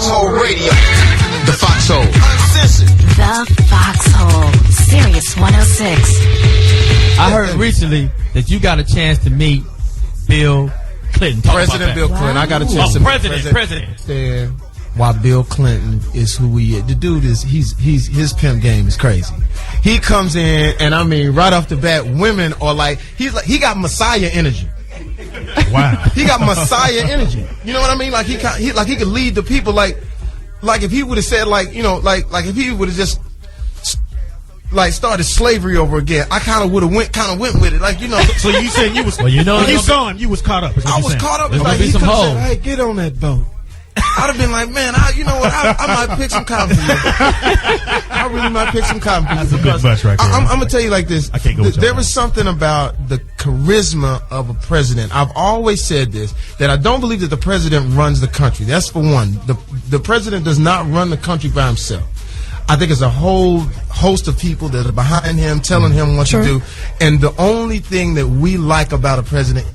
Foxxhole Radio. The Foxxhole. Uncensored. The Foxxhole. Sirius 106. I heard recently that you got a chance to meet Bill Clinton. President Bill Clinton. I got a chance to meet President. There, while Bill Clinton is who he is. The dude is, his pimp game is crazy. He comes in, and I mean, right off the bat, women are like, he got Messiah energy. Wow. He got Messiah energy. You know what I mean? Like he could lead the people. Like if he would have said, like if he would have just started slavery over again, I kind of would have went with it. Like, you know. So you said you was. Well, you know, when you saw him, you was caught up. I was caught up. There's Like, gonna be some hoes. Hey, get on that boat. I'd have been like, man, you know what? I might pick some cotton for you. I really might pick some cotton for you. That's a big bus right there. I'm gonna tell you like this. I can't go with there was something about the charisma of a president. I've always said this, that I don't believe that the president runs the country. That's for one. The president does not run the country by himself. I think it's a whole host of people that are behind him, telling him what to do. And the only thing that we like about a president,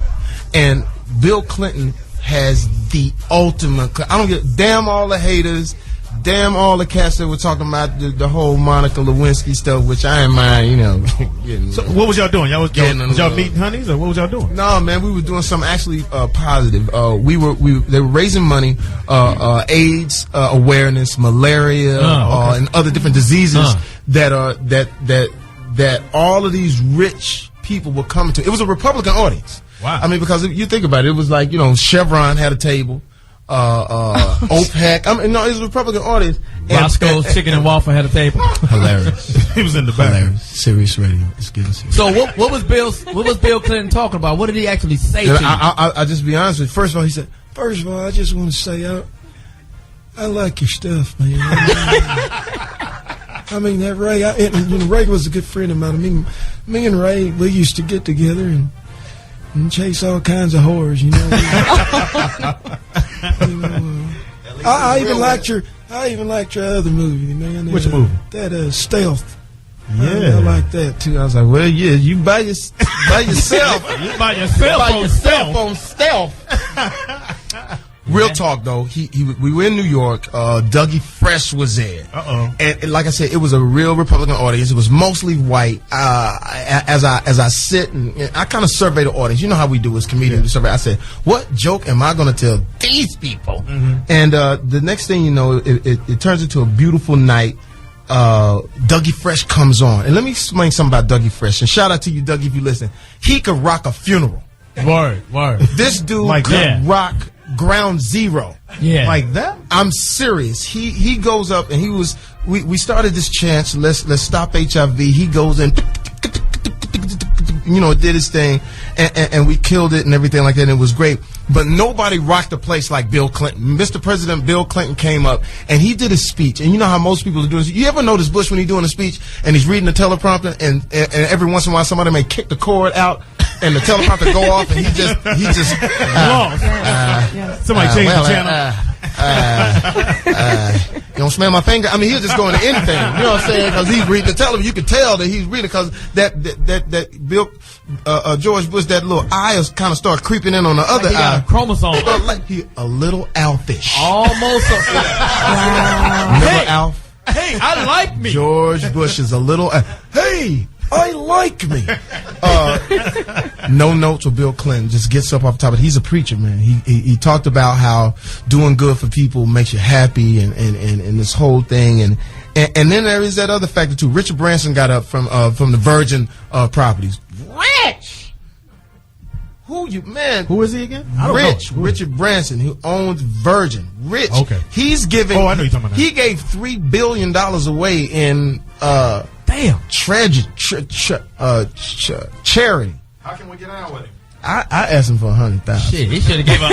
and Bill Clinton has the ultimate. I don't get damn all the haters, damn all the cats that were talking about the whole Monica Lewinsky stuff, which I ain't mind, you know. So what was y'all doing? Was y'all meeting honeys, or what was y'all doing? No, man, we were doing something actually positive. They were raising money, AIDS awareness, malaria, and other different diseases that all of these rich people were coming to. It was a Republican audience. Wow. I mean, because if you think about it, it was like, you know, Chevron had a table, OPEC. I mean, no, it was a Republican audience. Roscoe's Chicken and Waffle had a table. Hilarious. He was in the back. Hilarious. Serious radio. It's getting serious. So what was Bill Clinton talking about? What did he actually say to you? I'll just be honest with you. First of all, he said, first of all, I just want to say I like your stuff, man. I mean, that Ray, Ray was a good friend of mine. Me and Ray, we used to get together and chase all kinds of whores, you know. I even liked your other movie, man. Which movie? That Stealth. Yeah, I like that too. I was like, well, yeah, you by yourself. You by yourself on Stealth. Real talk though, we were in New York. Dougie Fresh was there. And like I said, it was a real Republican audience. It was mostly white. As I sit and I kind of survey the audience. You know how we do as comedians. Yeah. Survey. I said, what joke am I going to tell these people? And the next thing you know, it turns into a beautiful night. Dougie Fresh comes on, and let me explain something about Dougie Fresh. And shout out to you, Dougie, if you listen. He could rock a funeral. Word. This dude like could rock Ground Zero. Yeah. Like that? I'm serious. He goes up and we started this chant, let's stop HIV. He goes in, you know, did his thing, and we killed it and everything like that, and it was great. But nobody rocked the place like Bill Clinton. Mr. President Bill Clinton came up and he did his speech. And you know how most people are doing this. You ever notice Bush when he's doing a speech and he's reading the teleprompter and every once in a while somebody may kick the cord out and the teleprompter go off and he just somebody changed the channel. You don't smell my finger. I mean, he'll just go into anything. You know what I'm saying? Because he's reading the television. You can tell that he's reading because that Bill George Bush, that little eye is kind of start creeping in on the other he got eye. a chromosome. Like he a little Alfish. Almost. Little Alf. Hey, I like me. George Bush is a little. Hey, I like me. No notes with Bill Clinton. Just gets up off the top of it. He's a preacher, man. He talked about how doing good for people makes you happy and this whole thing and then there is that other factor too. Richard Branson got up from the Virgin properties. Rich. Who is he again? Richard Branson, who owns Virgin. Rich. Okay. He's giving. Oh, I know you're talking about that. He gave $3 billion away in charity. How can we get out with it? I asked him for 100,000. Shit, he should have gave up.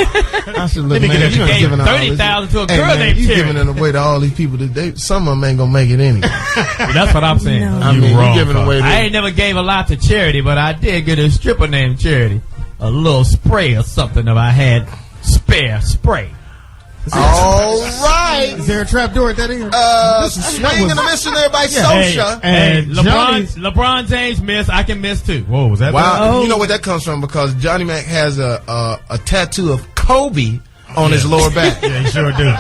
I said, look, man, you gave 30,000 to a girl named you Cherry. giving it away to all these people today. Some of them ain't gonna make it anyway. That's what I'm saying. No. I mean, wrong, you giving away. I ain't never gave a lot to Charity, but I did get a stripper named Charity a little spray or something if I had spare spray. All right. Is there a trap door at that end? Swing and a miss there by Sosha. And LeBron James missed. I can miss too. Whoa, was that? Wow. You know where that comes from? Because Johnny Mac has a tattoo of Kobe on his lower back. Yeah, he sure do.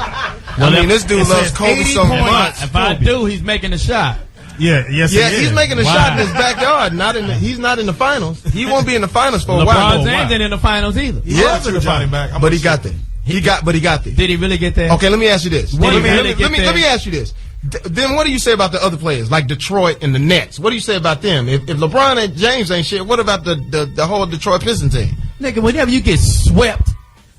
Well, I mean, this dude loves Kobe so much. If I do, he's making a shot. Yeah, yes, Yeah, he's making a shot in his backyard. He's not in the finals. He won't be in the finals for a while. LeBron James ain't in the finals either. Yeah, but he got there. But he got there. Did he really get there? Okay, let me ask you this. Let me ask you this. Then what do you say about the other players like Detroit and the Nets? What do you say about them? If LeBron and James ain't shit, what about the whole Detroit Pistons team? Nigga, whenever you get swept,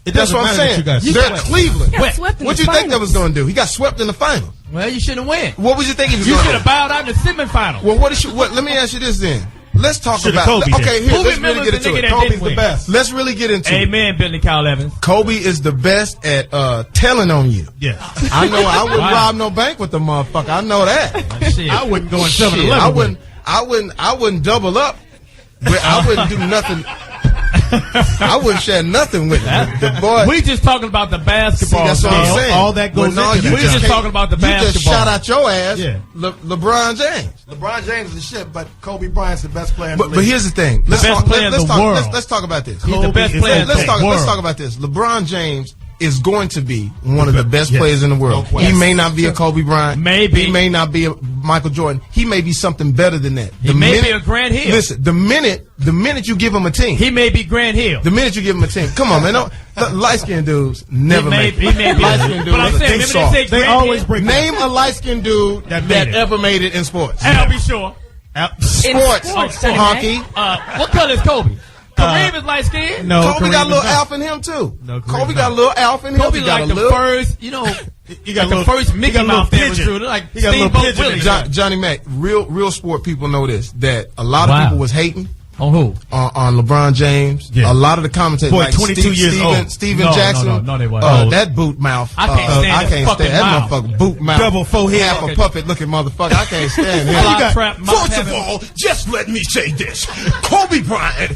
that's what I'm saying. They're Cleveland. What you think that was going to do? He got swept in the finals. well, you shouldn't win. What was you think he was You going to should do? have bowed out in the semifinals. Well, let me ask you this then. Let's talk Should've about Kobe okay. Here, Who let's really remembers get the into nigga it. that Kobe's didn't the win? best. Let's really get into it. Amen, Billy Kyle Evans. Kobe is the best at telling on you. Yeah. I know. I wouldn't Wow. rob no bank with the motherfucker. I know that. Shit. I wouldn't go in Shit, 7-Eleven. I wouldn't double up. But I wouldn't do nothing. I wouldn't share nothing with him. The boy. We just talking about the basketball. See, that's what I'm saying. All that goes Well, no, into you We that. just talking about the You just basketball. shot out your ass. Yeah. LeBron James. LeBron James is the shit, but Kobe Bryant's the best player in But the league. here's the thing. Let's best talk. player in the world. Let's talk about this. He's the best Kobe player. is in the the Let's world. talk about this. LeBron James is going to be one of the best Yes. players in the world. No He question. may not be a Kobe Bryant. Maybe. He may not be a Michael Jordan. He may be something better than that. He may be a Grant Hill. Listen, the minute you give him a team, He may be Grant Hill. the minute you give him a team, come on, man. Light skinned dudes never make it. He may be. Light skinned dudes. But I'm saying, remember soft. they say They Grant always Hill? bring Name a light skinned dude That that made it. ever made it in sports. I'll be sure. Sports, Johnny honky. What color is Kobe? Kareem is light skinned. No, Kobe got a Kareem little is not. alf in him too. No, Kareem Kobe is got a not. little alf in him. Kobe He got like a the little. first, He got like a the little- first he Mickey got a little Mouse ever pigeon. drew. Like He got a little Steamboat pigeon. Willie. Johnny Mac, real sport people know this, that a lot of Wow. people was hating On who? on LeBron James. Yeah. A lot of the commentators, Boy, like 22 years old. Steven No, Jackson. no, they wasn't. That boot mouth. I can't stand I that can't fucking stand that mouth. motherfucker boot mouth. Double forehead. Half a puppet looking motherfucker. I can't stand him. Fly trap mouth First of having- all, just let me say this: Kobe Bryant,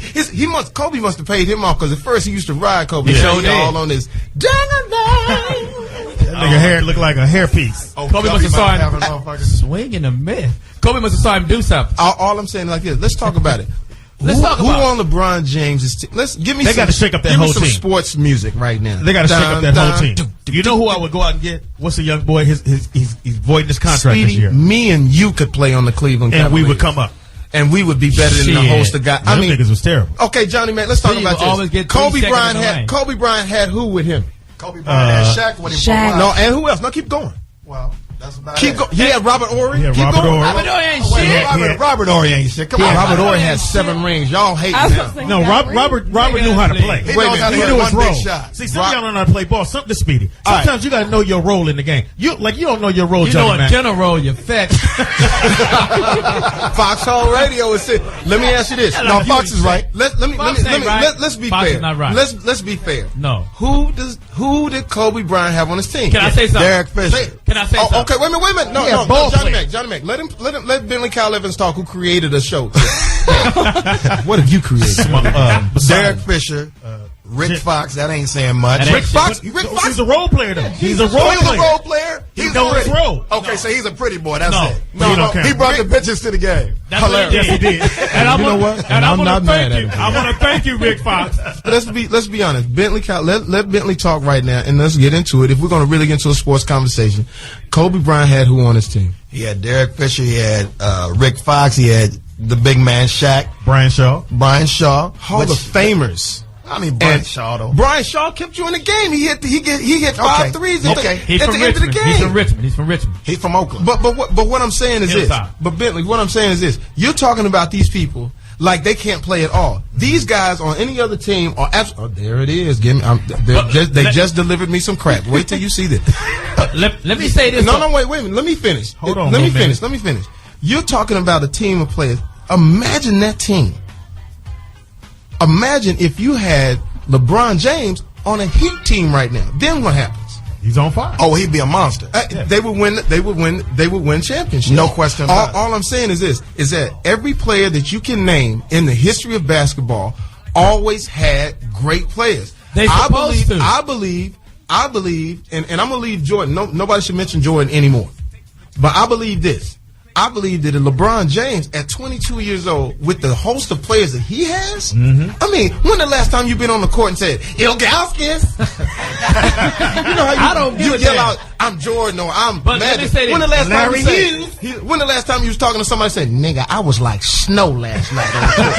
Kobe must have paid him off because at first he used to ride Kobe. Yeah. He Sure all did. on his. That nigga hair looked like a hairpiece. Kobe must have saw him swinging a miss. Kobe must have saw him do something. All I'm saying is like this. Let's talk about it. Let's talk who about on LeBron James' team? Let's give me. They some, gotta shake up that give me whole some team. sports music right now. They got to shake up that whole team. Dun, You know who I would go out and get? What's the young boy? He's voiding his contract this Speedy, year, me and you could play on the Cleveland and we Cavaliers. would come up. and we would be better than the Shit. host of guys. Them niggas was terrible. Okay, Johnny man, let's talk Steve about will always this. get 3 Kobe seconds Bryant in the lane. had Kobe Bryant had who with him? Kobe Bryant had Shaq with him. Shaq. For a No, while. and who else? No, keep going. Well, that's about Keep it. going. He had Robert Ory. He had Keep Robert going. Ory. Robert Ory ain't Wait, shit. Robert Ory ain't shit. Come on, Robert Ory Ory had 7 rings. Y'all hate I was him. gonna say, No, he got Robert Nigga, knew how to please. play. He Wait a knows how minute, to He hit knew one his big role. shot. See, some of y'all don't know how to play ball. Something to Speedy. All right. Sometimes you got to know your role in the game. You don't know your role, You know Johnny a Mac. general, you fat. Foxxhole Radio is sick. Let me ask you this. No, you Fox is ain't right. Fox ain't right. Let's be Fox fair. is not right. Let's be fair. No. Who did Kobe Bryant have on his team? Can I say something? Derek Fisher. Can I say Oh, something? okay, wait a minute. No, Yeah, no, ball Johnny player. Mac. Johnny Mac. Let Bentley Kyle Evans talk. Who created the show? What have you created? Derek Fisher, Rick Foxx. That ain't saying much. That ain't Rick shit. Foxx. He's a role player, though. He's a role He's a player. role player. He's knows his pretty. role. Okay, so he's a pretty boy. That's No. it. But he don't count. He brought the bitches to the game. That's what he Yes, he did. And I You know want, what? and And I I'm want not to mad thank you. at him. I want to thank you, Rick Fox. Let's be honest. Bentley Kyle, let Bentley talk right now, and let's get into it. If we're going to really get into a sports conversation, Kobe Bryant had who on his team? He had Derek Fisher. He had Rick Foxx. He had the big man Shaq, Brian Shaw. Brian Shaw. Hall of Famers. I mean, Brian And Shaw though. Brian Shaw kept you in the game. He hit 5 threes at Okay. He's the from end of the Richmond. game. He's from Richmond. He's from Richmond. He's from Oakland. But what I'm saying is this. Hilltop. But Bentley, what I'm saying is this. You're talking about these people like they can't play at all. These guys on any other team are absolutely. Oh, there it is. Give me. They just delivered me some crap. Wait till you see this. Let me say this. No, wait a minute. Let me finish. Hold on Let me one finish. minute. Let me finish. You're talking about a team of players. Imagine that team. Imagine if you had LeBron James on a Heat team right now. Then what happens? He's on fire. Oh, he'd be a monster. They would win. They would win championships. No question about it. All I'm saying is this: is that every player that you can name in the history of basketball always had great players. They supposed to. I believe, and I'm gonna leave Jordan. Nobody should mention Jordan anymore. But I believe this: I believe that LeBron James, at 22 years old, with the host of players that he has, I mean, when the last time you been on the court and said, Ilgauskas? You know how you yell out, I'm Jordan or I'm Magic. When the last time when the last time you was talking to somebody and said, nigga, I was like snow last night on the court.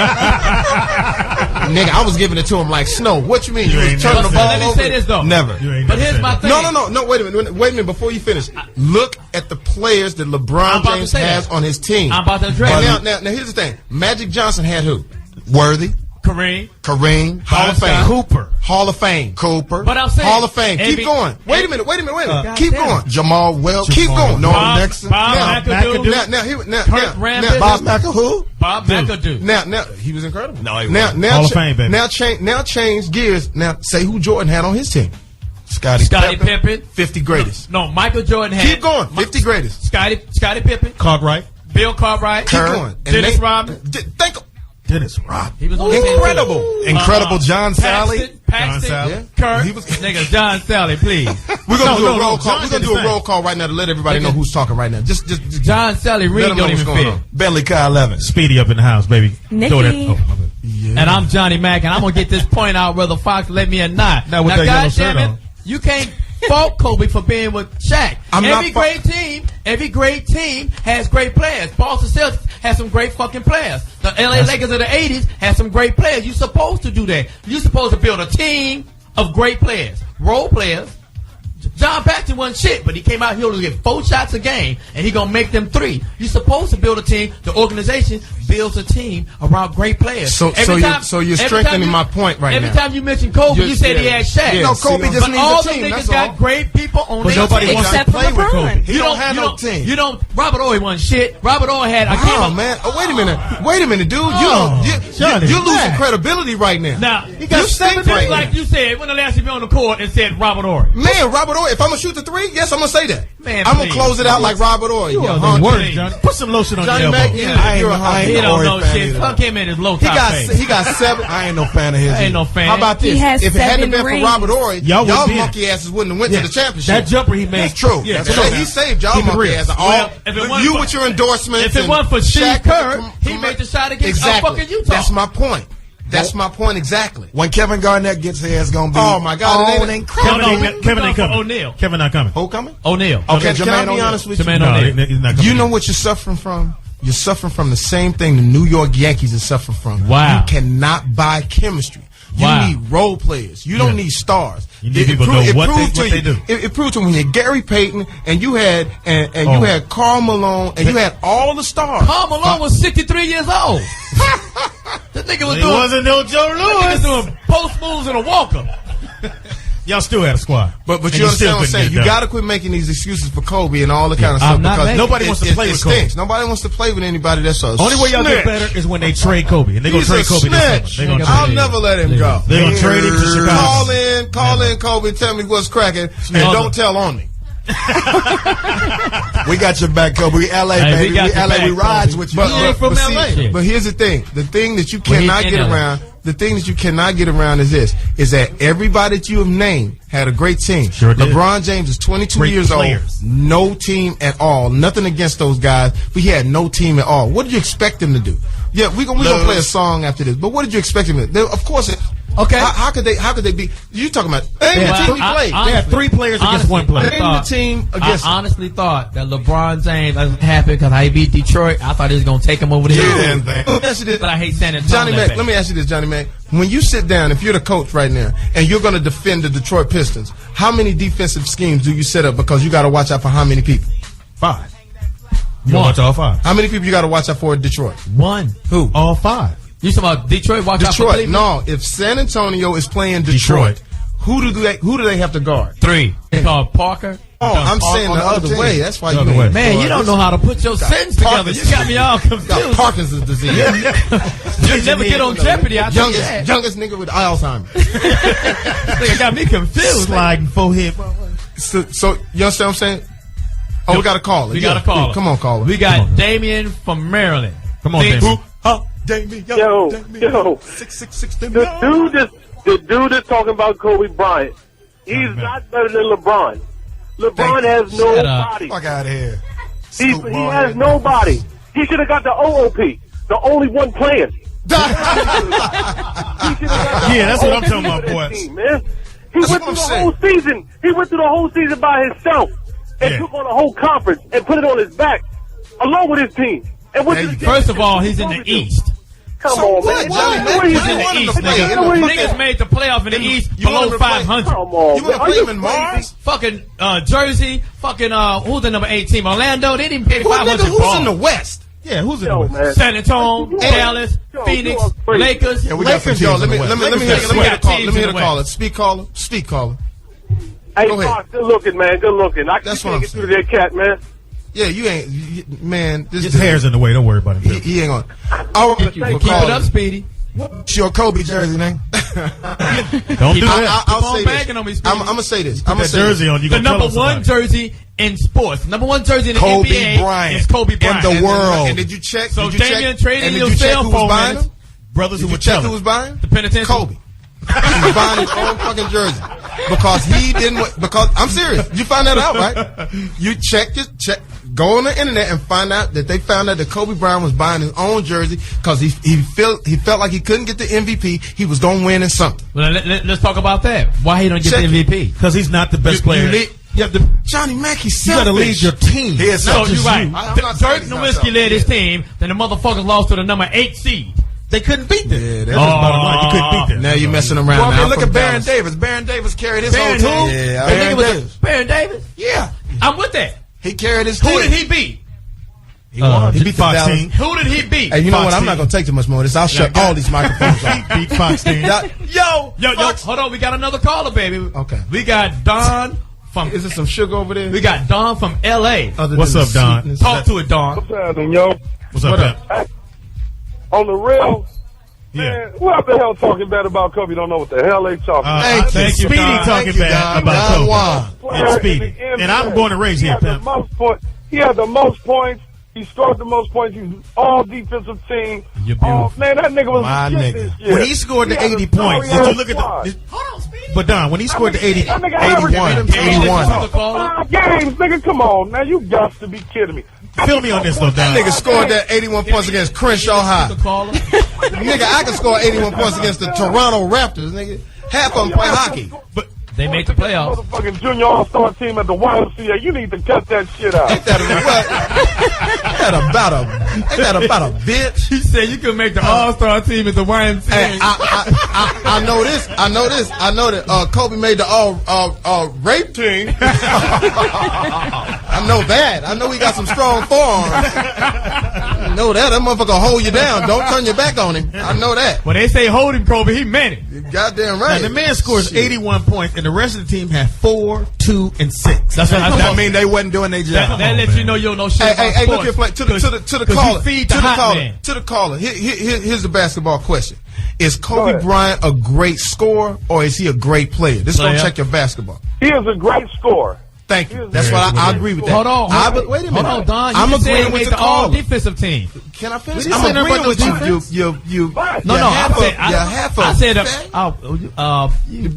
Nigga, I was giving it to him like snow. What you mean? You was turning the ball over? Let me say this, though. Never. But here's my thing. No, wait a minute before you finish. Look at the players that LeBron James has on his team. I'm about to address now here's the thing. Magic Johnson had who? Worthy. Kareem. Hall of Fame. Cooper. Hall of Fame. Cooper. But I'm saying Hall of Fame. Keep going. Wait a minute. Keep going. Jamal Welch. Keep going. Norman Nixon. Bob McAdoo. Bob McAdoo. Bob McAdoo. Now he was incredible. No, he wasn't. Hall of Fame, baby. Now change gears. Now say who Jordan had on his team. Scottie Pippen. 50 greatest. No, Michael Jordan had. Keep going. 50 greatest. Scottie Pippen. Cartwright. Bill Cartwright. Keep going. Dennis Rodman. Dennis Rodman. He was on incredible. Incredible John Sally. Paxton. Kurt. Nigga, John Sally, please. We're gonna do a roll call. We're gonna do a roll call right now to let everybody know who's talking right now. Just John Sally. Reed don't even fit. Bentley Kyle Evans. Speedy up in the house, baby. Nikki. Yeah. And I'm Johnny Mack, and I'm gonna get this point out whether Fox let me or not. Now with that yellow shirt on. You can't fault Kobe for being with Shaq. Every great team has great players. Boston Celtics has some great fucking players. The LA Lakers of the 80s had some great players. You're supposed to do that. You're supposed to build a team of great players, role players. John Paxson wasn't shit, but he came out here to get 4 shots a game, and he gonna make them 3. You're supposed to build a team. The organization builds a team around great players. So you're strengthening my point right now. Every time you mention Kobe, you said he had Shaq. Yeah, no, Kobe just needs all a team. them niggas That's got all. great people on But their nobody team. wants to Except play for with LeBron. Kobe. He don't have no team. You don't. Robert Ory wasn't shit. Robert Ory had. Oh man! Oh, wait a minute, dude. You're losing credibility right now. Now He got 7 just like you said when the last time you on the court and said Robert Ory. Man, Robert Ory. If I'm gonna shoot the 3, yes, I'm gonna say that. Man, I'm gonna please. close it out like Robert Ory. You are hunk. the worst, Johnny. Put some lotion on Johnny your elbow. Mack, you're a hunk. He don't know Ory fan shit. either. Fuck him in his low He top face. got 7. I ain't no fan of his. I ain't no fan. How about this? He has If it hadn't 7 been rings. for Robert Ory, Y'all y'all would be in. monkey asses wouldn't have went to the championship. That jumper he made. That's true. Yeah, That's come true. on, He man. saved y'all Keep it monkey real. asses. Well, if it wasn't You for- with your endorsements. If it and wasn't for Steve Shaq, Kerr, he made the shot against exactly. fucking Utah. That's my point. That's my point exactly. When Kevin Garnett gets here, it's gonna be. Oh my God! It on ain't incredible. Kevin ain't for coming. O'Neal. Kevin not coming. Who coming? O'Neal. Okay, can I Jermaine be O'Neal. honest with Jermaine you? No, O'Neal. he's not coming. You know what you're suffering from? You're suffering from the same thing the New York Yankees are suffering from. Wow. You cannot buy chemistry. You Wow. need role players. You don't Yeah. need stars. You need people to know what they do. It proved to me when you're Gary Payton and you had you had Karl Malone and you had all the stars. Karl Malone was 63 years old. That nigga was He doing. wasn't no Joe That nigga was Louis. doing post moves and a walker. Y'all still had a squad. But And you understand what I'm couldn't saying? get You done. got to quit making these excuses for Kobe and all the kind of I'm stuff not because making- Nobody wants to play with Kobe. stinks. Nobody wants to play with anybody that's a Only way y'all snitch. get better is when they trade Kobe, and they're gonna He's trade a Kobe this snitch. summer. They gonna I'll trade him. never let him go. They're gonna trade him to Chicago. Call in, Kobe. Tell me what's cracking, and don't tell on me. We got your back, Kobe. We LA, Hey, we baby. got We your LA. back, We rides Kobe. with you. But, He ain't from see, LA. but here's the thing. The thing that you Well, he's cannot in get LA. around. The thing that you cannot get around is this: is that everybody that you have named had a great team. Sure did. LeBron James is 22 Great years players. old. No team at all. Nothing against those guys, but he had no team at all. What did you expect him to do? Yeah, we're gonna play a song after this. But what did you expect him to do? Of course. Okay. How could they be? You talking about name the Well, team he played? I- They had 3 players against honestly, 1 player. Name the team against. I honestly thought that LeBron James was happy because he beat Detroit. I thought he was gonna take him over the hill. Let me ask you this. But I hate San Antonio. Johnny Mac, let me ask you this, Johnny Mac. When you sit down, if you're the coach right now, and you're going to defend the Detroit Pistons, how many defensive schemes do you set up? Because you got to watch out for how many people? 5. You watch all 5. How many people you got to watch out for at Detroit? One. Who? All 5. You talking about Detroit? Watch out for Detroit. Cleveland? No, if San Antonio is playing Detroit, who do they have to guard? 3. They call Parker. Oh, I'm saying on the the other other team. way. That's why The you other way. Man, you don't know how to put your sentence together. You got me all You got confused. Parkinson's disease. You never get on Jeopardy. I think that. Youngest nigga with Alzheimer's. Nigga got me confused. Sliding forehead. So you understand what I'm saying? Oh, we got a caller. We got a caller. Come on, caller. We got Damien from Maryland. Come on, Think- Damien. Yo. The 666 dude that's talking about Kobe Bryant, he's not better than LeBron. LeBron has no Shut up. body. Fuck out of here. He has nobody. He should have got the OOP, the only one playing. That's what I'm talking about, boy. Team, man. He went through the whole season. He went through the whole season by himself and took on a whole conference and put it on his back, along with his team. And first of all, he's in the East. Come on, man. He's in the East, nigga. Niggas made the playoff in the East below 500. Come on, you want to play him in Mars? Fucking Jersey. Fucking who's the number 8 team? Orlando. They didn't pay 500. Who's in the West? Yeah, who's in the West? Man. San Antonio, Dallas, Phoenix, Lakers. Yeah, we got some Lakers. Let me hear the caller. Speak caller. Hey, Go ahead. Fox, good looking, man. Good looking. That's what I'm get through that cat, man. Yeah, you ain't, man. His hair's in the way. Don't worry about it. He ain't gonna. I want to Keep it up, Speedy. It's your Kobe jersey, man. Don't do that. I'll say bagging this. on me, I'm gonna say this. Put that jersey on. You The gonna number one jersey in sports. Number one jersey in the Kobe NBA Bryant. is Kobe Bryant. In the world. And did you check? So did you Damian check, traded and did your you check cell who was phone buying minutes. them? Brothers Did who you were check telling. who was buying? The penitentiary. Kobe. He was buying his own fucking jersey because he didn't. Because I'm serious. You find that out, right? You check. Go on the internet and find out that they found out that Kobe Bryant was buying his own jersey because he felt like he couldn't get the MVP. He was gonna win in something. Well, let's talk about that. Why he don't get Check the MVP? Because he's not the best player. You have to, Johnny Mack. He's You got to lead your team. He is No, selfish. you're right. I'm not saying Dirk he's not Nowitzki selfish. led his team. Then the motherfuckers lost to the number 8 seed. They couldn't beat them. Yeah, that's That's the bottom line. You couldn't beat them. Now you're messing around. Well, I now mean, look from at Baron Dallas. Davis. Baron Davis carried his Baron whole who? team. Yeah, Baron Baron Davis. Baron Davis? Yeah. I'm with that. He carried his Who team. did he beat? He won. He beat Fox Dallas. team. Who did he beat? Hey, you know Fox what? I'm not team. gonna take too much more of this. I'll shut all these microphones off. Beat Fox team. Yo, hold on. We got another caller, baby. Okay. We got Don from. Is there some sugar over there? We got Don from L.A. What's up, Don? Talk to it, Don. What's happening, yo? What's up, What Pep? On the real, Yeah. man, what the hell talking bad about Kobe? Don't know what the hell they talking about. Thank you, Speedy Don. talking Talking bad about Don Kobe. Juan. And Speedy. And I'm going to raise here, Pep. He had the most points. He scored the most points. He's all defensive team. You're beautiful. Oh, man, that nigga was My legit nigga. this year. When he scored the had a 80 points, sorry did you ass look at squad. the... But Don, when he scored the 80... That nigga averaged 81. 5 games, nigga. Come on, now you got to be kidding me. Feel me on this, though, Don. That nigga scored that 81 points against Crenshaw High. Nigga, I can score 81 points against the Toronto Raptors, nigga. Half of them play hockey. But They made the playoffs. Motherfucking junior all-star team at the YMCA. You need to cut that shit out. Ain't that about a bitch? He said you could make the All-Star team at the YMCA. Hey, I know this. I know that Kobe made the all rape team. I know that. I know he got some strong forearms. I know that. That motherfucker will hold you down. Don't turn your back on him. I know that. When they say hold him, Kobe, he meant it. You're goddamn right. now, the man scores 81 points, and the rest of the team had 4, 2, and 6. That's what That mean they wasn't doing their job. That lets you know you don't know shit about Hey, look sports. here, to the caller. Feed the hot man. To the caller. Here's the basketball question. Is Go Kobe ahead. Bryant a great scorer or is he a great player? This is going to Player. check your basketball. He is a great scorer. Thank you. That's Very why I agree with that. Hold on. Wait a minute. Hold on, Don. You I'm just said agreeing he with made the the all caller. defensive team. Can I finish? We didn't say I'm nothing agreeing about with no you. No, I said You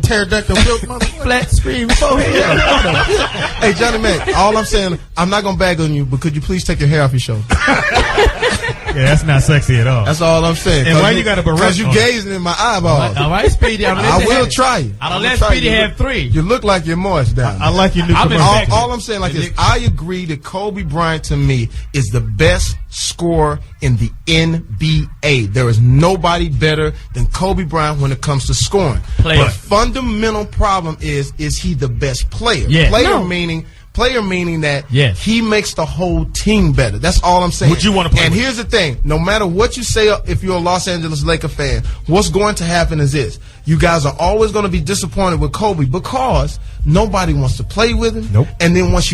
pterodactyl built motherfucker. flat screen forehead. Hey, Johnny Mac, all I'm saying, I'm not going to bag on you, but could you please take your hair off your shoulder? Yeah, that's not sexy at all. That's all I'm saying. And why you got a beret Because you on? gazing in my eyeballs. All right, Speedy. I will try you. I'll will let try Speedy you. have 3. You look like you're moist down there. I like your new I've been commercial. back. All I'm saying like this, I agree that Kobe Bryant to me is the best scorer in the NBA. There is nobody better than Kobe Bryant when it comes to scoring. Player. But fundamental problem is he the best player? Yes. Player meaning that Yes. he makes the whole team better. That's all I'm saying. Would you wanna play And with? here's the thing. No matter what you say, if you're a Los Angeles Laker fan, what's going to happen is this. You guys are always going to be disappointed with Kobe because nobody wants to play with him. Nope. And then if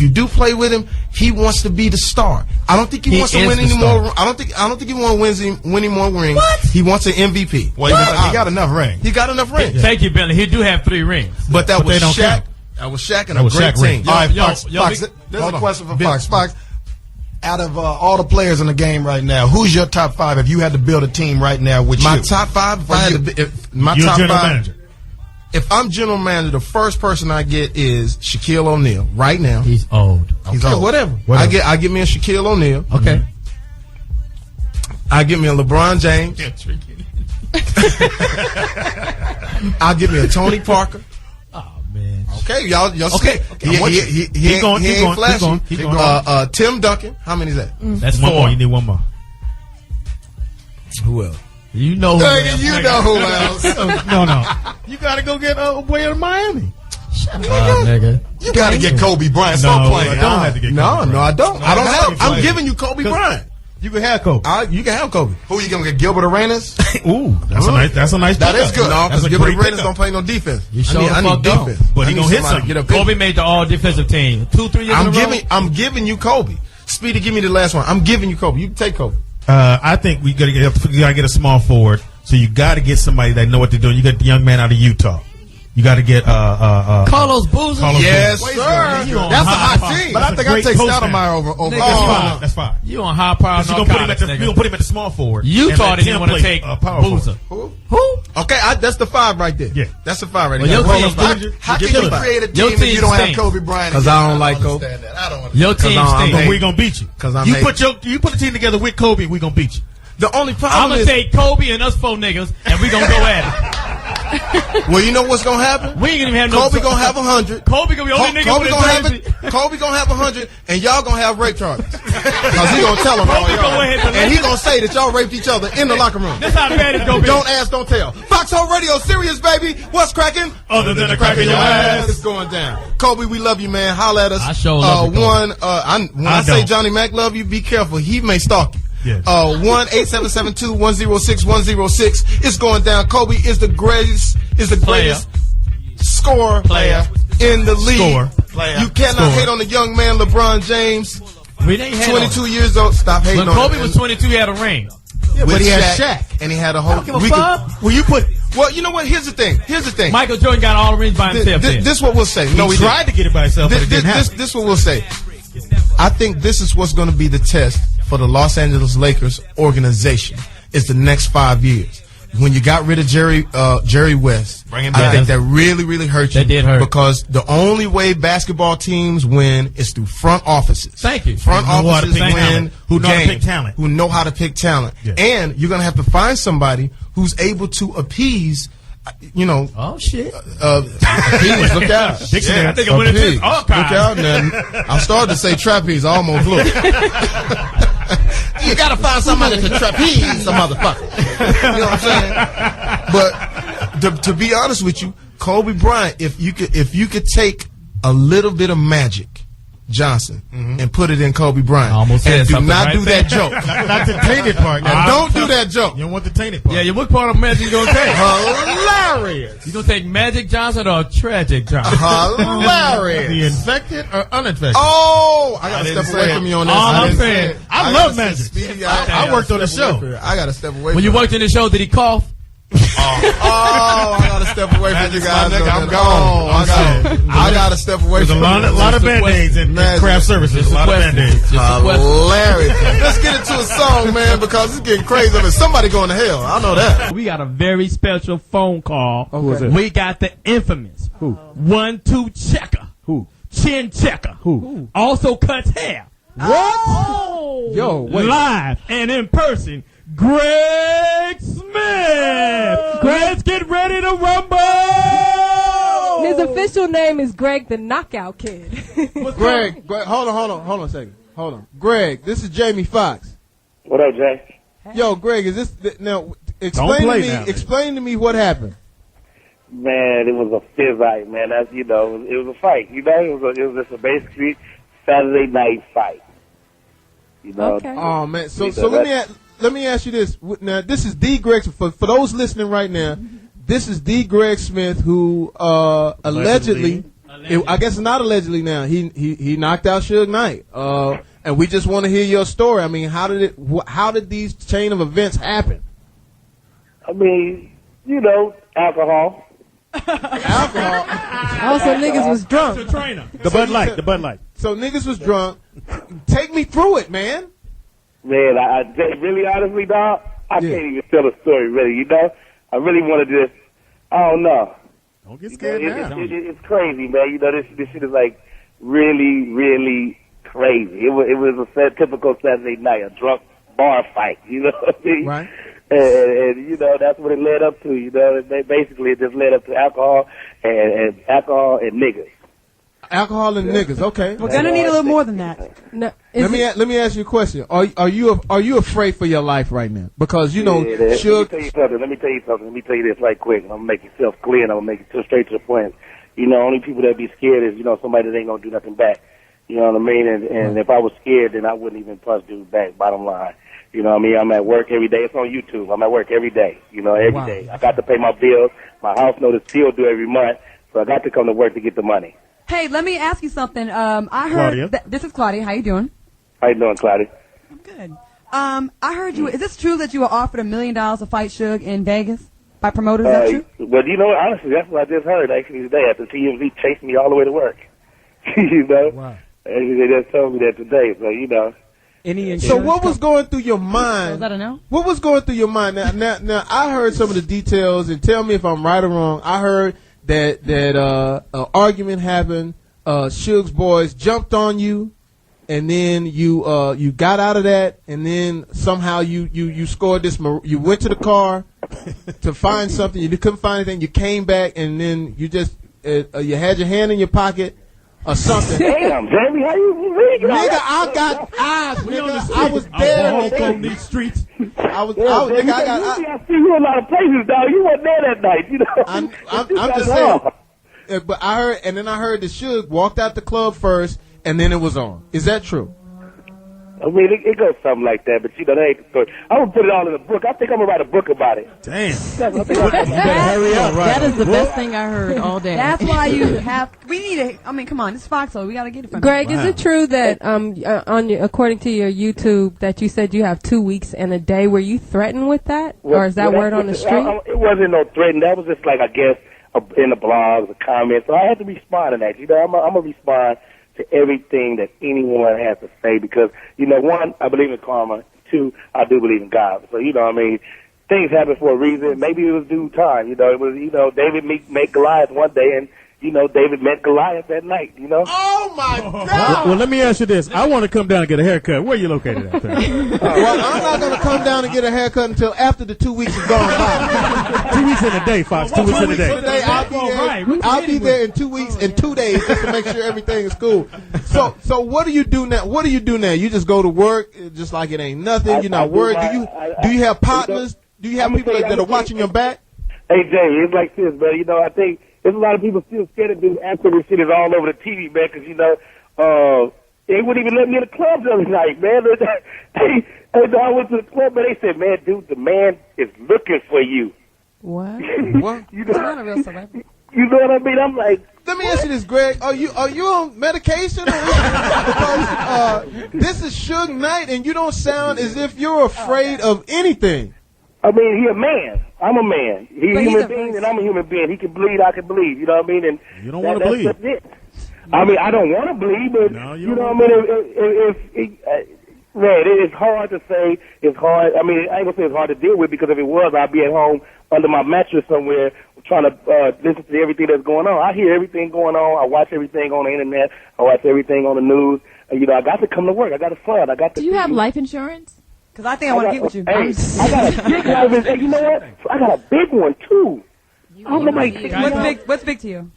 you do play with him, he wants to be the star. I don't think he wants to is win the any star. more. I don't think he wants to win any more rings. What? He wants an MVP. Well, he got enough rings. He got enough rings. Thank you, Bentley. He do have 3 rings. But that But was they don't Shaq. count. That was Shaq and That a was great Shaq team. ring. All right, Yo, Fox. yo, Fox, big- there's hold a on. question for Fox. Fox, out of all the players in the game right now, who's your top 5 if you had to build a team right now with My you? top 5. If I had to, my You're top general 5. manager. If I'm general manager, the first person I get is Shaquille O'Neal right now. He's old. He's old. Whatever. I get me a Shaquille O'Neal. Okay. I get me a LeBron James. I'll get me a Tony Parker. Oh man. Okay, y'all. Okay. He ain't flashy. Keep going. Tim Duncan. How many is that? That's one more. You need one more. Who else? You know who else. You know who else. No. You gotta go get way out of Miami. Nigga. You gotta get Kobe Bryant. Stop playing. I don't have to get Kobe No, I don't. No, I don't have. I'm play. giving you Kobe Bryant. You can have Kobe. You can have Kobe. Who you gonna get? Gilbert Arenas? Ooh, that's a nice. That is good. No, because That's a Gilbert great Arenas pickup. don't play no defense. I need defense. But he I gonna need hit somebody to something. get up. Kobe made the all defensive team 2-3 years in a row. I'm giving you Kobe. Speedy, give me the last one. I'm giving you Kobe. You can take Kobe. I think we gotta get a small forward. So you got to get somebody that know what they're doing. You got the young man out of Utah. You got to get Carlos Boozer. Yes, Boozer. sir. You on That's a high hot power. team. But I think I take Stoudemire over. That's fine. You on high power. You're gonna put him at the small forward. Utah didn't want to take Boozer. Who? Who? Okay, that's the 5 right there. Yeah. That's the 5 right Well, there. your team How can you create a team if you don't have Kobe Bryant? Because I don't like Kobe. I don't understand. Your team stinks. But we gonna beat you. 'Cause I'm you hating. put a team together with Kobe. We gonna beat you. The only I'm problem gonna is, take Kobe and us 4 niggas, and we gonna go at well, you know what's gonna happen? it. We ain't gonna have no. Kobe gonna have 100. Kobe gonna be the only nigga Kobe with gonna a have jersey. it. Kobe gonna have 100, and y'all gonna have rape charges. Because he gonna tell them all Kobe gonna y'all, ahead to and he gonna say that y'all raped each other in the locker room. That's how bad it's gonna be. Don't ask, don't tell. Foxxhole Radio, serious baby. What's cracking? Other than a crack in your ass. It's going down. Kobe, we love you, man. Holla at us. I sure love you, Kobe. When I say don't. Johnny Mac love you, be careful. He may stalk you. Yes. 1-877-2-106-106. It's going down. Kobe is the greatest scorer Player. in the league. Player. You cannot hate on the young man LeBron James. We didn't hate 22 years old. Stop hating When on Kobe him. was 22, he had a ring. But he had Shaq. and he had a whole. Give a fuck. Well, you know what? Here's the thing. Michael Jordan got all the rings by himself. This what we'll say. No, He we tried to get it by himself, but it didn't happen. This what we'll say. I think this is what's going to be the test for the Los Angeles Lakers organization is the next 5 years. When you got rid of Jerry West, Bring him I back. think that really hurt you. That did hurt. Because the only way basketball teams win is through front offices. Thank you. Front Who know how to offices pick win talent. Who know how to games. pick talent. Who know how to pick talent. Yeah. And you're going to have to find somebody who's able to appease, Oh shit. appease. Look out. Dictionary. I think I'm winning this archive. Look out, man. I started to say trapeze. I almost blew it. You gotta find somebody to trapeze the motherfucker. You know what I'm saying? But to be honest with you, Kobe Bryant, if you could take a little bit of Magic Johnson and put it in Kobe Bryant, I almost and said do something not right do there. that joke. Not the tainted part. And don't do that joke. You don't want the tainted part. Yeah, what part of Magic you gonna take? Hilarious. You gonna take Magic Johnson or Tragic Johnson? Hilarious. The infected or uninfected? Oh, I gotta didn't step say away it. from you on this. All I I'm didn't say saying, it. I gotta love say, Magic. Speedy, I gotta worked on the step away show. from it. I gotta step away When you from it. worked in the show, did he cough? Oh, I gotta step away from you Magic's guys. my nigga, I'm Oh, gone. I gotta step away There's a from you. lot of Band-Aids in Magic. craft services. A lot of Band-Aids. Hilarious. Let's get into a song, man, because it's getting crazy. There's somebody going to hell. I know that. We got a very special phone call. Who is it? We got the infamous Who? 1-2 checker. Who? Chin checker. Who? Also cuts hair. What? Oh! Yo, wait. Live and in person, Greg Smith. Let's get ready to rumble. His official name is Greg the Knockout Kid. Greg, hold on a second. Hold on. Greg, this is Jamie Foxx. What up, Jay? Yo, Greg, is this now? Explain to me what happened. Man, it was a fist fight, man. That's it was a fight. It was just a basically Saturday night fight. Okay. Oh man, so let me ask you this. Now, this is D. Greg. For those listening right now, this is D. Greg Smith, who allegedly, I guess not allegedly now. He knocked out Suge Knight. And we just want to hear your story. I mean, how did these chain of events happen? I mean, alcohol. Alcohol. Also, niggas was drunk. The Bud Light. So niggas was drunk. Take me through it, man. Man, I really honestly, dog, I can't even tell the story really, I really want to I don't know. Don't get scared now. It's crazy, man. You know, this shit is like really, really crazy. It was a typical Saturday night, a drunk bar fight. You know what I mean? Right. And you know, that's what it led up to. You know, it just led up to alcohol and niggas. Alcohol and niggas. Okay. We're gonna need a little more than that. No, let me ask you a question. Are you afraid for your life right now? Because you know, Let me tell you something. Let me tell you this right quick. I'm gonna make yourself clear, and I'm gonna make it straight to the point. You know, only people that be scared is somebody that ain't gonna do nothing back. You know what I mean? And if I was scared, then I wouldn't even punch dude back. Bottom line. You know what I mean? I'm at work every day. It's on YouTube. I'm at work every day. You know, every day. I got to pay my bills. My house note is still due every month, so I got to come to work to get the money. Hey, let me ask you something. I heard this is Claudia. How you doing? How you doing, Claudia? I'm good. I heard you. Is this true that you were offered $1 million to fight Suge in Vegas by promoters? Is that true? Well, you know, honestly, that's what I just heard actually today after TMZ chased me all the way to work. You know, wow. And they just told me that today. So you know. So what was going through your mind? Was that a no? What was going through your mind? Now, I heard some of the details, and tell me if I'm right or wrong. I heard that an argument happened. Suge's boys jumped on you, and then you got out of that, and then somehow you scored this. You went to the car to find something. You couldn't find anything. You came back, and then you just you had your hand in your pocket. Or something. Damn, Jamie, how you read? Nigga, I got eyes, nigga. I was there on these streets. I see you a lot of places, dog. You weren't there that night, you know. I'm just saying. But I heard that Suge walked out the club first, and then it was on. Is that true? I mean, it goes something like that, but you know, that ain't the story. I'm gonna put it all in a book. I think I'm gonna write a book about it. Damn. Hurry up. That is the best thing I heard all day. That's why you have. We need it. I mean, come on, it's Foxxhole. We gotta get it from. Greg, is it true that according to your YouTube that you said you have 2 weeks and a day? Were you threatened with that, or is that word on the street? It wasn't no threat. That was just like, I guess, in the blogs, the comments. So I had to respond to that. You know, I'm gonna respond to everything that anyone has to say because, you know, one, I believe in karma. Two, I do believe in God. So, you know what I mean? Things happen for a reason. Maybe it was due time. You know, it was, you know, David met Goliath one day and, you know, David met Goliath that night, you know? Oh, my God! Well, let me ask you this. I want to come down and get a haircut. Where are you located at? Well, I'm not going to come down and get a haircut until after the 2 weeks is gone by. 2 weeks in a day, Fox. 2 weeks in a day. I'll be there in 2 weeks and 2 days just to make sure everything is cool. So what do you do now? What do you do now? You just go to work just like it ain't nothing? You're not worried? Do you have partners? Do you have people that are watching your back? Hey, Jay, it's like this, man. You know, I think there's a lot of people still scared to do after this shit is all over the TV, man, because, you know, they wouldn't even let me in the club the other night, man. I went to the club, and they said, man, dude, the man is looking for you. What? What? You're not a real celebrity. You know what I mean? I'm like, let me ask you this, Greg. Are you on medication? Because this is Suge Knight, and you don't sound as if you're afraid of anything. I mean, he's a man. I'm a man. He's a human being, and I'm a human being. He can bleed, I can bleed. You know what I mean? And you don't want to bleed. That's it. I mean, I don't want to bleed, but you know what I mean? Man, it's hard to say. It's hard. I mean, I ain't gonna say it's hard to deal with because if it was, I'd be at home under my mattress somewhere trying to listen to everything that's going on. I hear everything going on. I watch everything on the internet. I watch everything on the news. And, you know, I got to come to work. I got to fund. I got to. Do you have life insurance? Because I think I want to get with you. Hey, I got a big life. Hey, you know what? I got a big one too. I don't know What's big to you?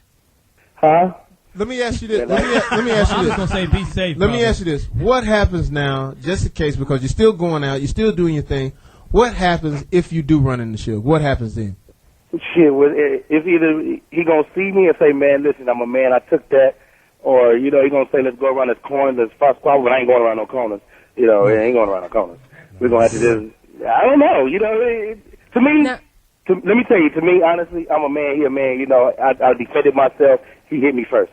Huh? Let me ask you this. Let me ask you I was this. gonna say be safe. Let me ask you this. What happens now, just in case, because you're still going out, you're still doing your thing. What happens if you do run into Suge? What happens then? Shit, it's either he gonna see me and say, man, listen, I'm a man, I took that, or, you know, he gonna say, let's go around this corner, this Foxx Squad, but I ain't going around no corners. You know, it ain't going around no corners. We're gonna have to just, I don't know, you know, to me, let me tell you, to me, honestly, I'm a man, he a man, you know, I defended myself, he hit me first.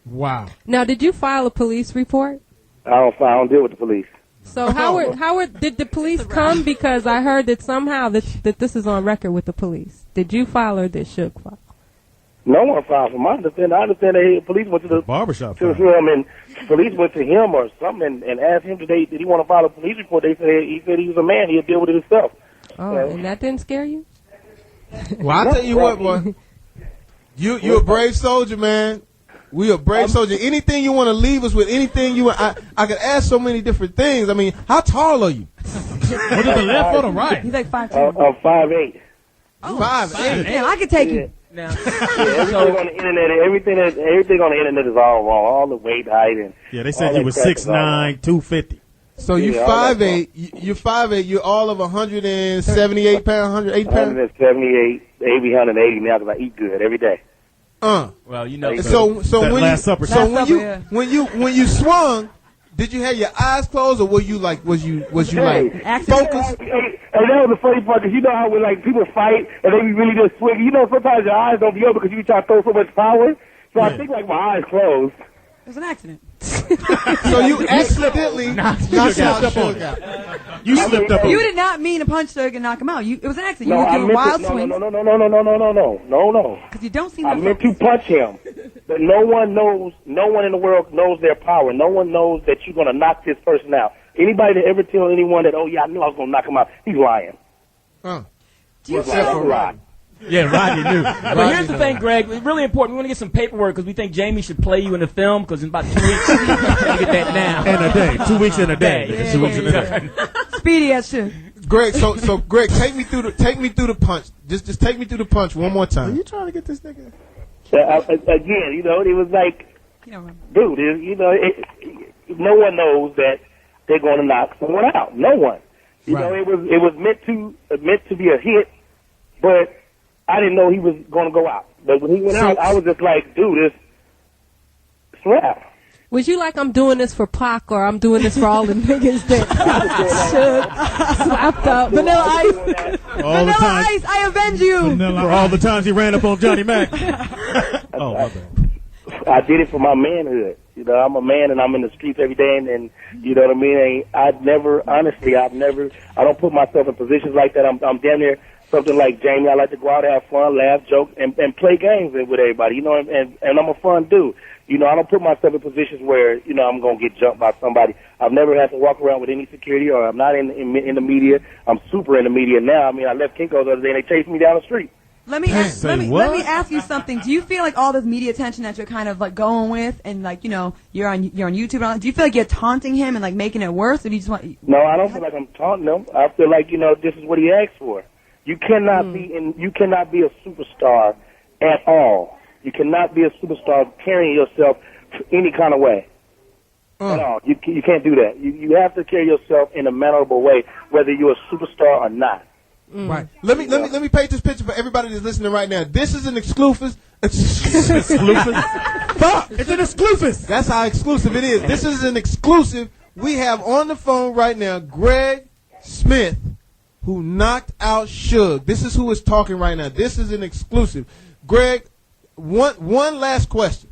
Wow. Now, did you file a police report? I don't deal with the police. So did the police come? Because I heard that somehow that this is on record with the police. Did you file or did Suge file? No one filed from my understanding. I understand the police went to the barbershop to him, and police went to him or something and asked him today, did he want to file a police report? They said he was a man. He'd deal with it himself. Oh, and that didn't scare you? Well, I'll tell you what, boy. You're a brave soldier, man. We a brave soldier. Anything you want to leave us with, anything you want. I could ask so many different things. I mean, how tall are you? What is the left or the right? He's like 5'2". I'm 5'8". Oh, 5'8". Damn, I could take you. Now, everything on the internet, everything on the internet is all wrong. All the weight, height, and they said you was 6'9", 250. So you're 5'8". You're 5'8". You're all of 178 pounds, 180 pounds. 178, maybe 180 now because I eat good every day. Well, you know. So when you swung, did you have your eyes closed or was you like focused? Hey, that was the funny part because you know how when like people fight and they be really just swinging. You know, sometimes your eyes don't be open because you try to throw so much power. So I think like my eyes closed. It was an accident. So you accidentally knocked out Suge out. You slipped up. You did not mean to punch Suge and knock him out. It was an accident. No, You were doing wild swings. No. Because you don't seem. I meant to punch him. But no one in the world knows their power. No one knows that you're going to knock this person out. Anybody that ever tell anyone that, oh yeah, I knew I was going to knock him out, he's lying. Do you feel like Rodney? Yeah, Rodney knew. But here's the thing, Greg. It's really important. We want to get some paperwork because we think Jamie should play you in the film because in about 2 weeks, we're going to get that now. And a day. 2 weeks in a day. Yeah, 2 weeks in a day. Speedy as shit. Greg, so Greg, take me through the punch. Just take me through the punch one more time. Are you trying to get this nigga? Again, you know, it was like, dude, no one knows that they're going to knock someone out. No one. You know, it was meant to be a hit, but I didn't know he was going to go out. But when he went out, I was just like, dude, it's rap. Was you like, I'm doing this for Pac or I'm doing this for all the niggas that slapped up? Vanilla Ice. Vanilla Ice, I avenge you. For all the times he ran up on Johnny Mac. Oh, my bad. I did it for my manhood. You know, I'm a man and I'm in the streets every day and you know what I mean? I don't put myself in positions like that. I'm damn near something like Jamie. I like to go out and have fun, laugh, joke, and play games with everybody, you know, and I'm a fun dude. You know, I don't put myself in positions where, you know, I'm going to get jumped by somebody. I've never had to walk around with any security or I'm not in the media. I'm super in the media now. I mean, I left Kinko's the other day and they chased me down the street. Let me ask you something. Do you feel like all this media attention that you're kind of like going with and like, you know, you're on YouTube and all that, do you feel like you're taunting him and like making it worse or do you just want... No, I don't feel like I'm taunting him. I feel like, you know, this is what he asked for. You cannot be a superstar at all. You cannot be a superstar carrying yourself any kind of way. At all. You can't do that. You have to carry yourself in a mannerable way, whether you're a superstar or not. Right. Let me paint this picture for everybody that's listening right now. This is an exclusive. Fuck! It's an exclusive. That's how exclusive it is. This is an exclusive. We have on the phone right now Greg Smith, who knocked out Suge. This is who is talking right now. This is an exclusive. Greg, one last question.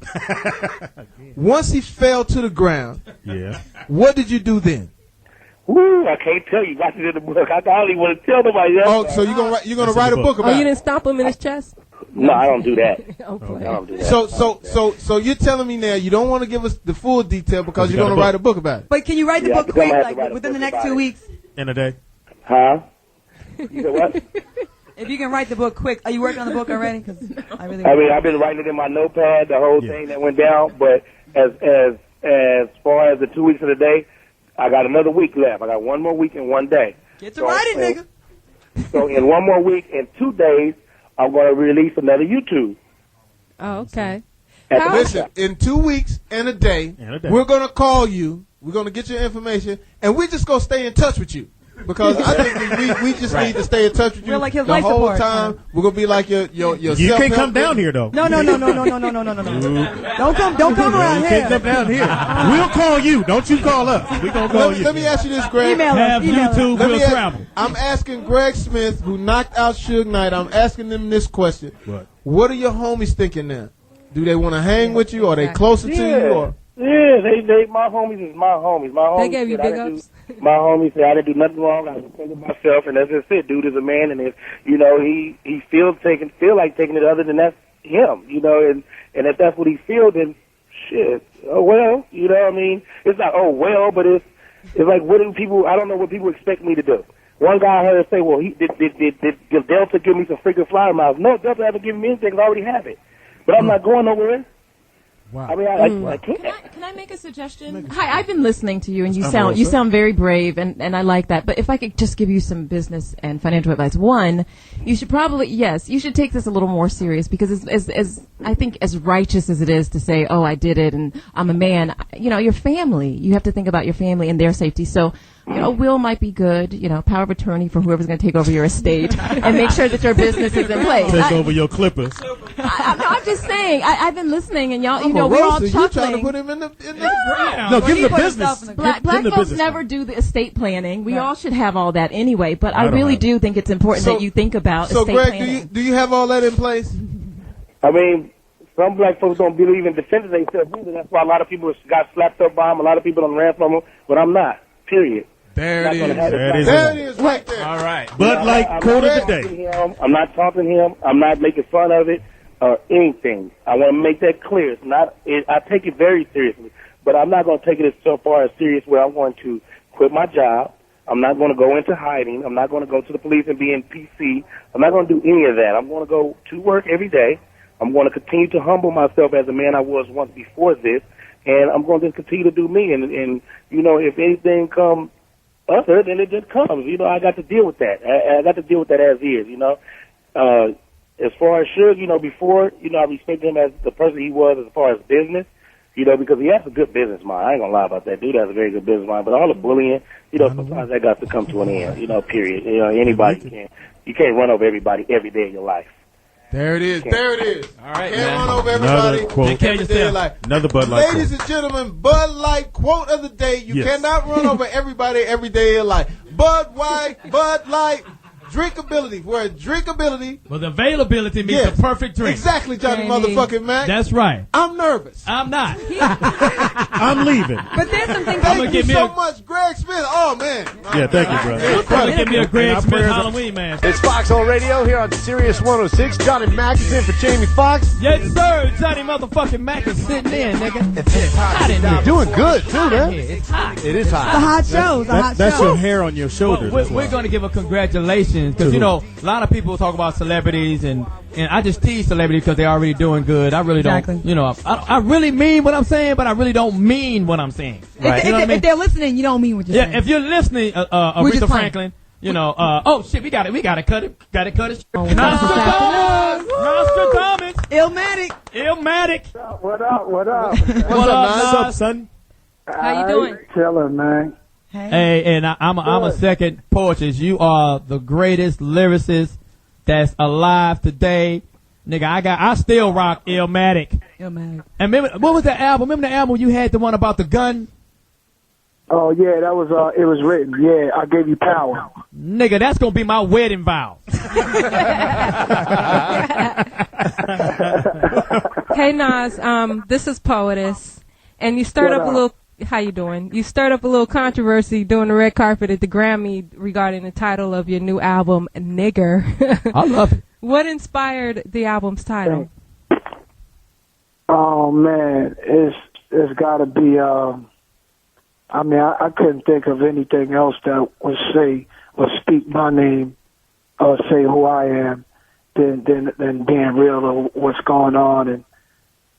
Once he fell to the ground, what did you do then? Ooh, I can't tell you. Watch it in the book. I don't even want to tell nobody else. Oh, so you're gonna write a book about it? Oh, you didn't stomp him in his chest? No, I don't do that. Okay. I don't do that. So you're telling me now you don't want to give us the full detail because you're gonna write a book about it. But can you write the book quick, like within the next 2 weeks? In a day. Huh? You know what? If you can write the book quick, are you working on the book already? Because I mean, I've been writing it in my notepad, the whole thing that went down. But as far as the 2 weeks of the day, I got another week left. I got 1 more week and 1 day. Get to writing, nigga. So in 1 more week and 2 days, I'm going to release another YouTube. Oh, okay. Listen, in 2 weeks and a day, we're going to call you. We're going to get your information, and we're just going to stay in touch with you. Because I think we just need to stay in touch with you like his the life whole support, time. huh? We're gonna be like your You can't come down here though. No. Don't come around You here. can't come down here. We'll call you. Don't you call us. We gonna call you. Let me ask you this, Greg. Email us. YouTube will travel. I'm asking Greg Smith, who knocked out Suge Knight. I'm asking them this question: What are your homies thinking now? Do they want to hang with you? Are they closer to you? Or? Yeah, my homies is my homies. My homies They gave you big ups. My homie said I didn't do nothing wrong. I was thinking myself, and that's just it. Dude is a man, and if you know he feel like taking it other than that's him, you know, and if that's what he feels, then shit. Oh well, you know what I mean? It's not oh well, but it's like what do people? I don't know what people expect me to do. One guy I heard say, well, did Delta give me some freaking flower miles? No, Delta haven't given me anything. I already have it. But I'm not going nowhere. Wow. I mean, I can't. Can I make a suggestion? Hi, I've been listening to you, and you sound very brave, and I like that. But if I could just give you some business and financial advice. One, you should probably, you should take this a little more serious, because as I think as righteous as it is to say, oh, I did it, and I'm a man, your family, you have to think about your family and their safety. So, a will might be good, power of attorney for whoever's going to take over your estate and make sure that your business is in place. Take over your clippers. I'm just saying, I've been listening, and y'all, we're all chuckling. You trying to put him in the ground. No, give him the business. Black folks never do the estate planning. We all should have all that anyway, but I really do think it's important that you think about estate planning. So, Greg, do you have all that in place? I mean, some black folks don't believe in defending themselves either. That's why a lot of people got slapped up by them. A lot of people don't ran from them, but I'm not, period. There it is right there. All right. Bud Light quote of the day. I'm not taunting him. I'm not making fun of it or anything. I want to make that clear. It's not. I take it very seriously, but I'm not going to take it so far as serious where I'm going to quit my job. I'm not going to go into hiding. I'm not going to go to the police and be in PC. I'm not going to do any of that. I'm going to go to work every day. I'm going to continue to humble myself as a man I was once before this, and I'm going to just continue to do me. And if anything comes other, then it just comes. I got to deal with that. I got to deal with that as is. As far as Suge, before, I respected him as the person he was as far as business, because he has a good business mind. I ain't gonna lie about that. Dude has a very good business mind. But all the bullying, sometimes that got to come to an end, period. Anybody you can't run over everybody every day of your life. There it is. There it is. All right, can't man. run over everybody. Another quote. Take care of yourself. Another Bud Light Ladies and gentlemen, Bud Light quote of the day. You cannot run over everybody every day of your life. Bud Light. Drinkability. Where drinkability. Well, the availability means the perfect drink. Exactly, Johnny motherfucking Mac. That's right. I'm nervous. I'm not. I'm leaving. But there's some things. Thank you so much, Greg Smith. Oh, man. Yeah, thank you, brother. Probably give me a Greg Smith Halloween, man. It's Foxxhole Radio here on Sirius 106. Johnny Mac is in for Jamie Foxx. Yes, sir. Johnny motherfucking Mac is sitting in, nigga. It's hot in here. You're doing good, too, man. It's hot. It is hot. The hot shows. That's your hair on your shoulders. Well, we're going to give a congratulations because, a lot of people talk about celebrities and I just tease celebrities because they're already doing good. I really don't, I really mean what I'm saying, but I really don't mean what I'm saying. Right? If they're listening, you don't mean what you're saying. Yeah, if you're listening, Aretha Franklin, oh shit, we got to cut it. Nostradamus. Illmatic. What up? What's up, son? How you doing? Chilling, man. Hey, and I'm a second Porches. You are the greatest lyricist that's alive today. Nigga, I still rock Illmatic. And remember, what was the album? Remember the album you had, the one about the gun? Oh, yeah, that was, it was written. Yeah, I Gave You Power. Nigga, that's gonna be my wedding vow. Hey, Nas, this is Poetess. And you start up a little... How you doing? You stirred up a little controversy during the red carpet at the Grammy regarding the title of your new album, Nigger. I love it. What inspired the album's title? Oh man, it's got to be. I couldn't think of anything else that would say or speak my name or say who I am than being real of what's going on and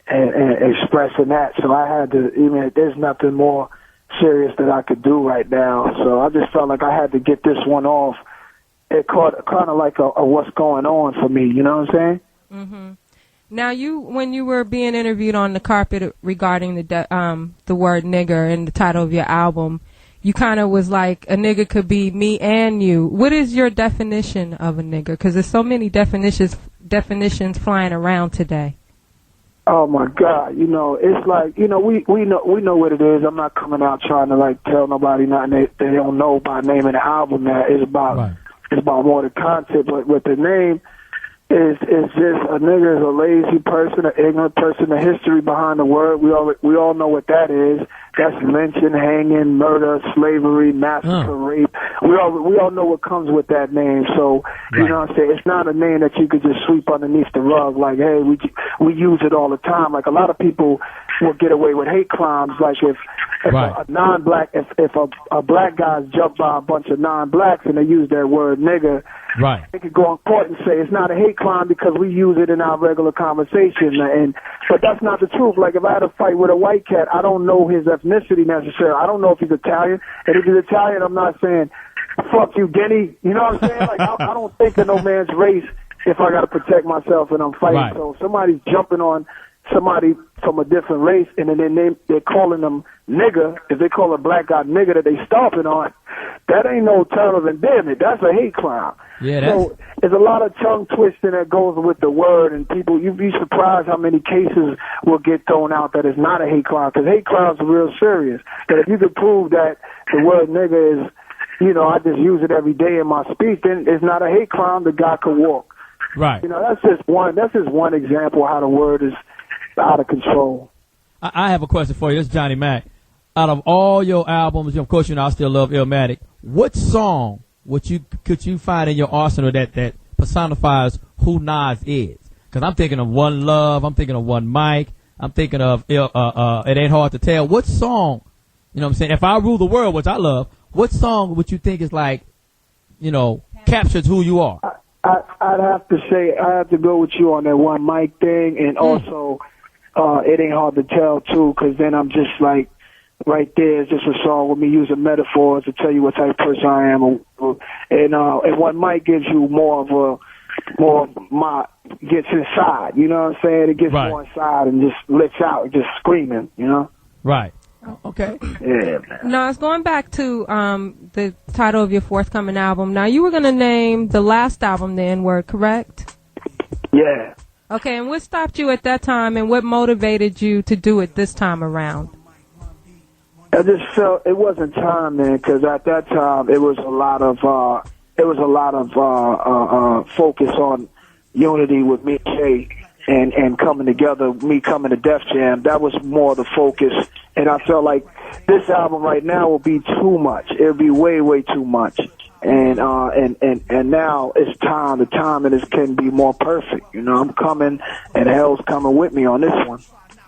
expressing that. So I had to, there's nothing more serious that I could do right now. So I just felt like I had to get this one off. It caught kind of like a what's going on for me. You know what I'm saying? Mm-hmm. Now, when you were being interviewed on the carpet regarding the word nigger and the title of your album, you kind of was like, a nigger could be me and you. What is your definition of a nigger? Because there's so many definitions flying around today. Oh my God! It's like we know what it is. I'm not coming out trying to tell nobody nothing they don't know by naming the album. That it's about more the content. But with the name, is just a nigger is a lazy person, an ignorant person. The history behind the word, we all know what that is. That's lynching, hanging, murder, slavery, massacre, rape. We all know what comes with that name. So you know what I'm saying? It's not a name that you could just sweep underneath the rug. Like, hey, we use it all the time. Like a lot of people will get away with hate crimes. Like if a non-black, if a black guy's jumped by a bunch of non-blacks and they use that word nigga, right, they could go in court and say it's not a hate crime because we use it in our regular conversation. But that's not the truth. Like if I had a fight with a white cat, I don't know his ethnicity necessarily. I don't know if he's Italian, and if he's Italian, I'm not saying fuck you, Guinea. You know what I'm saying? Like I don't think of no man's race if I got to protect myself and I'm fighting. Right. So somebody's jumping on somebody from a different race, and then they're calling them nigger. If they call a black guy nigger that they stomping on, that ain't no term of endearment. That's a hate crime. Yeah, so there's a lot of tongue twisting that goes with the word, and people, you'd be surprised how many cases will get thrown out that it's not a hate crime, because hate crimes are real serious. But if you could prove that the word nigger is, you know, I just use it every day in my speech, then it's not a hate crime. The guy could walk. Right. You know, that's just one example of how the word is out of control. I have a question for you. This is Johnny Mac. Out of all your albums, of course, you know I still love Illmatic. What song could you find in your arsenal that personifies who Nas is? Because I'm thinking of One Love, I'm thinking of One Mic, I'm thinking of It Ain't Hard to Tell. What song, you know what I'm saying? If I Rule the World, which I love, what song would you think is like, you know, captures who you are? I'd have to say I have to go with you on that One Mic thing, and also It Ain't Hard to Tell too, because then I'm just like, right there is just a song with me using metaphors to tell you what type of person I am, and One Mic gives you gets inside. You know what I'm saying? It gets more inside and just lets out, just screaming. You know? Right. Okay. Yeah, man. No, it's going back to the title of your forthcoming album. Now, you were going to name the last album the N-word, correct? Yeah. Okay, and what stopped you at that time, and what motivated you to do it this time around? I just felt it wasn't time, man, because at that time it was a lot of focus on unity with me and Jay and coming together, me coming to Def Jam. That was more the focus, and I felt like this album right now will be too much. It'll be way, way too much. And now it's time. The timing can be more perfect. You know, I'm coming, and hell's coming with me on this one.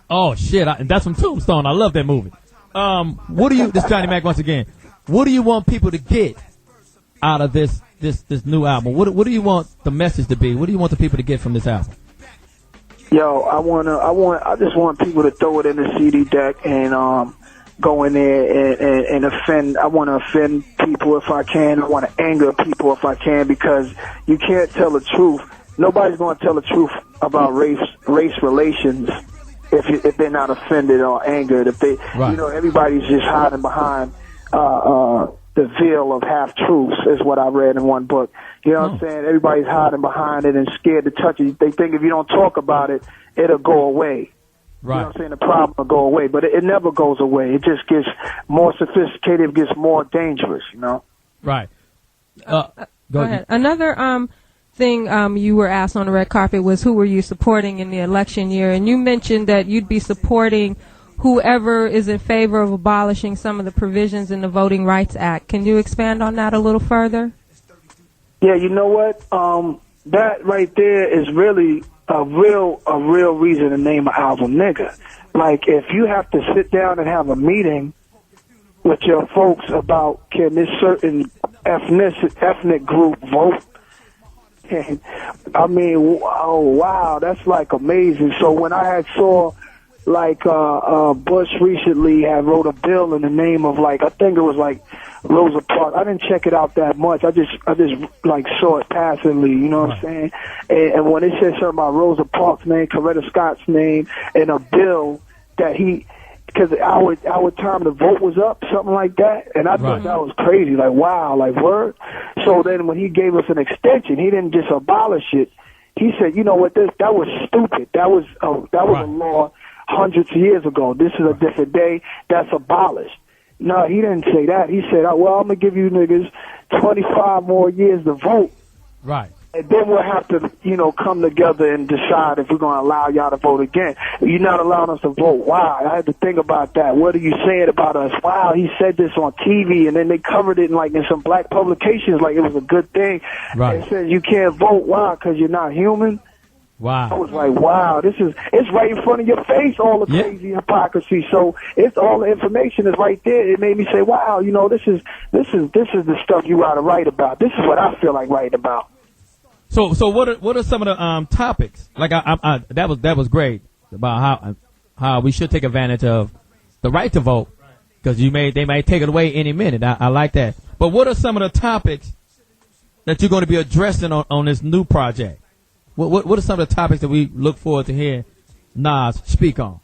Oh shit! That's from Tombstone. I love that movie. What do you? This is Johnny Mac once again. What do you want people to get out of this new album? What do you want the message to be? What do you want the people to get from this album? Yo, I just want people to throw it in the CD deck and go in there and offend. I want to offend people if I can. I want to anger people if I can, because you can't tell the truth. Nobody's going to tell the truth about race relations if they're not offended or angered. If they, you know, everybody's just hiding behind the veil of half truths, is what I read in one book. You know what I'm saying? Everybody's hiding behind it and scared to touch it. They think if you don't talk about it, it'll go away. Right. You know what I'm saying? The problem will go away, but it never goes away. It just gets more sophisticated, it gets more dangerous, you know? Right. Go ahead. Another thing you were asked on the red carpet was who were you supporting in the election year, and you mentioned that you'd be supporting whoever is in favor of abolishing some of the provisions in the Voting Rights Act. Can you expand on that a little further? Yeah, you know what? That right there is really a real reason to name an album nigga. Like, if you have to sit down and have a meeting with your folks about can this certain ethnic group vote, and I mean, oh wow, that's like amazing. So when I saw like Bush recently had wrote a bill in the name of, like, I think it was like Rosa Parks. I didn't check it out that much. I just like saw it passively, you know what I'm saying? And when it said something about Rosa Parks' name, Coretta Scott's name, and a bill that because our time to vote was up, something like that, and I thought that was crazy. Like, wow, like, word. So then when he gave us an extension, he didn't just abolish it. He said, you know what, that was stupid. That was a law hundreds of years ago. This is a different day. That's abolished. No, he didn't say that. He said, well, I'm going to give you niggas 25 more years to vote. Right. And then we'll have to, you know, come together and decide if we're going to allow y'all to vote again. You're not allowing us to vote. Wow, I had to think about that. What are you saying about us? Wow, he said this on TV, and then they covered it in some black publications like it was a good thing. Right. It says you can't vote. Why? Because you're not human. Wow. I was like, wow, it's right in front of your face, all the crazy hypocrisy. So it's all the information is right there. It made me say, wow, this is the stuff you ought to write about. This is what I feel like writing about. So what are some of the topics? Like that was great about how we should take advantage of the right to vote, because they might take it away any minute. I like that. But what are some of the topics that you're going to be addressing on this new project? What are some of the topics that we look forward to hear Nas speak on?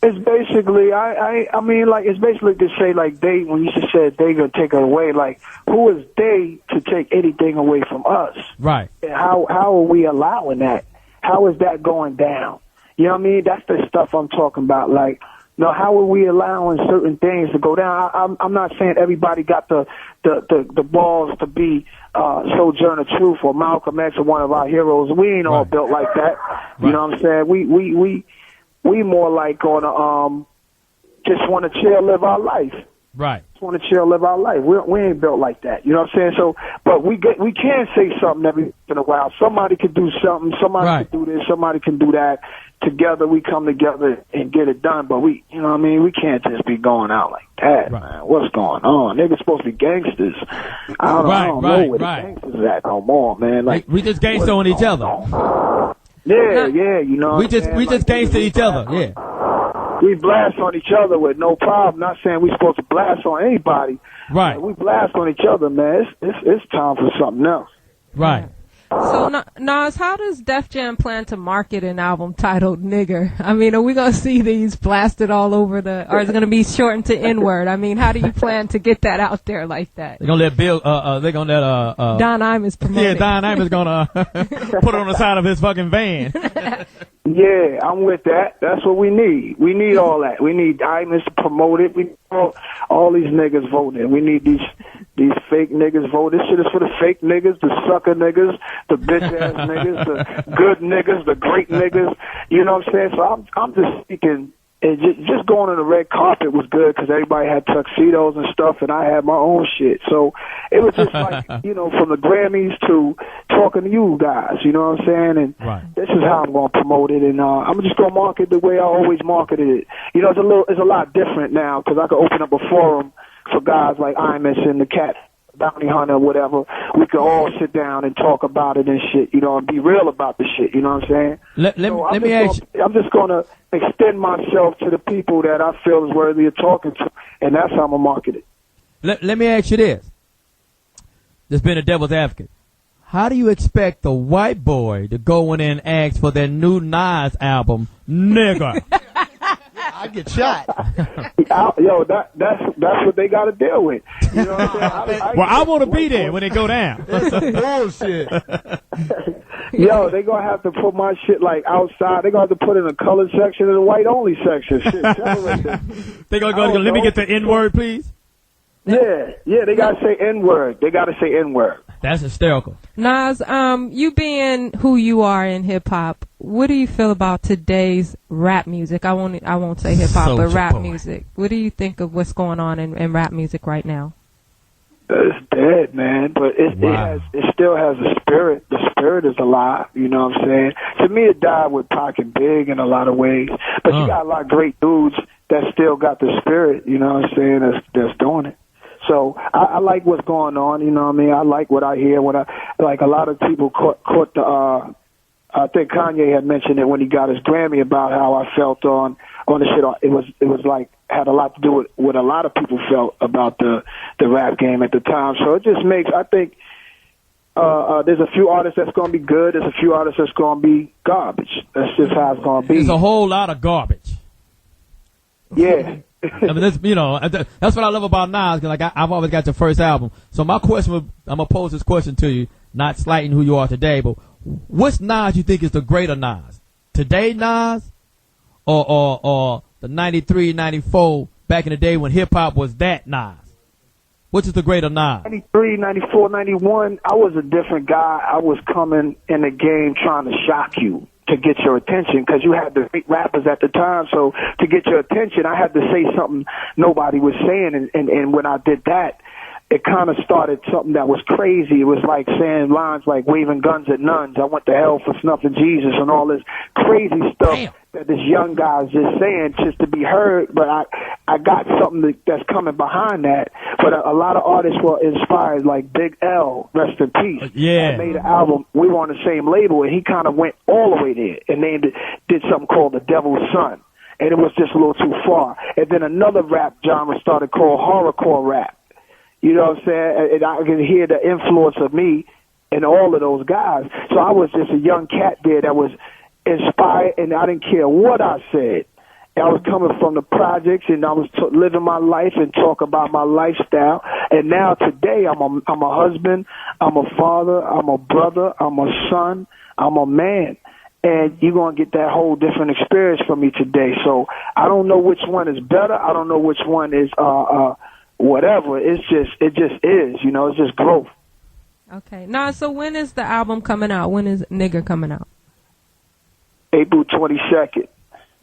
It's basically, I mean, like, it's basically to say, like, when you just said they gonna take it away, like, who is they to take anything away from us? Right. And how are we allowing that? How is that going down? You know what I mean? That's the stuff I'm talking about. Like, how are we allowing certain things to go down? I'm not saying everybody got the balls to be Sojourner Truth or Malcolm X or one of our heroes. We ain't all built like that. You know what I'm saying? We more like on just want to chill, live our life. Right. Just want to chill, live our life. We ain't built like that. You know what I'm saying? So, but we can say something every once in a while. Somebody can do something. Somebody can do this. Somebody can do that. Together we come together and get it done. But you know what I mean? We can't just be going out like that, man. What's going on? Niggas supposed to be gangsters. I don't know where the gangsters at no more, man. Like we just gangster on each other. Yeah, you know. We just gangster each other. Yeah. We blast on each other with no problem. Not saying we supposed to blast on anybody. Right. We blast on each other, man. It's time for something else. Right. So, Nas, how does Def Jam plan to market an album titled Nigger? I mean, are we going to see these blasted all over or is it going to be shortened to N-word? I mean, how do you plan to get that out there like that? They're going to let Don Imus promote it. Yeah, Don Imus going to put it on the side of his fucking van. Yeah, I'm with that. That's what we need. We need all that. We need Imus to promote it. We need all these niggas voting. We need these fake niggas vote. This shit is for the fake niggas, the sucker niggas, the bitch ass niggas, the good niggas, the great niggas. You know what I'm saying? So I'm just thinking, and just going on the red carpet was good because everybody had tuxedos and stuff, and I had my own shit. So it was just like, from the Grammys to talking to you guys, you know what I'm saying? And this is how I'm going to promote it, and I'm just going to market the way I always marketed it. It's a lot different now because I could open up a forum for guys like Imus and the Cat Bounty Hunter, whatever. We could all sit down and talk about it and shit, and be real about the shit, you know what I'm saying? Let me ask you. I'm just going to extend myself to the people that I feel is worthy of talking to, and that's how I'm going to market it. Let me ask you this. Just being a devil's advocate. How do you expect the white boy to go in and ask for their new Nas album, Nigger? I get shot. Yo, that's what they got to deal with. You know what I'm saying? I want to be there when they go down. Bullshit. Yo, they gonna have to put my shit like outside. They gonna have to put in a colored section and a white only section. Shit, they gonna go. Let me get the N-word, please. Yeah, they gotta say N-word. They gotta say N-word. That's hysterical. Nas, you being who you are in hip hop, what do you feel about today's rap music? I won't say hip hop, but rap music. What do you think of what's going on in rap music right now? It's dead, man, but it still has a spirit. The spirit is alive, you know what I'm saying? To me, it died with Pac and Big in a lot of ways, but you got a lot of great dudes that still got the spirit, you know what I'm saying, that's doing it. So I like what's going on, you know what I mean? I like what I hear. Like a lot of people caught the, I think Kanye had mentioned it when he got his Grammy about how I felt on the shit. It was like, had a lot to do with what a lot of people felt about the rap game at the time. So it just makes, I think, there's a few artists that's going to be good. There's a few artists that's going to be garbage. That's just how it's going to be. There's a whole lot of garbage. Yeah. I mean, that's what I love about Nas. Cause I've always got your first album. So my question, I'm gonna pose this question to you, not slighting who you are today, but which Nas you think is the greater Nas? Today Nas, or the 93, 94 back in the day when hip hop was that Nas? Which is the greater Nas? 93, 94, 91. I was a different guy. I was coming in the game trying to shock you, to get your attention, because you had the great rappers at the time. So to get your attention, I had to say something nobody was saying. And when I did that, it kind of started something that was crazy. It was like saying lines like waving guns at nuns. I went to hell for snuffing Jesus and all this crazy stuff that this young guy's just saying just to be heard. But I got something that's coming behind that. But a lot of artists were inspired, like Big L, rest in peace. Yeah. Made an album. We were on the same label, and he kind of went all the way there and named it, did something called The Devil's Son. And it was just a little too far. And then another rap genre started called horrorcore rap. You know what I'm saying? And I can hear the influence of me and all of those guys. So I was just a young cat there that was inspired, and I didn't care what I said. I was coming from the projects, and I was living my life and talk about my lifestyle. And now today, I'm a husband, I'm a father, I'm a brother, I'm a son, I'm a man. And you're going to get that whole different experience from me today. So I don't know which one is better. I don't know which one is whatever. It just is, you know, it's just growth. Okay. Now, so when is the album coming out? When is Nigger coming out? April 22nd.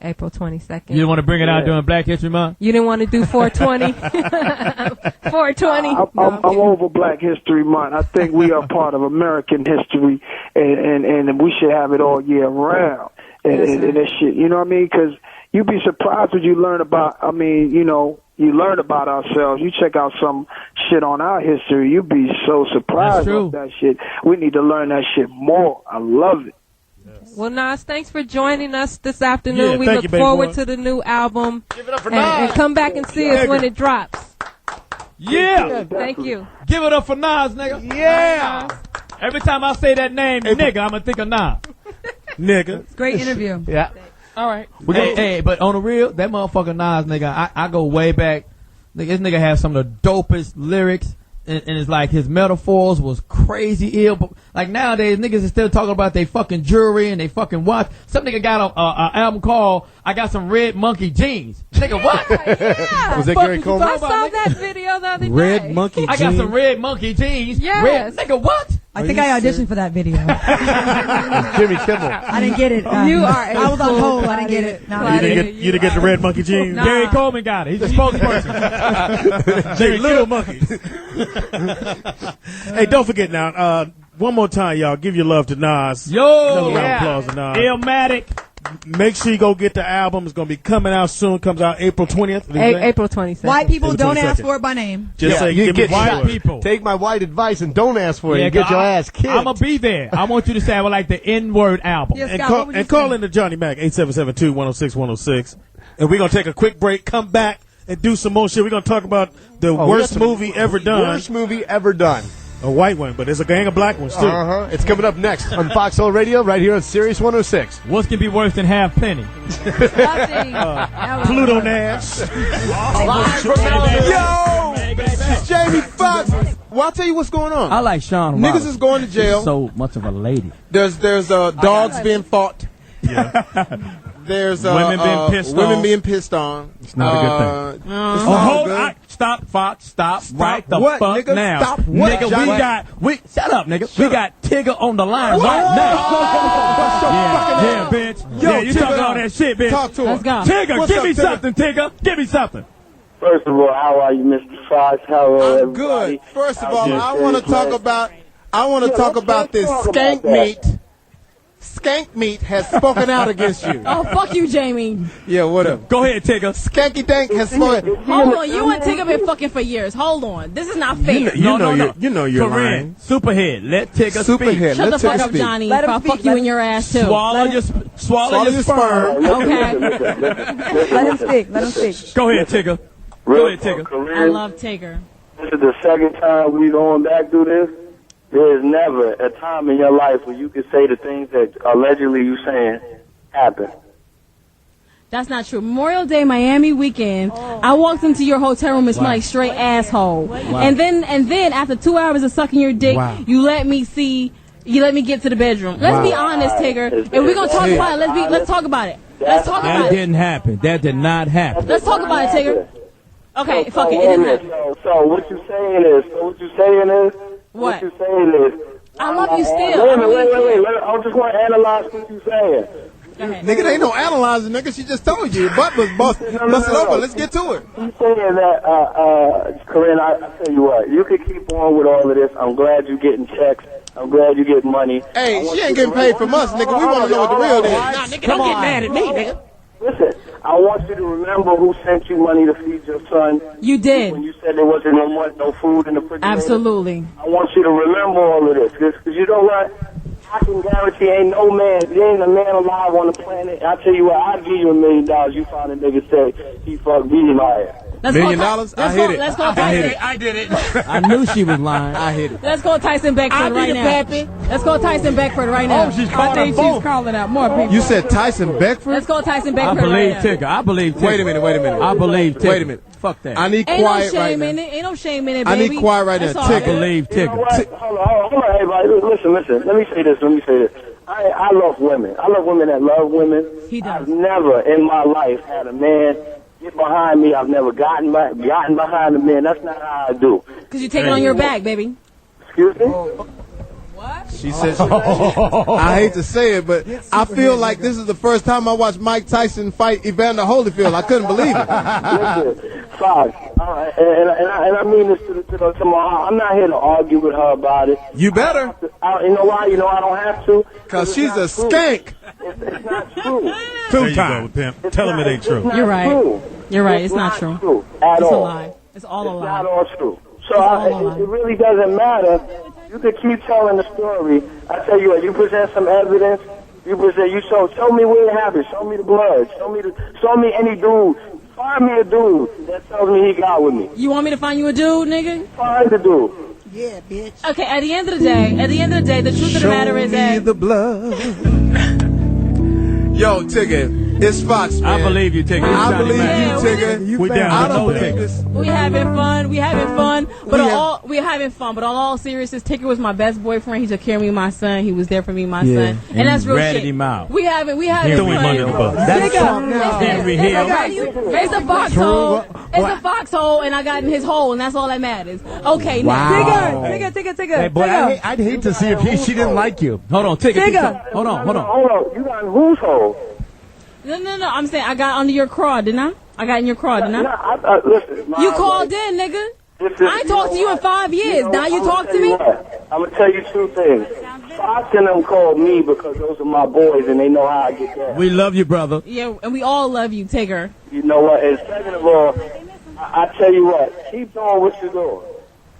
April 22nd. You didn't want to bring it out during Black History Month? You didn't want to do 420? 420? I'm over Black History Month. I think we are part of American history, and we should have it all year round. And that shit, you know what I mean? Because you'd be surprised what you learn about, I mean, you know, you learn about ourselves. You check out some shit on our history, you'd be so surprised about that shit. We need to learn that shit more. I love it. Well, Nas, thanks for joining us this afternoon. We look forward to the new album. Give it up for and come back and see us when it drops. Yeah. Thank you. Give it up for Nas, nigga. Yeah. Every time I say that name, nigga, I'm going to think of Nas. Nigga. Great interview. Yeah. All right. Hey, but on the real, that motherfucker Nas, nigga, I go way back. This nigga has some of the dopest lyrics. And it's like his metaphors was crazy ill. But like nowadays, niggas is still talking about they fucking jewelry and they fucking watch. Some nigga got an album called "I Got Some Red Monkey Jeans." Nigga, what? Yeah. Was that Gary Coleman? I saw that video the other day. Red Monkey Jeans. I got some red monkey jeans. Yes. Nigga, what? I think I auditioned for that video. Jimmy Kimmel. I didn't get it. You are I was on hold. I didn't get it. You didn't get the red monkey jeans? Nah. Gary Coleman got it. He's the spokesperson. Jimmy Little Monkeys. Hey, don't forget now, one more time, y'all, give your love to Nas. Yo, another round of applause to Nas. Illmatic. Make sure you go get the album. It's going to be coming out soon. Comes out April 20th. April 22nd. White people April don't 22nd. ask for it by name. Just say, you give me get white shot. people. Take my white advice and don't ask for it. Yeah, You get your ass kicked. I'm going to be there. I want you to say I would like the N-word album. Yes, And Scott, call, what would you and call say? into Johnny Mac, 877-2-106-106. And we're going to take a quick break, come back, and do some more shit. We're going to talk about the worst movie ever done. Worst movie ever done. A white one, but there's a gang of black ones, too. It's coming up next on Foxxhole Radio, right here on Sirius 106. What can be worse than half penny? Pluto Nash. Yo! It's Jamie Foxx. Well, I'll tell you what's going on. I like Sean Niggas Wallace. is going to jail. She's so much of a lady. There's dogs being fought. Yeah. There's Women being pissed women on. being pissed on. It's not a good thing. It's Oh, not hold good. on. Stop, Fox. Stop right the what, fuck nigga? now. Stop what, Nigga, Johnny? shut up, nigga. We got Tigger on the line right now. Yeah, bitch. Yo, Yeah, you Tigger, talking all that shit, bitch. Talk to Let's him. go. Tigger, What's give up, me Tigger? something, Tigger. Give me something. First of all, how are you, Mr. Fox? How are I'm everybody? good. First of all, How's I your want to day, talk man? about this let's talk skank about that. meat. Skank meat has spoken out against you. Oh, fuck you, Jamie. Yeah, whatever. Go ahead, Tigger. Skanky Dank has spoken. Hold on. You and Tigger been fucking for years. Hold on. This is not fair. You know you're lying. Karrine, Superhead, let Tigger speak. Superhead. Shut the Let's fuck take a up, speak. Johnny. Let him I'll speak. fuck you in your ass, too. Swallow your sperm. Okay. Let him speak. Let him speak. Go ahead, Tigger. Go ahead, Tigger. I love Tigger. This is the second time we going back through this. There is never a time in your life where you can say the things that allegedly you saying happen. That's not true. Memorial Day, Miami weekend, I walked into your hotel room and smelled like straight asshole. And then after 2 hours of sucking your dick, you let me get to the bedroom. Let's be honest, Tigger. If we're gonna talk about it, let's talk about it. Let's talk about That it. didn't happen. That did not happen. Let's talk about it, Tigger. Okay, fuck it. It didn't happen. So what you saying is, What? you saying is, I love you still. Wait. I just want to analyze what you're saying. Nigga, ain't no analyzer, nigga. She just told you. Your butt was busted over. Let's get to it. I'm saying that, Karrine, I tell you what, you could keep on with all of this. I'm glad you're getting checks. I'm glad you get money. Hey, she ain't getting paid from us, nigga. We want to know what the real is. Nah, nigga, don't get mad at me, nigga. Listen, I want you to remember who sent you money to feed your son. You did. When you said there wasn't no food in the refrigerator. Absolutely. I want you to remember all of this. Because you know what? I can guarantee ain't no man, there ain't a man alive on the planet. I tell you what, I'd give you $1 million. You find a nigga say he fucked me in my ass. $1 million? I hit it. Let's go Tyson. I did it. I knew she was lying. I hit it. Let's go Tyson Beckford right now. Pappy. Let's go Tyson Beckford right now. Oh, she's calling She's calling out more people. You said Tyson Beckford? Let's go Tyson I Beckford believe right now. Tigger. I believe Tigger. Wait a minute. I believe Tigger. Wait a minute. Fuck that. I need Ain't quiet no right shame now. in it. Ain't no shame in it, I baby. need quiet right That's now. all I right. believe You know Tigger. what? Hold on, everybody. Listen. Let me say this. I love women. I love women that love women. He does. I've never in my life had a man get behind me. I've never gotten behind a man. That's not how I do. Because you take it on your back, baby. Excuse me? She said, I hate to say it, but I feel like this is the first time I watched Mike Tyson fight Evander Holyfield. I couldn't believe it. Listen, Foxx, and I mean this to my heart. I'm not here to argue with her about it. You better. You know why? You know I don't have to? Because she's a skank. It's not true. There you go, pimp. Tell him it ain't true. You're right. True. You're right. It's not true. At It's a all. lie. It's all a It's lie. not all true. So all a lie. it really doesn't matter. You could keep telling the story. I tell you what, you present some evidence. Show me where it happened. Show me the blood. Show me any dude. Find me a dude that tells me he got with me. You want me to find you a dude, nigga? Find the dude. Yeah, bitch. Okay, at the end of the day, the truth of the matter is that the blood. Yo, Tigger, it's Foxx, man. I believe you, Tigger. I believe you, Tigger. We down. I don't No believe Tigger. this. we're having fun, but all seriousness, Tigger was my best boyfriend. He took care of me and my son. He was there for me and my son. And that's real ratted shit. him out. We having Threw him under the fun. bus. That's Tigger. Henry Hill. It's a foxhole. It's a foxhole, and I got in his hole, and that's all that matters. Okay, now. Tigger. Hey, boy, I'd hate to see if she didn't like you. Hold on, Tigger. Tigger. Hold on. Hold on. You got in whose hole? No. I'm saying I got under your craw, didn't I? I got in your craw, didn't I? Listen, You called in, nigga. I ain't talked to you in 5 years. Now you talk to me? I'm going to tell you two things. Foxx and them called me because those are my boys and they know how I get down. We love you, brother. Yeah, and we all love you, Tigger. You know what? And second of all, I tell you what, keep doing what you're doing.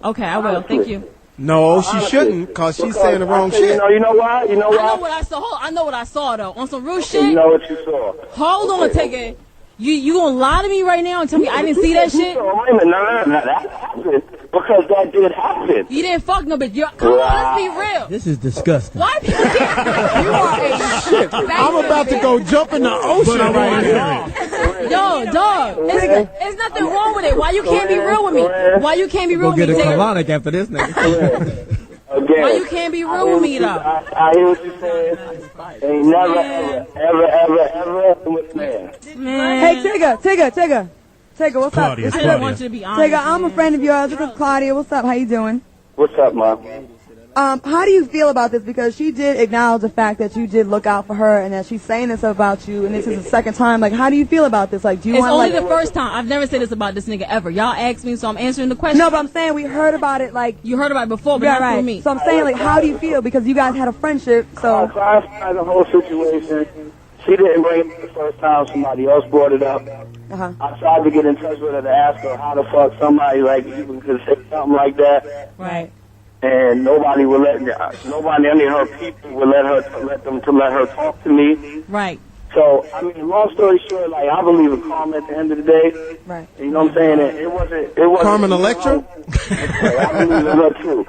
Okay, I will. Thank you. No, she shouldn't, because she's saying the wrong shit. You know why? I know what I saw. I know what I saw, though. On some real shit. You know what you saw. Hold on, Tigger. You gonna lie to me right now and tell me I didn't see that shit? Wait a minute. No, that happened. Because that did happen. You didn't fuck no bitch. Come on, let's be real. This is disgusting. Why people can't? You are a Shit, I'm about to go jump in the ocean right now. Yo, dog. There's nothing wrong with it. Why you can't be real with me? Why you can't be real with me, Get a Tigger? colonic after this nigga. Again, Why you can't be real with me, though? I hear what you're saying. Ain't never, ever with man. Man. Hey, Tigger, what's up? Claudia, I didn't want you to be honest. Tigger, I'm a friend of yours. This is Claudia. What's up? How you doing? What's up, Mom? How do you feel about this? Because she did acknowledge the fact that you did look out for her and that she's saying this about you, and this is the second time. Like, how do you feel about this? Like, do you It's want only like the first time. I've never said this about this nigga ever. Y'all asked me, so I'm answering the question. No, but I'm saying we heard about it. Like, you heard about it before, but yeah, not right. from me. So I'm saying, like, how do you feel? Because you guys had a friendship. So I clarified the whole situation. She didn't bring it up the first time. Somebody else brought it up. I tried to get in touch with her to ask her how the fuck somebody like even could say something like that. Right. And nobody would any of her people would let her talk to me. Right. So, I mean, long story short, like, I believe in karma at the end of the day. Right. You know what I'm saying? It wasn't Carmen Electra? I believe in her too.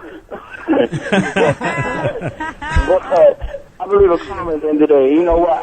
But I believe in karma at the end of the day. You know what?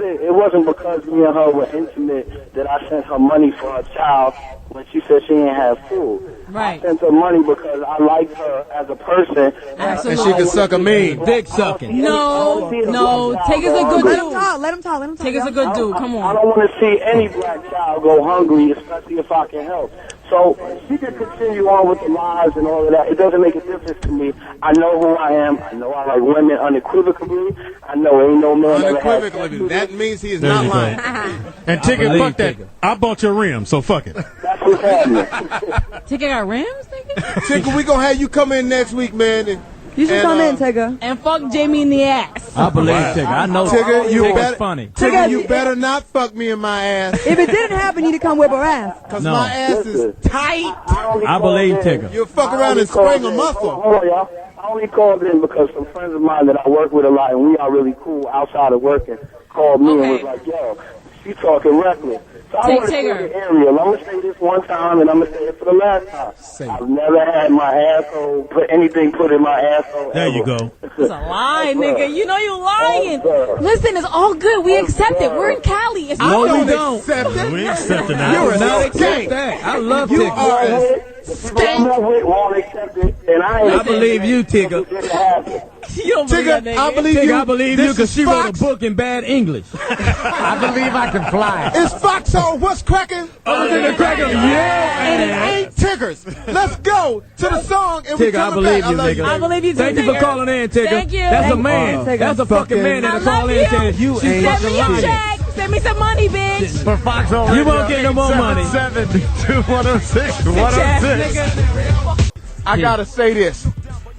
It wasn't because me and her were intimate that I sent her money for her child when she said she didn't have food. Right. I sent her money because I liked her as a person. And she can suck a mean. Dick sucking. No, Tigger's a good dude. Let him talk. Tigger's a good dude. Come I on. don't want to see any black child go hungry, especially if I can help. So she can continue on with the lies and all of that. It doesn't make a difference to me. I know who I am. I know I like women unequivocally. I know ain't no man unequivocally. That means he is not lying. And Tigger, fuck that. I bought your rim, so fuck it. That's what's happening. Tigger got rims, nigga? Tigger, we gonna have you come in next week, man. You should come in, Tigger. And fuck Jamie in the ass. I believe Tigger. I know Tigger, Tigger's funny. Tigger, you better not fuck me in my ass. If it didn't happen, you need to come whip her ass. Because my ass is tight. I believe Tigger. You'll fuck around and spring a muscle. Hold on, y'all. I only called in because some friends of mine that I work with a lot, and we are really cool outside of working, called me and was like, yo, she talking reckless. So I want to say the area. I'm going to say this one time, and I'm going to say it for the last time. I've never had my asshole put in my asshole. There you go. It's a lie, nigga. You know you lying. Listen, it's all good. We accept it. We're in Cali. It's No, all we good. don't. Accept it. We accept it now. You're Not a accept that. I love You Tigger. are a won't accept it, and I believe you, Tigger. You don't believe that nigga. I believe Tigger, you. I believe you This because is she wrote a Fox. book in bad English. I believe I can fly. It's Foxxhole. What's cracking? Other than the cracker, yeah. And it ain't Tiggers. Let's go to the song and we Tigger, I coming believe back. you, nigga. I believe you too, Thank you for Tigger. calling in, Tigger. Thank you. That's a Thank man. you. That's a fucking man that'll I call love in and say, you. you Send ain't me fucking a lying. check. Send me some money, bitch. For Foxxhole Radio. You won't get no more money. 877-2106-106. I gotta say this.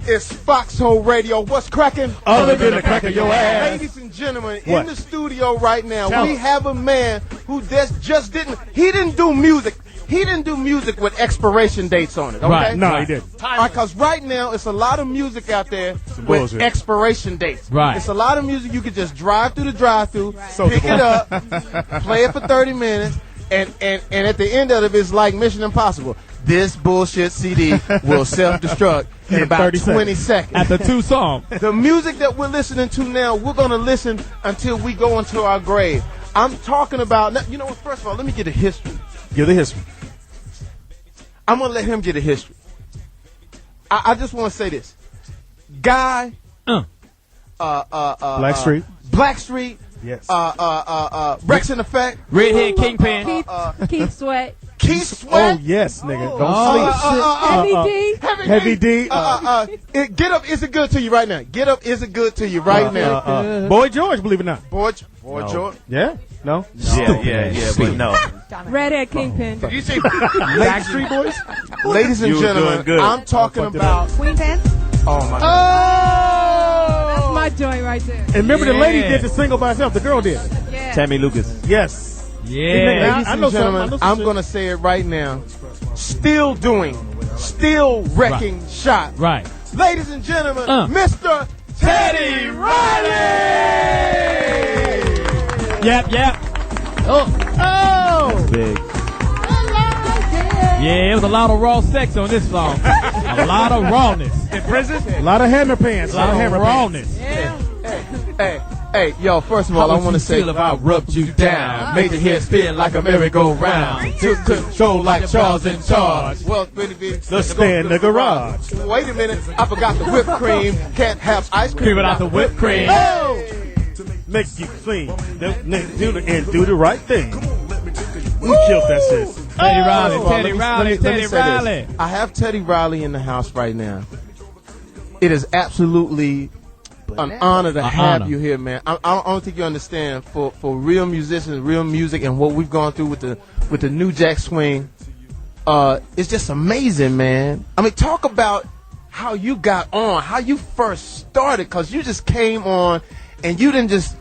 It's Foxxhole Radio. What's cracking? Other than the crack of your ass. Ladies and gentlemen, What? in the studio right now, Tell we us. have a man who just didn't. He didn't do music. He didn't do music with expiration dates on it. Okay? Right. No, he didn't. Because right now, it's a lot of music out there with bullshit. expiration dates. Right. It's a lot of music you could just drive through the drive-through, So pick cool. it up, play it for 30 minutes, and at the end of it, it's like Mission Impossible. This bullshit CD will self-destruct in about 30 20 seconds. After 2 songs. The music that we're listening to now, we're going to listen until we go into our grave. I'm talking about, you know what, first of all, let me get a history. Give the history. I'm going to let him get a history. I just want to say this. Guy, Blackstreet, Yes. Rex in Effect, Redhead Kingpin. Keith Sweat. Keith Oh, Sweat, yes, nigga. Don't Heavy D. Heavy D. Get Up, is it good to you right now? Get Up, is it good to you right now? Boy George, believe it or not. Boy George. Yeah? No? Yeah, but no. Redhead Kingpin. Did you say Backstreet Boys? Ladies and You were gentlemen, doing good. I'm talking about. Queen Pants. Oh my God. That's my joint right there. And remember the lady did the single by herself. The girl did. Yeah. Tammy Lucas. Yes. Yeah. Ladies I and know gentlemen, some- I know some I'm shit. going to say it right now. Still wrecking shot. Right. Ladies and gentlemen, Mr. Teddy Riley! Yep. Oh. Big. Yeah, it was a lot of raw sex on this song. A lot of rawness. In prison? A lot of hammer pants. A lot of rawness. Hey, yo, first of all, I want to say, feel if I rubbed you down, made your head spin like a merry-go-round, took control like Charles in charge. Well, baby, Let's stay in the garage. wait a minute, I forgot the whipped cream. Can't have ice cream Cream without the whipped cream. Oh! Make you clean. Do the right thing. Who killed that shit? Teddy Riley, First of all, Teddy let me Riley, say Teddy this. Riley. I have Teddy Riley in the house right now. It is absolutely an honor to have you here, man. I don't think you understand. For real musicians, real music, and what we've gone through with the New Jack Swing, it's just amazing, man. I mean, talk about how you got on, how you first started, because you just came on, and you didn't just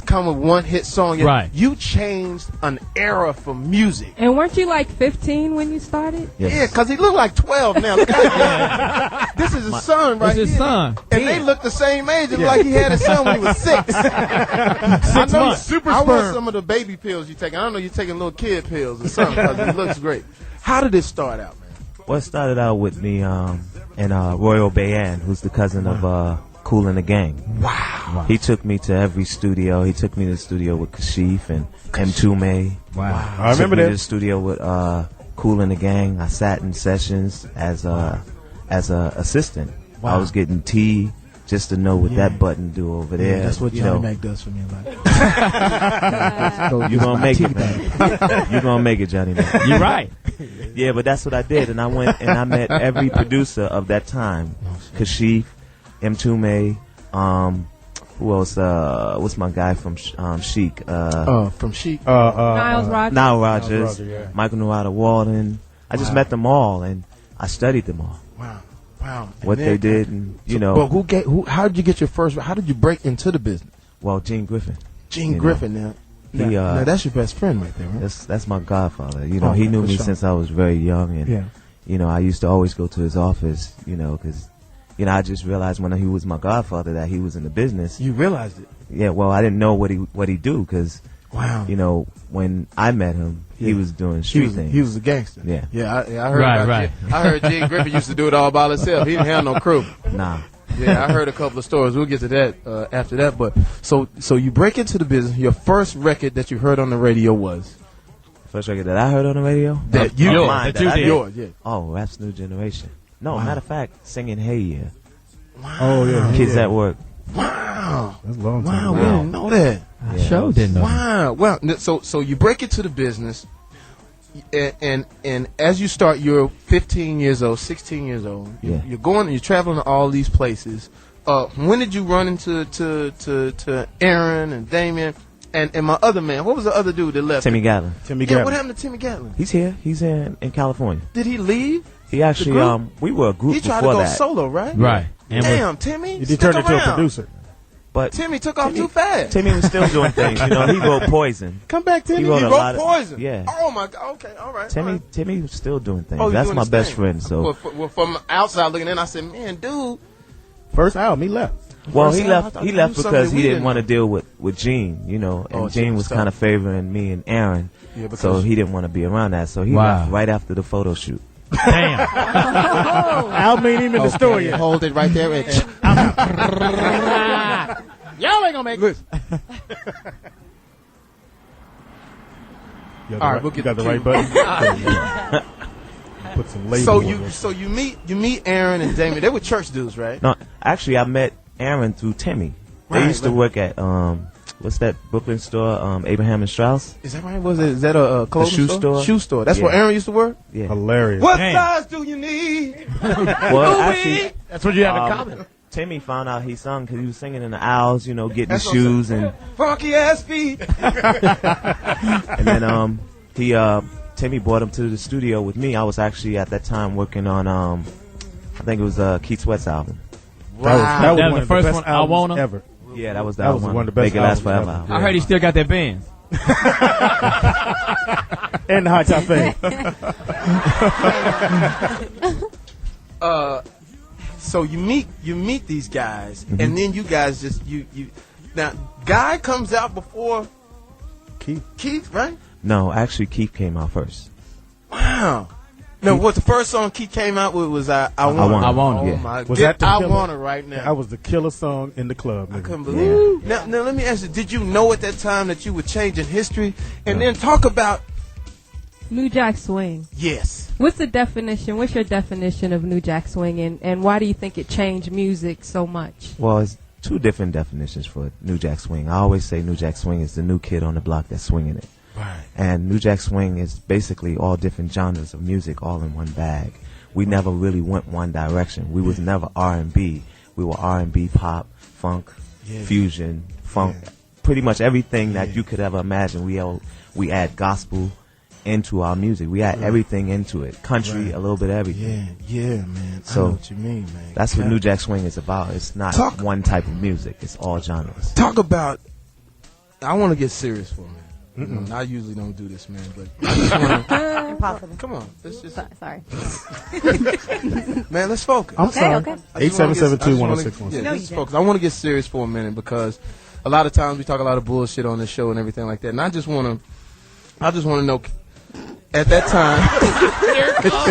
come with one hit song. Right. You changed an era for music. And weren't you like 15 when you started? Yes. Yeah, because he looked like 12 now. Look at This is his son right That's his here. son. And they look the same age. It's like he had a son when he was 6. I know months. super I want some of the baby pills you take. I don't know you're taking little kid pills or something because he looks great. How did it start out, man? Well, it started out with me and Royal Bayan, who's the cousin of Kool and the Gang. Wow. He took me to every studio. He took me to the studio with Kashif and M2 May. Wow. I remember Took me to that. the studio with Kool and the Gang. I sat in sessions as a assistant. Wow. I was getting tea just to know what that button do over there. Yeah, that's what Johnny Mac does for me. You're gonna make it, man. You're gonna make it, Johnny Mac. You're right. Yeah, but that's what I did, and I went and I met every producer of that time. Kashif, M2May, who else? What's my guy from Chic? From Chic. Niles Rodgers. Niles Rodgers, Michael Norada Walden. I just met them all, and I studied them all. Wow. What they did, and know. But how did you get your first? How did you break into the business? Well, Gene Griffin. Griffin, now that's your best friend right there, right? That's my godfather. He knew me since I was very young, and I used to always go to his office, because I just realized when he was my godfather that he was in the business. You realized it? Yeah. Well, I didn't know what he do because, wow. When I met him, he was doing street things. He was a gangster. Yeah. Yeah, I heard. I heard Gene Griffin used to do it all by himself. He didn't have no crew. Nah. Yeah, I heard a couple of stories. We'll get to that after that. But so you break into the business. Your first record that you heard on the radio was? First record that I heard on the radio? That you did. Yours, yeah. Oh, Rap's New Generation. No, matter of fact, singing Hey Yeah. Wow. Oh, yeah. Kids at Work. Wow. That's a long time. Wow, we didn't know that. I sure didn't know. Wow. Well, so you break into the business, and as you start, you're 15 years old, 16 years old. Yeah. You're traveling to all these places. When did you run into to Aaron and Damien and my other man? What was the other dude that left? Timmy Gatlin. Yeah, what happened to Timmy Gatlin? He's here. He's in California. Did he leave? He actually, we were a group he tried before to go that. solo, right? Right. Damn, Timmy. He turned into a producer. But Timmy took off too fast. Timmy was still doing things. He wrote Poison. Come back, Timmy. He wrote Poison. Yeah. Oh my God. Okay. All right. Timmy was still doing things. Oh, that's my best friend. So well, from outside looking in, I said, man, dude. First album, he left. Well, he left because he didn't want to deal with Gene, and Gene was kind of favoring me and Aaron. Yeah, so he didn't want to be around that. So he left right after the photo shoot. Damn. Album ain't even in the store yet. Hold it right there. Y'all ain't gonna make it. All right, we'll get got the right button. Put some labels. So you meet Aaron and Damien. They were church dudes, right? No, actually, I met Aaron through Timmy. They used to work at what's that Brooklyn store? Abraham and Strauss. Is that right? Is that a clothing store? Shoe store. That's where Aaron used to work. Yeah, hilarious. What size do you need? Well, actually, that's what you have in common. Timmy found out he sung because he was singing in the aisles, getting the shoes and funky ass feet. And then Timmy brought him to the studio with me. I was actually at that time working on I think it was Keith Sweat's album. That was one the of first the best one I want ever. Yeah, that was one of the best. Make It Last Forever. Ever. I heard he still got that Benz. And the Hot Top Fame. So you meet these guys, and then you guys just you now Guy comes out before Keith, right? No, actually Keith came out first. Wow. No, what the first song Keith came out with was I Want It. Oh my was God. that I Want It right now. That was the killer song in the club. I couldn't believe it. Now let me ask you, did you know at that time that you were changing history? And then talk about New Jack Swing. Yes. What's your definition of New Jack Swing, and why do you think it changed music so much? Well, it's two different definitions for New Jack Swing. I always say New Jack Swing is the new kid on the block that's swinging it. Right. And New Jack Swing is basically all different genres of music all in one bag. We never really went one direction. We was never R&B. We were R&B, pop, funk, fusion, funk, pretty much everything that you could ever imagine. We add gospel into our music. We add everything into it. Country, a little bit of everything. Yeah, man. So I know what you mean, man. That's what New Jack Swing is about. It's not one type of music. It's all genres. Talk about. I want to get serious for a minute. I usually don't do this, man, but I just wanna, impossible. Come on, let's just. Sorry. Man, let's focus. I'm sorry. Okay. 877-210-616. Yeah, let's focus. I want to get serious for a minute because a lot of times we talk a lot of bullshit on this show and everything like that, and I just want to know. At that time,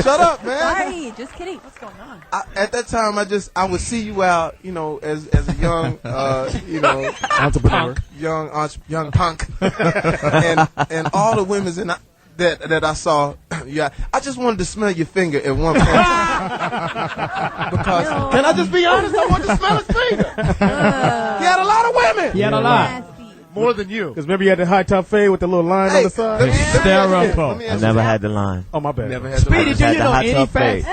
shut up, man. Sorry, just kidding. What's going on? At that time, I would see you out, as a young, entrepreneur, young punk, and all the women that I saw Yeah, I just wanted to smell your finger at one point. Because can I just be honest? I wanted to smell his finger. He had a lot of women. He had a lot. More than you. Because remember you had the high top fade with the little line on the side? I never had the line. Oh, my bad. Never had Speedy, do you know any facts?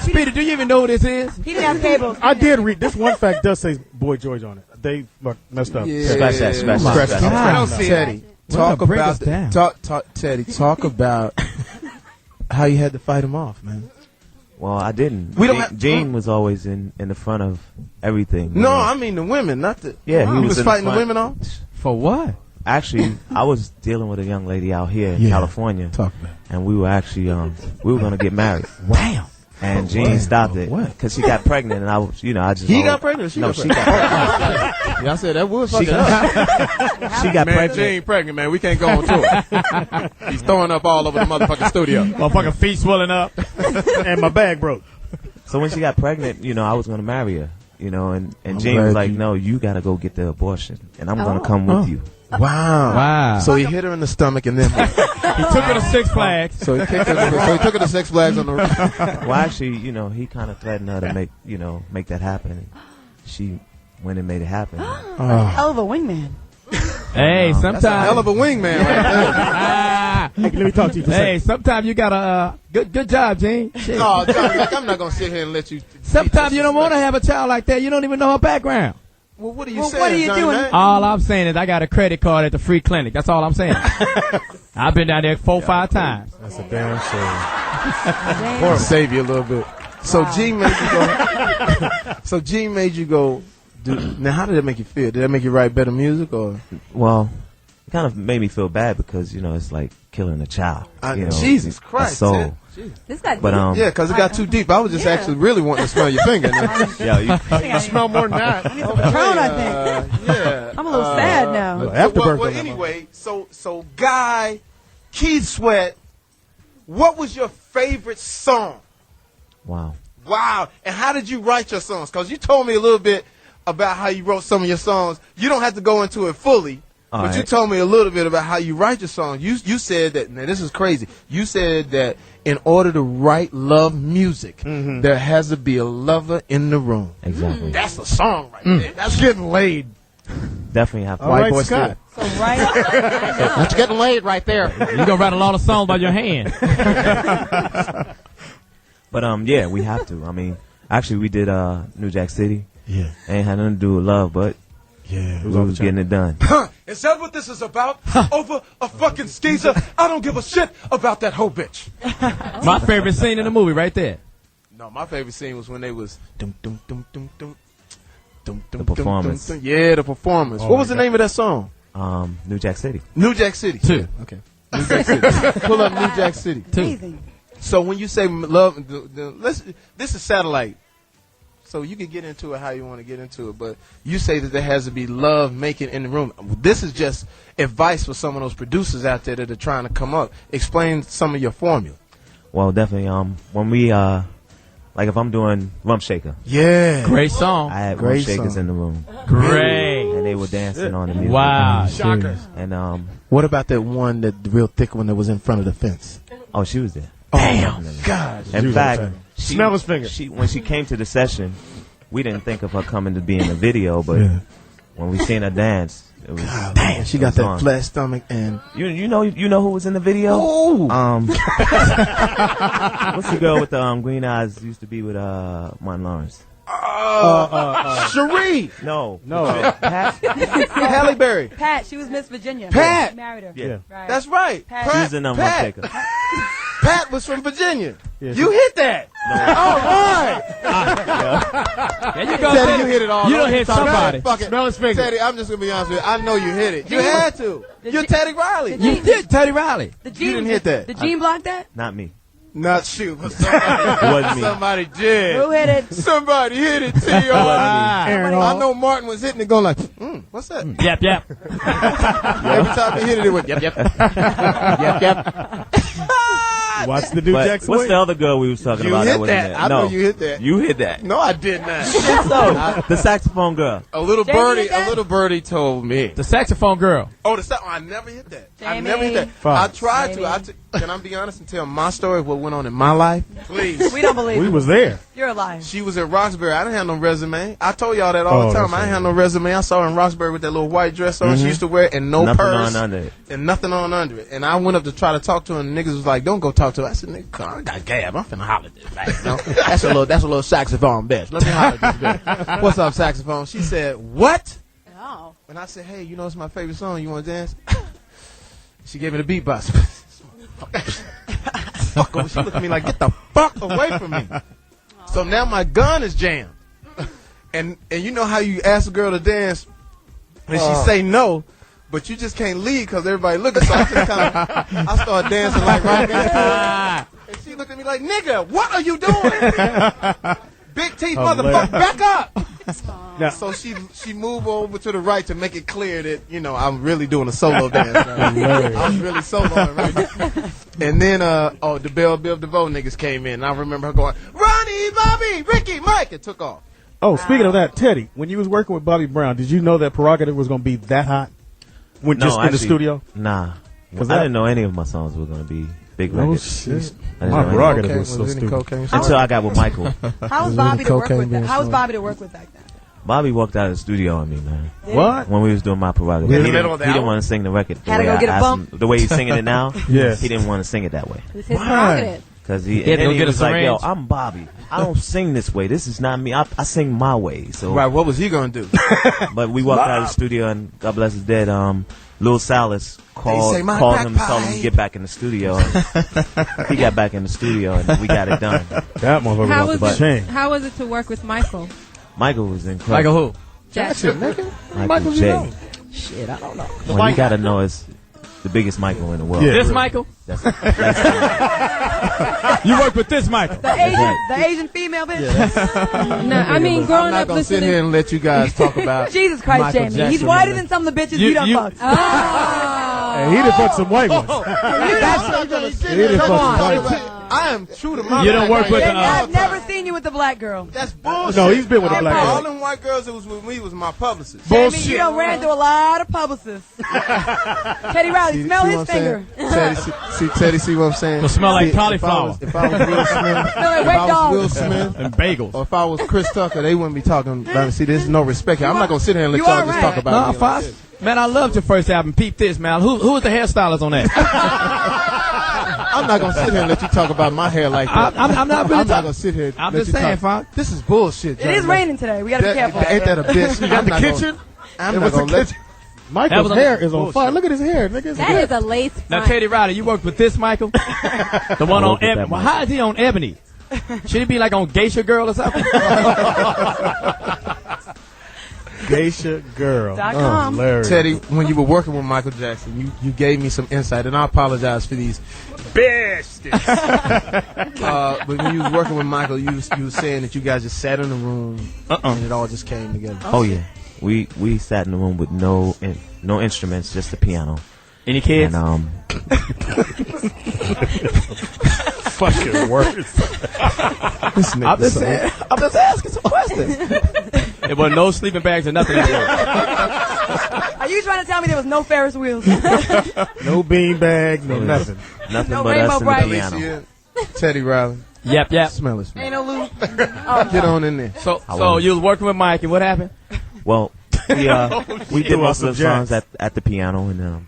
Speedy, do you even know what this is? He didn't have cables. I did read. This one fact does say Boy George on it. They messed up. Yeah. Scratch that. Teddy, talk about Teddy. Talk about how you had to fight him off, man. Well, I didn't. Gene was always in the front of everything. No, I mean the women, not the. Yeah, he was fighting the women off. For what? Actually, I was dealing with a young lady out here in California. Talk about it. And we were actually we were gonna get married. Wow. And Gene stopped it because she got pregnant, and I was, I just. He got pregnant. She got pregnant. Yeah, I said that would fucking up. She got pregnant. Gene pregnant, man. We can't go on tour. He's throwing up all over the motherfucking studio. Motherfucking feet swelling up, and my bag broke. So when she got pregnant, I was gonna marry her, and Gene was like, "No, you gotta go get the abortion, and I'm gonna come with you." Wow. So he hit her in the stomach and then he took her to Six Flags. So he took her to Six Flags on the road. Well, actually, he kind of threatened her to make that happen. And she went and made it happen. Hell of a wingman. Hey, sometimes that's a hell of a wingman right there. Let me talk to you for a second. Hey, sometimes you gotta good job, Gene. Shit. No, Johnny, I'm not gonna sit here and let you. Sometimes you don't want to have a child like that. You don't even know her background. Well, what are you saying? What are you doing? Man? All I'm saying is I got a credit card at the free clinic. That's all I'm saying. I've been down there 4-5 times. That's a damn shame. Or save you a little bit. So Gene made you go. So Gene made you go. Now, how did that make you feel? Did that make you write better music, or? Well, it kind of made me feel bad because it's like killing a child. Jesus Christ! A soul. This got but yeah, because it got too deep. I was just actually really wanting to smell your finger. Yeah, you smell more than that. I need some Patron, I think. Yeah, I'm a little sad now. Well, anyway, so Guy, Keith Sweat, what was your favorite song? Wow. And how did you write your songs? Because you told me a little bit about how you wrote some of your songs. You don't have to go into it fully. But you told me a little bit about how you write your songs. You said that, now this is crazy. You said that in order to write love music, there has to be a lover in the room. Exactly. That's a song right there. That's getting laid. Definitely have to. White boy Scott. So right. That's getting laid right there. You're going to write a lot of songs by your hand. But, yeah, we have to. I mean, actually, we did New Jack City. Yeah. Ain't had nothing to do with love, but yeah, we was getting it done. Is that what this is about? Over a fucking skeezer? I don't give a shit about that hoe bitch. My favorite scene in the movie right there. No, my favorite scene was when they was The performance. Yeah, the performance. What was the name of that song? New Jack City. New Jack City. 2. Okay. New Jack City. Pull up New Jack City. 2. Amazing. So when you say love, this is satellite. So you can get into it how you want to get into it, but you say that there has to be love making in the room. This is just advice for some of those producers out there that are trying to come up. Explain some of your formula. Well, definitely. When we like if I'm doing Rump Shaker. Yeah. Great song. I had Rump Shakers in the room. Great. And they were dancing on the music. Wow. Shocker. And what about that one, that the real thick one that was in front of the fence? Oh, she was there. Damn. God. In fact, smell his finger. When she came to the session, we didn't think of her coming to be in the video, but when we seen her dance, it was damn. She got that flat stomach, and you know who was in the video? Oh. What's the girl with the green eyes? Used to be with Martin Lawrence. Cherie. No. Pat. Halle Berry. Pat, she was Miss Virginia. Pat. He married her. Yeah. Right. That's right. Pat. She was in Rump Shaker. Pat was from Virginia. Yeah, you hit that. No. All right. There you go. Teddy, you hit it all. You don't hit somebody. Smell his finger. Teddy, I'm just going to be honest with you. I know you hit it. You had to. You're Teddy Riley. You did Teddy Riley. You didn't hit that. Did Gene block that? Not me. Not you. But somebody did. Who hit it? Somebody hit it, T.O. I know Martin was hitting it going like, what's that? Yep. Every time he hit it went, yep. Watch the New Jack City. What's the other girl we was talking You about? hit that wasn't that. there? I No. know you hit that. You hit that. No, I did not. The saxophone girl. A little Jamie birdie told me. The saxophone girl. Oh, I never hit that. I Jamie. never hit that. Fox. I tried Jamie. to. Can I be honest and tell my story of what went on in my life? Please. We don't believe We you. was there. You're a liar. She was at Roxbury. I didn't have no resume. I told y'all that all the time. I didn't have no resume. I saw her in Roxbury with that little white dress on she used to wear and no Nothing purse. on under it. And nothing on under it. And I went up to try to talk to her and niggas was like, don't go talk to her. I said, nigga, come on, I got Gab. I'm finna holler at this back. No, that's a little saxophone bitch. Let me holler at this bitch. What's up, saxophone? She said, what? Oh. And I said, hey, you know it's my favorite song. You want to dance? She gave me the beatbox. Fuck over. She looked at me like, get the fuck away from me. So now my gun is jammed. And you know how you ask a girl to dance and she say no, but you just can't leave because everybody looking. So I just I start dancing like right now. And she looked at me like, nigga, what are you doing? Big teeth motherfucker, back up. Now, so she moved over to the right to make it clear that, you know, I'm really doing a solo dance. Right? I was really soloing right now. And then the Bell Biv DeVoe niggas came in. And I remember her going, Ronnie, Bobby, Ricky, Mike, and took off. Oh, speaking of that, Teddy, when you was working with Bobby Brown, did you know that Prerogative was going to be that hot? In the studio? Nah. I didn't know any of my songs were going to be big records. Shit. My Prerogative was so stupid. Until I got with Michael. How was Bobby to work with? How was Bobby to work with back then? Bobby walked out of the studio on me, man. What? When we was doing my Prerogative. In the he middle of the didn't album? want to sing the record. Had to go get a bump? The way he's singing it now, Yes. he didn't want to sing it that way. It was his prerogative. Because he had to go get was a like, yo, syringe. I'm Bobby. I don't sing this way. This is not me. I sing my way. So, Right, what was he going to do? But we walked out of the studio, and God bless his dead, Lil Salas called say, "My him back and told him to get back in the studio. And he got back in the studio, and we got it done. That motherfucker How was was the it? chain. How was it to work with Michael? Michael was incredible. Michael who? Jackson. Michael J. Shit, I don't know. Well, you got to know it's the biggest Michael in the world. Yeah. This Michael? That's You worked with this Michael. The Asian female bitch. No, I mean, I'm growing not up going to sit listening. here and let you guys talk about Jesus Christ, Michael Jamie. Jackson, He's whiter man. than some of the bitches you done fucked. And he done fucked some white ones. I am true to my You don't work with Jamie, I've never seen you with the black girl. That's bullshit. No, he's been with a black All girl. them white girls that was with me was my publicist. Jamie, you done ran through a lot of publicists. Teddy Riley, smell See his what I'm finger. saying? Teddy, see what I'm saying? It'll smell like See, cauliflower. If I was Will Smith, Smell like wet dog. Will Smith, And bagels. or if I was Chris Tucker, they wouldn't be talking about it. See, there's no respect here. I'm not going to sit here and let You y'all are just right. talk about Nah, me. Fox. Man, I loved your first album. Peep this, man. Who was the hairstylist on that? I'm not going to sit here and let you talk about my hair like that. I'm not really I'm not talking. going to sit here. I'm let just you saying, talk. Fox. This is bullshit. It is raining today. We gotta be careful. Ain't that a bitch? You got the kitchen? I'm not going to let you. Michael's That was hair is on fire. Look at his hair, nigga. It's That good. is a lace Now, front. Teddy Riley, you worked with this Michael? The one I on worked with Ebony. that Well, Michael. how is he on Ebony? Should he be like on Geisha Girl or something? Geisha girl. .com. Hilarious. Teddy, when you were working with Michael Jackson, you gave me some insight, and I apologize for these bastards. But when you was working with Michael, you was saying that you guys just sat in the room and it all just came together. Oh yeah, we sat in the room with no instruments, just the piano. Any kids? And Fucking words. I'm just saying. I'm just asking some questions. There were no sleeping bags or nothing. Are you trying to tell me there was no Ferris wheels? No bean bags, no nothing. nothing No but Rainbow us and the Bright. piano. Alicia, Teddy Riley, Yep. smell it. Ain't no loop. Get on in there. So you was working with Mike, and what happened? Well, we did most of the Jacks. songs at the piano, and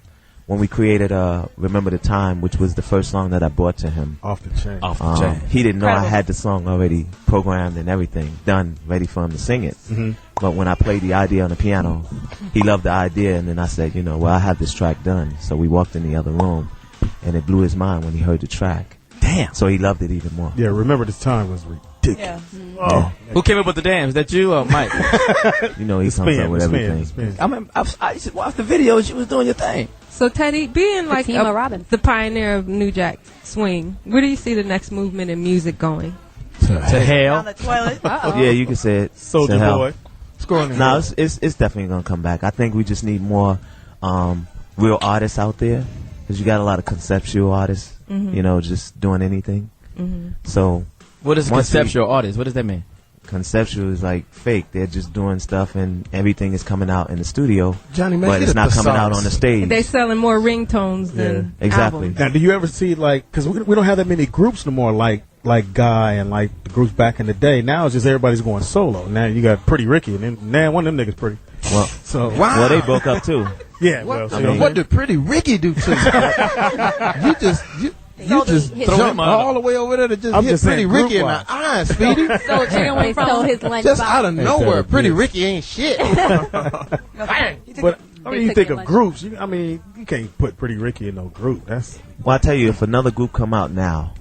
when we created "Remember the Time," which was the first song that I brought to him, Off the chain. he didn't know I Incredible. had the song already programmed and everything done, ready for him to sing it. Mhm. But when I played the idea on the piano, he loved the idea, and then I said, well, I have this track done. So we walked in the other room, and it blew his mind when he heard the track. Damn. So he loved it even more. Yeah, remember this time was ridiculous. Oh, Who came up with the dams? That you or Mike? He comes up with everything. I used to watch the videos. You was doing your thing. So Teddy, being like Fatima Robbins. the pioneer of New Jack Swing, where do you see the next movement in music going? To hell. On the toilet. Yeah, you can say it. Soldier To hell. Boy. No, it's definitely gonna come back. I think we just need more real artists out there, because you got a lot of conceptual artists, just doing anything. Mm-hmm. So What is a once conceptual artist? What does that mean? conceptual is like fake. They're just doing stuff and everything is coming out in the studio, Johnny, man, but it's not coming out on the stage. They're selling more ringtones than exactly. albums. Now, do you ever see because we don't have that many groups no more like Guy and like the groups back in the day. Now it's just everybody's going solo. Now you got Pretty Ricky and then one of them niggas pretty. Well, well, they broke up too. Yeah. What did Pretty Ricky do to you? You just jumped all the way over there to just hit Pretty Ricky in the eyes, Speedy. So chicken wing stole his lunch Just box. out of nowhere, Pretty Ricky ain't shit. But I mean, you think of groups. You can't put Pretty Ricky in no group. Well, I tell you, if another group come out now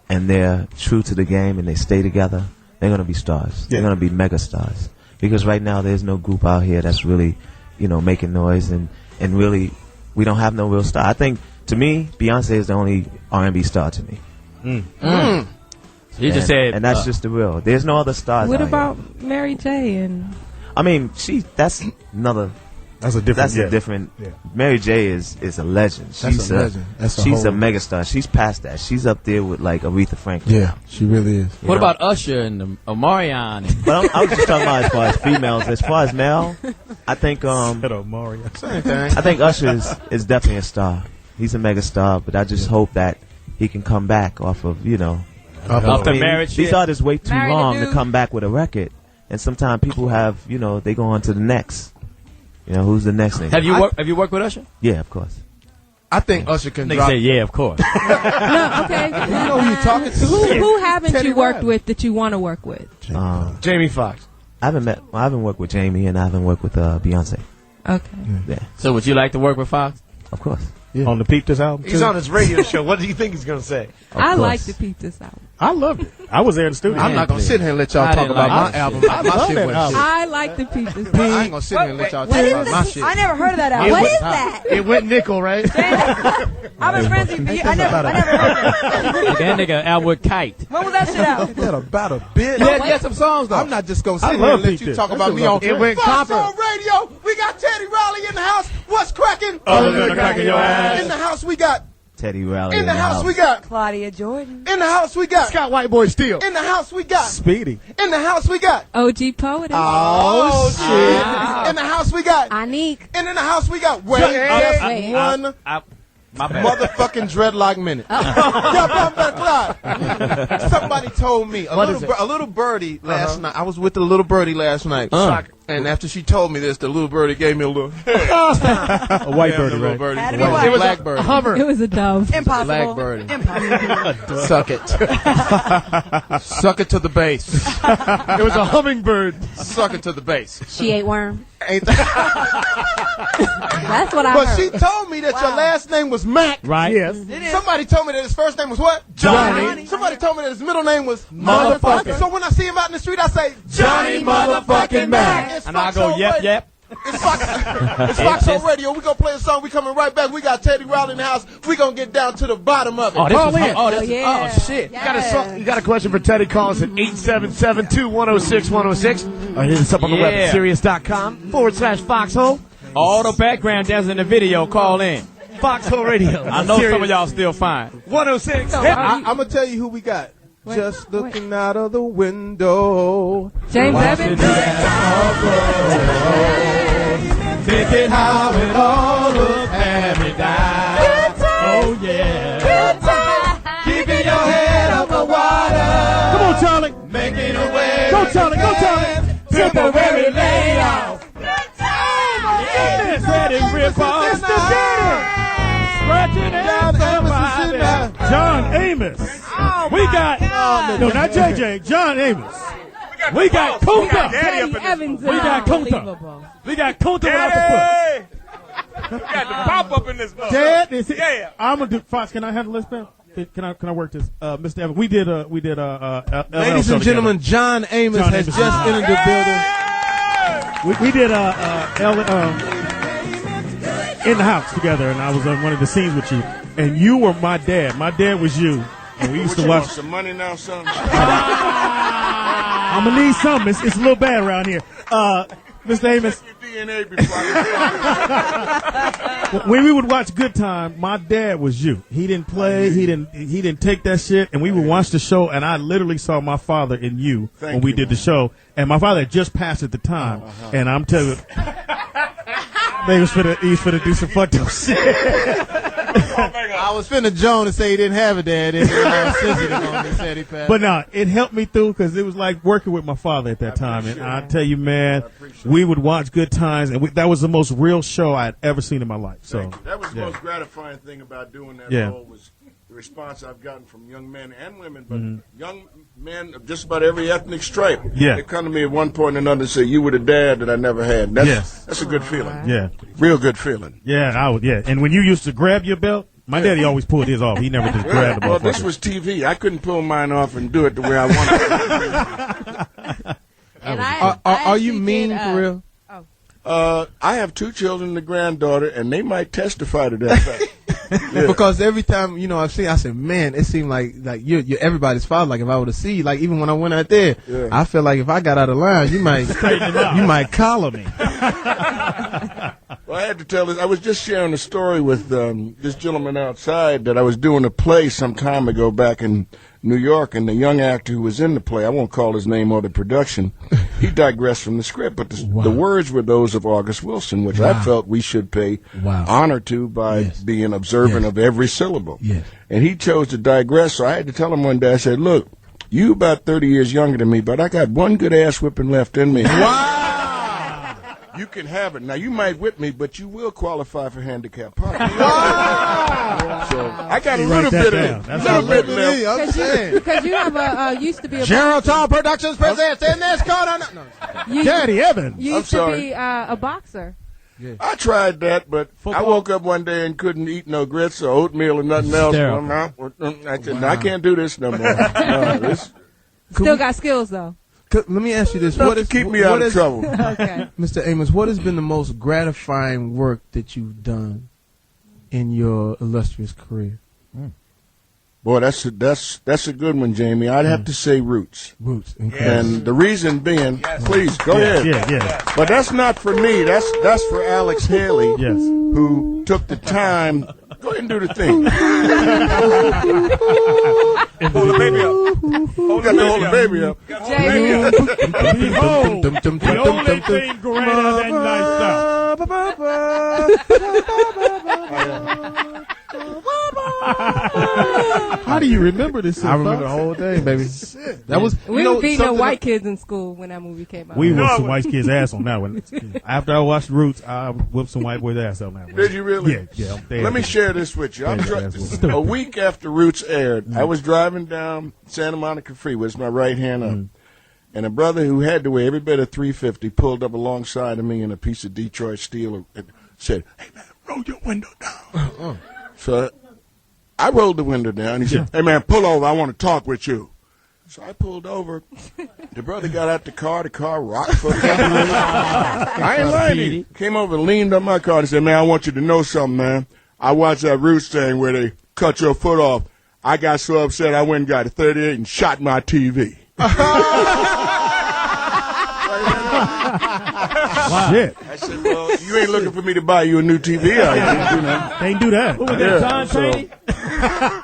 and they're true to the game and they stay together, they're gonna be stars. They're gonna be mega stars. Because right now there's no group out here that's really, making noise and really we don't have no real star. I think to me, Beyonce is the only R&B star to me. So you just said, and that's just the real. There's no other stars. What out about here. Mary J? And I mean, that's another. That's a different. Mary J is a legend. She's a legend. She's a megastar. She's past that. She's up there with like Aretha Franklin. Yeah, she really is. What about Usher and Omarion? But I was just talking about as far as females. As far as male, I think Same thing. I think Usher is definitely a star. He's a megastar, but I just hope that he can come back off of off the marriage. These artists wait too Married long a to dude. come back with a record, and sometimes people have they go on to the next. Who's the next thing? Have you worked with Usher? Yeah, of course. I think Usher can Nigga drop. said, yeah, of course. no, okay. You know who you talking to? Who haven't Teddy you worked Riley. with that you want to work with? Jamie Foxx. I haven't worked with Jamie, and I haven't worked with Beyonce. Okay. Yeah, So would you like to work with Foxx? of course. On the Peep This album. He's too? on his radio show. What do you think he's going to say? I course. like to peep this out. I loved it. I was there in the studio. I'm not gonna sit here and let y'all I talk didn't about like my that album. shit. My love shit that was album. shit. I like to peep this I out. ain't gonna sit here and let y'all What talk is about my this? shit. I never heard of that album. What What is is that? It went nickel, right? I've been friends with you. I never heard that. That nigga out with Kite. When was that shit out? Ain't that about a bit? Yeah, get some songs though. I'm not just gonna sit I here love and let Pete you This. talk That about shit me was on off the It went copper. Foxxhole Radio. We got Teddy Riley in the house. What's cracking? Other than the crack in your ass. In the house we got. Teddy Riley. In the house we got. Claudia Jordan. In the house we got. Scott Whiteboy Steel. In the house we got. Speedy. In the house we got. OG Poet. Oh shit! In the house we got. Anique. And in the house we got. Wait, Wait. one My bad. motherfucking dreadlock minute. Somebody told me a little birdie last night. I was with the little birdie last night. And after she told me this, the little birdie gave me a little. A white birdie, little right? birdie. Had to It be was white. a black birdie. Hover. It was a dove. Impossible. Black birdie. Impossible. Suck it. Suck it to the base. It was a hummingbird. Suck it to the base. She ate worm. Ain't that? That's what I But heard. she told me that your last name was Mac. Right? Yes. Somebody told me that his first name was what? Johnny. Somebody told me that his middle name was Motherfucker. So when I see him out in the street, I say Johnny motherfucking Mac. It's And I go, Foxxhole yep, Radio. yep. It's Foxxhole Radio. We gonna play a song. We coming right back. We got Teddy Riley in the house. We gonna get down to the bottom of it. Oh, this Call is in. oh shit. You got a question for Teddy? Call us at 877-2106-106 or hit us up on the web at Yeah. Sirius.com/Foxxhole. All the background dancers in the video, call in. Foxxhole Radio. I know some of y'all still fine. 106. I'm gonna tell you who we got. Just looking out of the window. James Evans. Thinking how it all looked paradise. Oh yeah. Keeping your head above water. Come on, Charlie. Making a way. Go, Charlie. Go, Charlie. Temporary layoff. Goodness. Ready, rip off. Scratching and somebody. John Amos. We got, no, not JJ, John Amos. We got Kunta. Teddy Evans. We got Kunta. We got Kunta without the foot. We got the pop up in this motherfucker. Dad, is it? Yeah. I'm gonna do. Fox, can I have the list, man? Can I work this, Mr. Evans? We did Ladies and gentlemen, John Amos has just entered the building. We did in the house together, and I was on one of the scenes with you, and you were my dad. My dad was you, and we used to watch. Some money now, son. I'm gonna need something. It's a little bad around here. Mr. Amos. DNA before I When we would watch Good Time, my dad was you. He didn't play. He didn't take that shit. And we would watch the show, and I literally saw my father in you when we did the show. And my father had just passed at the time, and I'm telling you, he was finna do some fucked up shit. I was finna Joan to say he didn't have a dad. And sensitive on me, said he passed. But no, it helped me through because it was like working with my father at that time. And I tell you, man, we would watch Good Times, and that was the most real show I'd ever seen in my life. So that was the most gratifying thing about doing that role was the response I've gotten from young men and women, but young men of just about every ethnic stripe. Yeah. They come to me at one point or another and say, "You were the dad that I never had." That's a good feeling. Yeah. Real good feeling. Yeah, I would. Yeah, and when you used to grab your belt, my daddy always pulled his off. He never just grabbed the belt. Well, this was TV. I couldn't pull mine off and do it the way I wanted to. And Are you mean for real? I have 2 children and a granddaughter, and they might testify to that fact. Because every time I said, man, it seemed like you're everybody's father. Like if I were to see, like even when I went out there, I feel like if I got out of line, you might collar me. Well, I had to tell this. I was just sharing a story with this gentleman outside that I was doing a play some time ago back in New York, and the young actor who was in the play, I won't call his name or the production, he digressed from the script, but the words were those of August Wilson, which I felt we should pay honor to by being observant of every syllable. Yes. And he chose to digress, so I had to tell him one day, I said, look, you about 30 years younger than me, but I got one good ass whipping left in me. Wow! You can have it. Now, you might whip me, but you will qualify for handicap parking. Wow! So, I got a little bit of it. Because you have used to be a Geraldtown Productions presents in this corner. Daddy Evans. You used to be a boxer. Yeah. I tried that, but I woke up one day and couldn't eat no grits or oatmeal or nothing else. I said, no, I can't do this no more. Still got skills, though. Let me ask you this: keep me out of trouble? Okay. Mr. Amos, what has been the most gratifying work that you've done in your illustrious career? Boy, that's a good one, Jamie. I'd have to say Roots. Roots. Okay. And the reason being, please go ahead. Yeah. But that's not for me. That's for Alex Haley, who took the time. Go ahead and do the thing. Hold the baby up. Hold the baby up. Behold, the only thing greater than thyself. How do you remember this? I remember the whole thing, baby. That was we were beating the white kids in school when that movie came out. We whooped some white kids' ass on that one. After I watched Roots, I whooped some white boys' ass on that one. Did you really? Yeah. Let me share this with you. A week after Roots aired, I was driving down Santa Monica Freeway. It's my right hand up. And a brother who had to weigh every bit of 350 pulled up alongside of me in a piece of Detroit steel and said, "Hey, man, roll your window down." So I rolled the window down. He said, "Hey, man, pull over. I want to talk with you." So I pulled over. The brother got out the car rocked for a couple minutes. I ain't lying to you. Came over and leaned on my car and said, "Man, I want you to know something, man. I watched that Roots thing where they cut your foot off. I got so upset I went and got a 38 and shot my TV." Shit. I said, "Well, you ain't looking for me to buy you a new TV, are you?" They ain't do that. Who was that, John Chaney?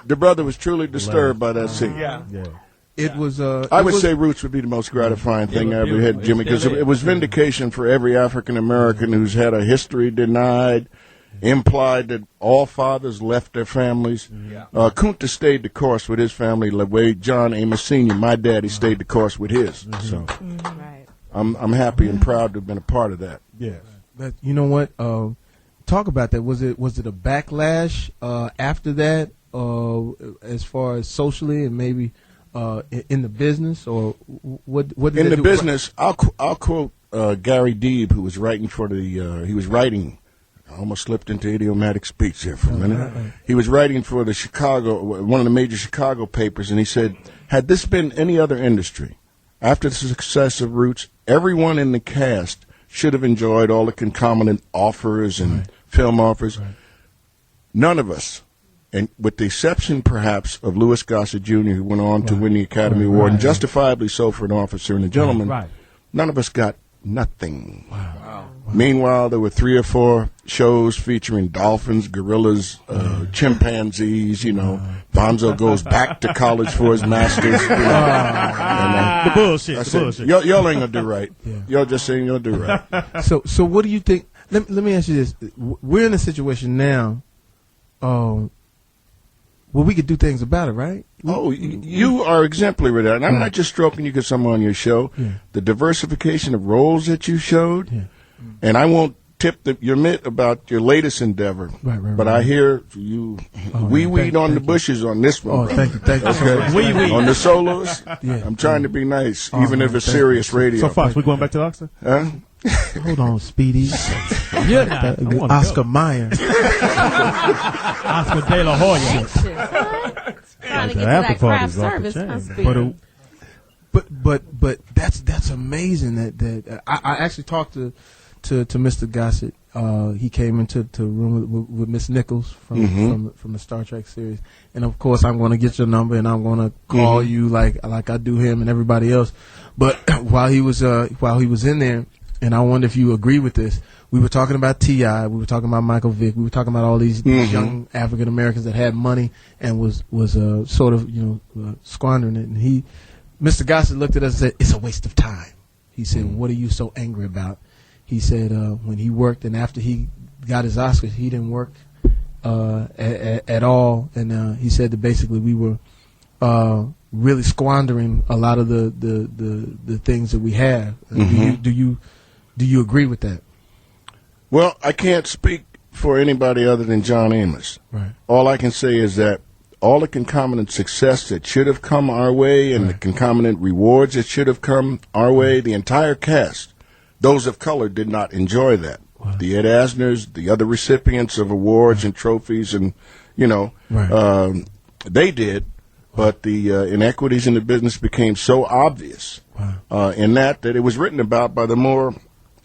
The brother was truly disturbed by that scene. Yeah. It was. I would say Roots would be the most gratifying thing I ever had, Jimmy, because it was vindication for every African American who's had a history denied, implied that all fathers left their families. Kunta stayed the course with his family the way John Amos Sr., my daddy, stayed the course with his. So I'm happy and proud to have been a part of that. Yes. But you know what? Talk about that. Was it a backlash after that, as far as socially and maybe in the business, or what? Did in the business, I'll quote Gary Deeb, who was writing for the. He was writing. I almost slipped into idiomatic speech there for a minute. He was writing for the one of the major Chicago papers, and he said, "Had this been any other industry, after the success of Roots, everyone in the cast should have enjoyed all the concomitant offers and film offers. None of us, and with the exception perhaps of Louis Gossett Jr., who went on to win the Academy Award, and justifiably so for an officer and a gentleman, none of us got nothing. Wow. Meanwhile, there were 3 or 4 shows featuring dolphins, gorillas, chimpanzees. Bonzo goes back to college for his master's. The bullshit. Y'all ain't gonna do right. Y'all just ain't gonna do right. So what do you think? Let me ask you this: we're in a situation now, where we could do things about it, right? You are exemplary with that. And I'm not just stroking you because I'm on your show. Yeah. The diversification of roles that you showed, and I won't tip your mitt about your latest endeavor. But I hear you weed on the bushes on this one. Thank you. Okay. On the solos, I'm trying to be nice, even if it's serious radio. So, Fox, we going back to Oxford? Huh? Hold on, Speedy. You're not. Oscar Mayer. Oscar De La Hoya. Trying to get to that craft service. But that's amazing. That I actually talked to Mr. Gossett. He came into the room with Miss Nichols from the Star Trek series, and of course I'm going to get your number and I'm going to call you like I do him and everybody else. But while he was in there, and I wonder if you agree with this. We were talking about T.I., we were talking about Michael Vick, we were talking about all these young African Americans that had money and was sort of squandering it. And Mr. Gossett looked at us and said, "It's a waste of time." He said, "What are you so angry about?" He said, when he worked and after he got his Oscars, he didn't work at all. And he said that basically we were really squandering a lot of the things that we have. Do you agree with that? Well, I can't speak for anybody other than John Amos. Right. All I can say is that all the concomitant success that should have come our way and the concomitant rewards that should have come our way, the entire cast, those of color did not enjoy that. Wow. The Ed Asners, the other recipients of awards and trophies, and they did, but the inequities in the business became so obvious in that it was written about by the more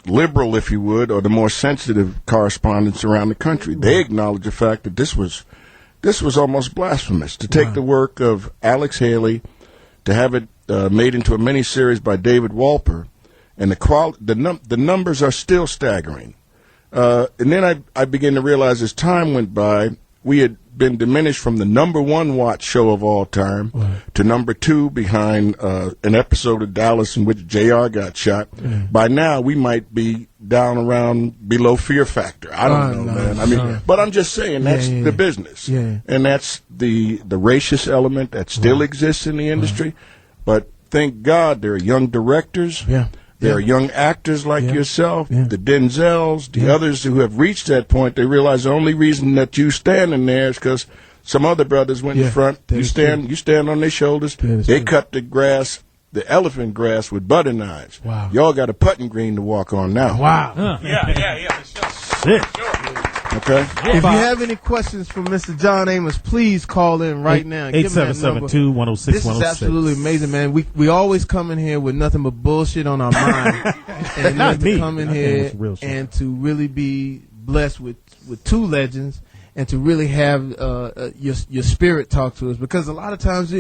liberal, if you would, or the more sensitive correspondents around the country. They acknowledged the fact that this was almost blasphemous to take the work of Alex Haley, to have it made into a miniseries by David Walper. And the numbers are still staggering. And then I began to realize as time went by, we had been diminished from the #1 watch show of all time to #2 behind an episode of Dallas in which JR got shot. By now, we might be down around below Fear Factor. I don't know, man. I mean, but I'm just saying that's the business. And that's the racist element that still exists in the industry. But thank God there are young directors. There are young actors like yourself, the Denzels, the others who have reached that point. They realize the only reason that you standing there is because some other brothers went in front. You stand on their shoulders. They cut the grass, the elephant grass, with butter knives. Wow. Y'all got a putting green to walk on now. Wow. Shit. Okay. If you have any questions for Mr. John Amos, please call in right now. 877-2-106-106. This is absolutely amazing, man. We always come in here with nothing but bullshit on our mind, and then to come in here and to really be blessed with two legends, and to really have your spirit talk to us, because a lot of times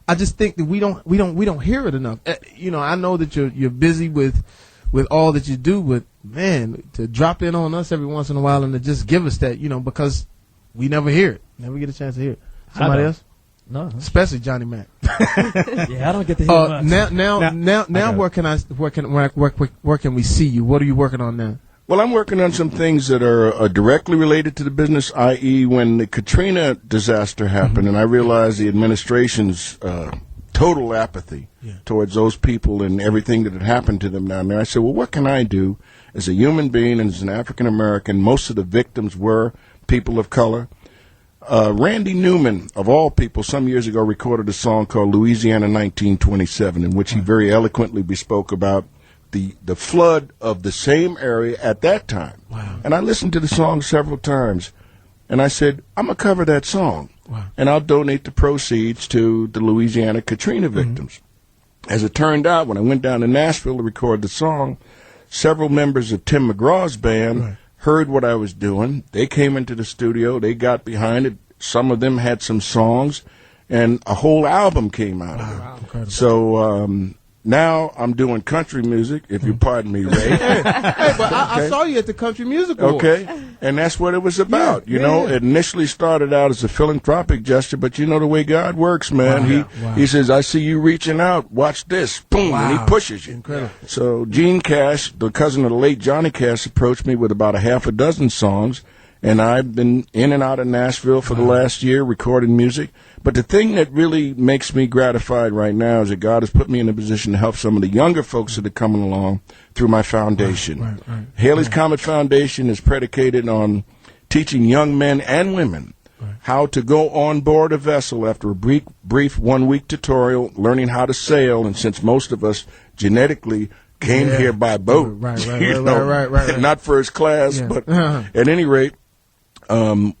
I just think that we don't hear it enough. I know that you're busy with all that you do, but man, to drop in on us every once in a while and to just give us that, because we never hear it, never get a chance to hear it. Somebody else? No, especially Johnny Mac. Yeah, I don't get to hear much. Now, where can we see you? What are you working on now? Well, I'm working on some things that are directly related to the business, i.e., when the Katrina disaster happened, and I realized the administration's total apathy towards those people and everything that had happened to them down there. I said, well, what can I do as a human being and as an African American? Most of the victims were people of color. Randy Newman, of all people, some years ago recorded a song called Louisiana 1927, in which he very eloquently bespoke about the flood of the same area at that time. Wow. And I listened to the song several times, and I said, I'm going to cover that song. Wow. And I'll donate the proceeds to the Louisiana Katrina victims. As it turned out, when I went down to Nashville to record the song, several members of Tim McGraw's band heard what I was doing. They came into the studio. They got behind it. Some of them had some songs, and a whole album came out of it. Incredible. So, now I'm doing country music, if you pardon me, Ray. Hey, but I saw you at the Country Music Awards. Okay, and that's what it was about. You know, it initially started out as a philanthropic gesture, but you know the way God works, man. He says, I see you reaching out. Watch this. Boom, and he pushes you. Incredible. So Gene Cash, the cousin of the late Johnny Cash, approached me with about a half a dozen songs, and I've been in and out of Nashville for the last year recording music. But the thing that really makes me gratified right now is that God has put me in a position to help some of the younger folks that are coming along through my foundation. Haley's Comet Foundation is predicated on teaching young men and women how to go on board a vessel after a brief 1-week tutorial, learning how to sail. And since most of us genetically came here by boat, not first class, but at any rate,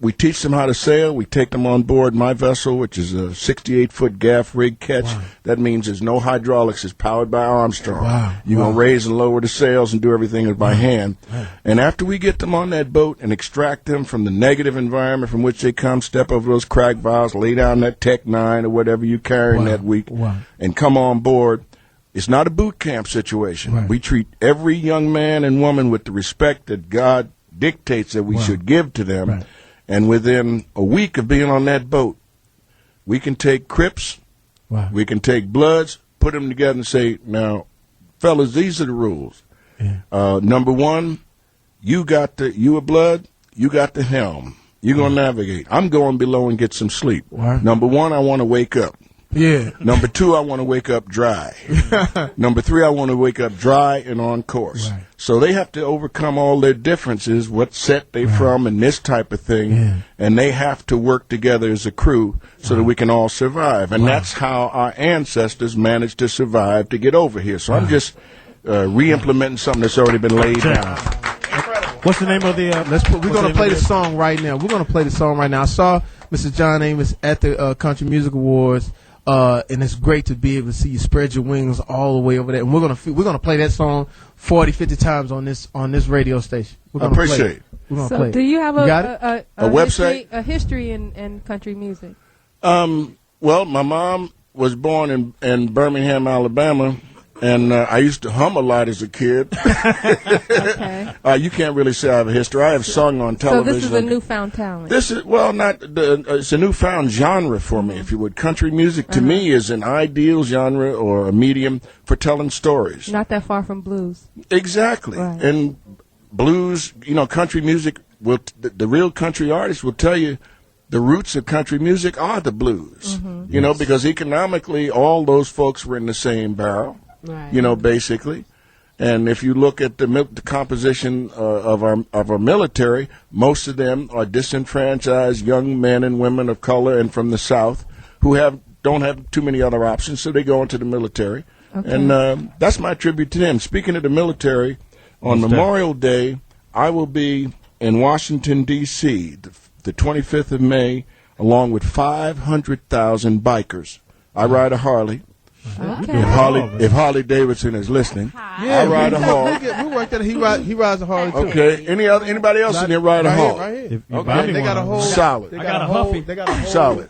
we teach them how to sail. We take them on board my vessel, which is a 68-foot gaff rig catch. That means there's no hydraulics. It's powered by Armstrong. You're going to raise and lower the sails and do everything by hand. And after we get them on that boat and extract them from the negative environment from which they come, step over those crack valves, lay down that Tech 9 or whatever you're carrying that week, and come on board, it's not a boot camp situation. We treat every young man and woman with the respect that God dictates that we should give to them. And within a week of being on that boat, we can take Crips, we can take Bloods, put them together and say, now, fellas, these are the rules. Number one, you a Blood, you got the helm. You're going to navigate. I'm going below and get some sleep. Number one, I want to wake up. Number two, I want to wake up dry. Number three, I want to wake up dry and on course. So they have to overcome all their differences, what set they from and this type of thing, and they have to work together as a crew so that we can all survive. And that's how our ancestors managed to survive to get over here. So I'm just re-implementing something that's already been laid down. What's the name of the? We're going to play the song right now. I saw Mr. John Amos at the Country Music Awards. And it's great to be able to see you spread your wings all the way over there. And we're gonna play that song 40, 50 times on this radio station. We're gonna appreciate it. So, do you have a website, a history in country music? Well, my mom was born in Birmingham, Alabama. And I used to hum a lot as a kid. You can't really say I have a history. I have sung on television. So this is a newfound talent. This is it's a newfound genre for me, if you would. Country music to me is an ideal genre or a medium for telling stories. Not that far from blues. Exactly. And blues, country music the real country artists will tell you the roots of country music are the blues. Because economically all those folks were in the same barrel. Basically. And if you look at the composition of our military, most of them are disenfranchised young men and women of color and from the South who don't have too many other options, so they go into the military. And that's my tribute to them. Speaking of the military, on Memorial Day, I will be in Washington, D.C., the 25th of May, along with 500,000 bikers. I ride a Harley. If Harley Davidson is listening, I ride a Harley. We worked at he rides a Harley too. Okay. Anybody else in here ride a Harley? Right here. Okay. They got a whole solid. They got a Huffy. They got a whole solid.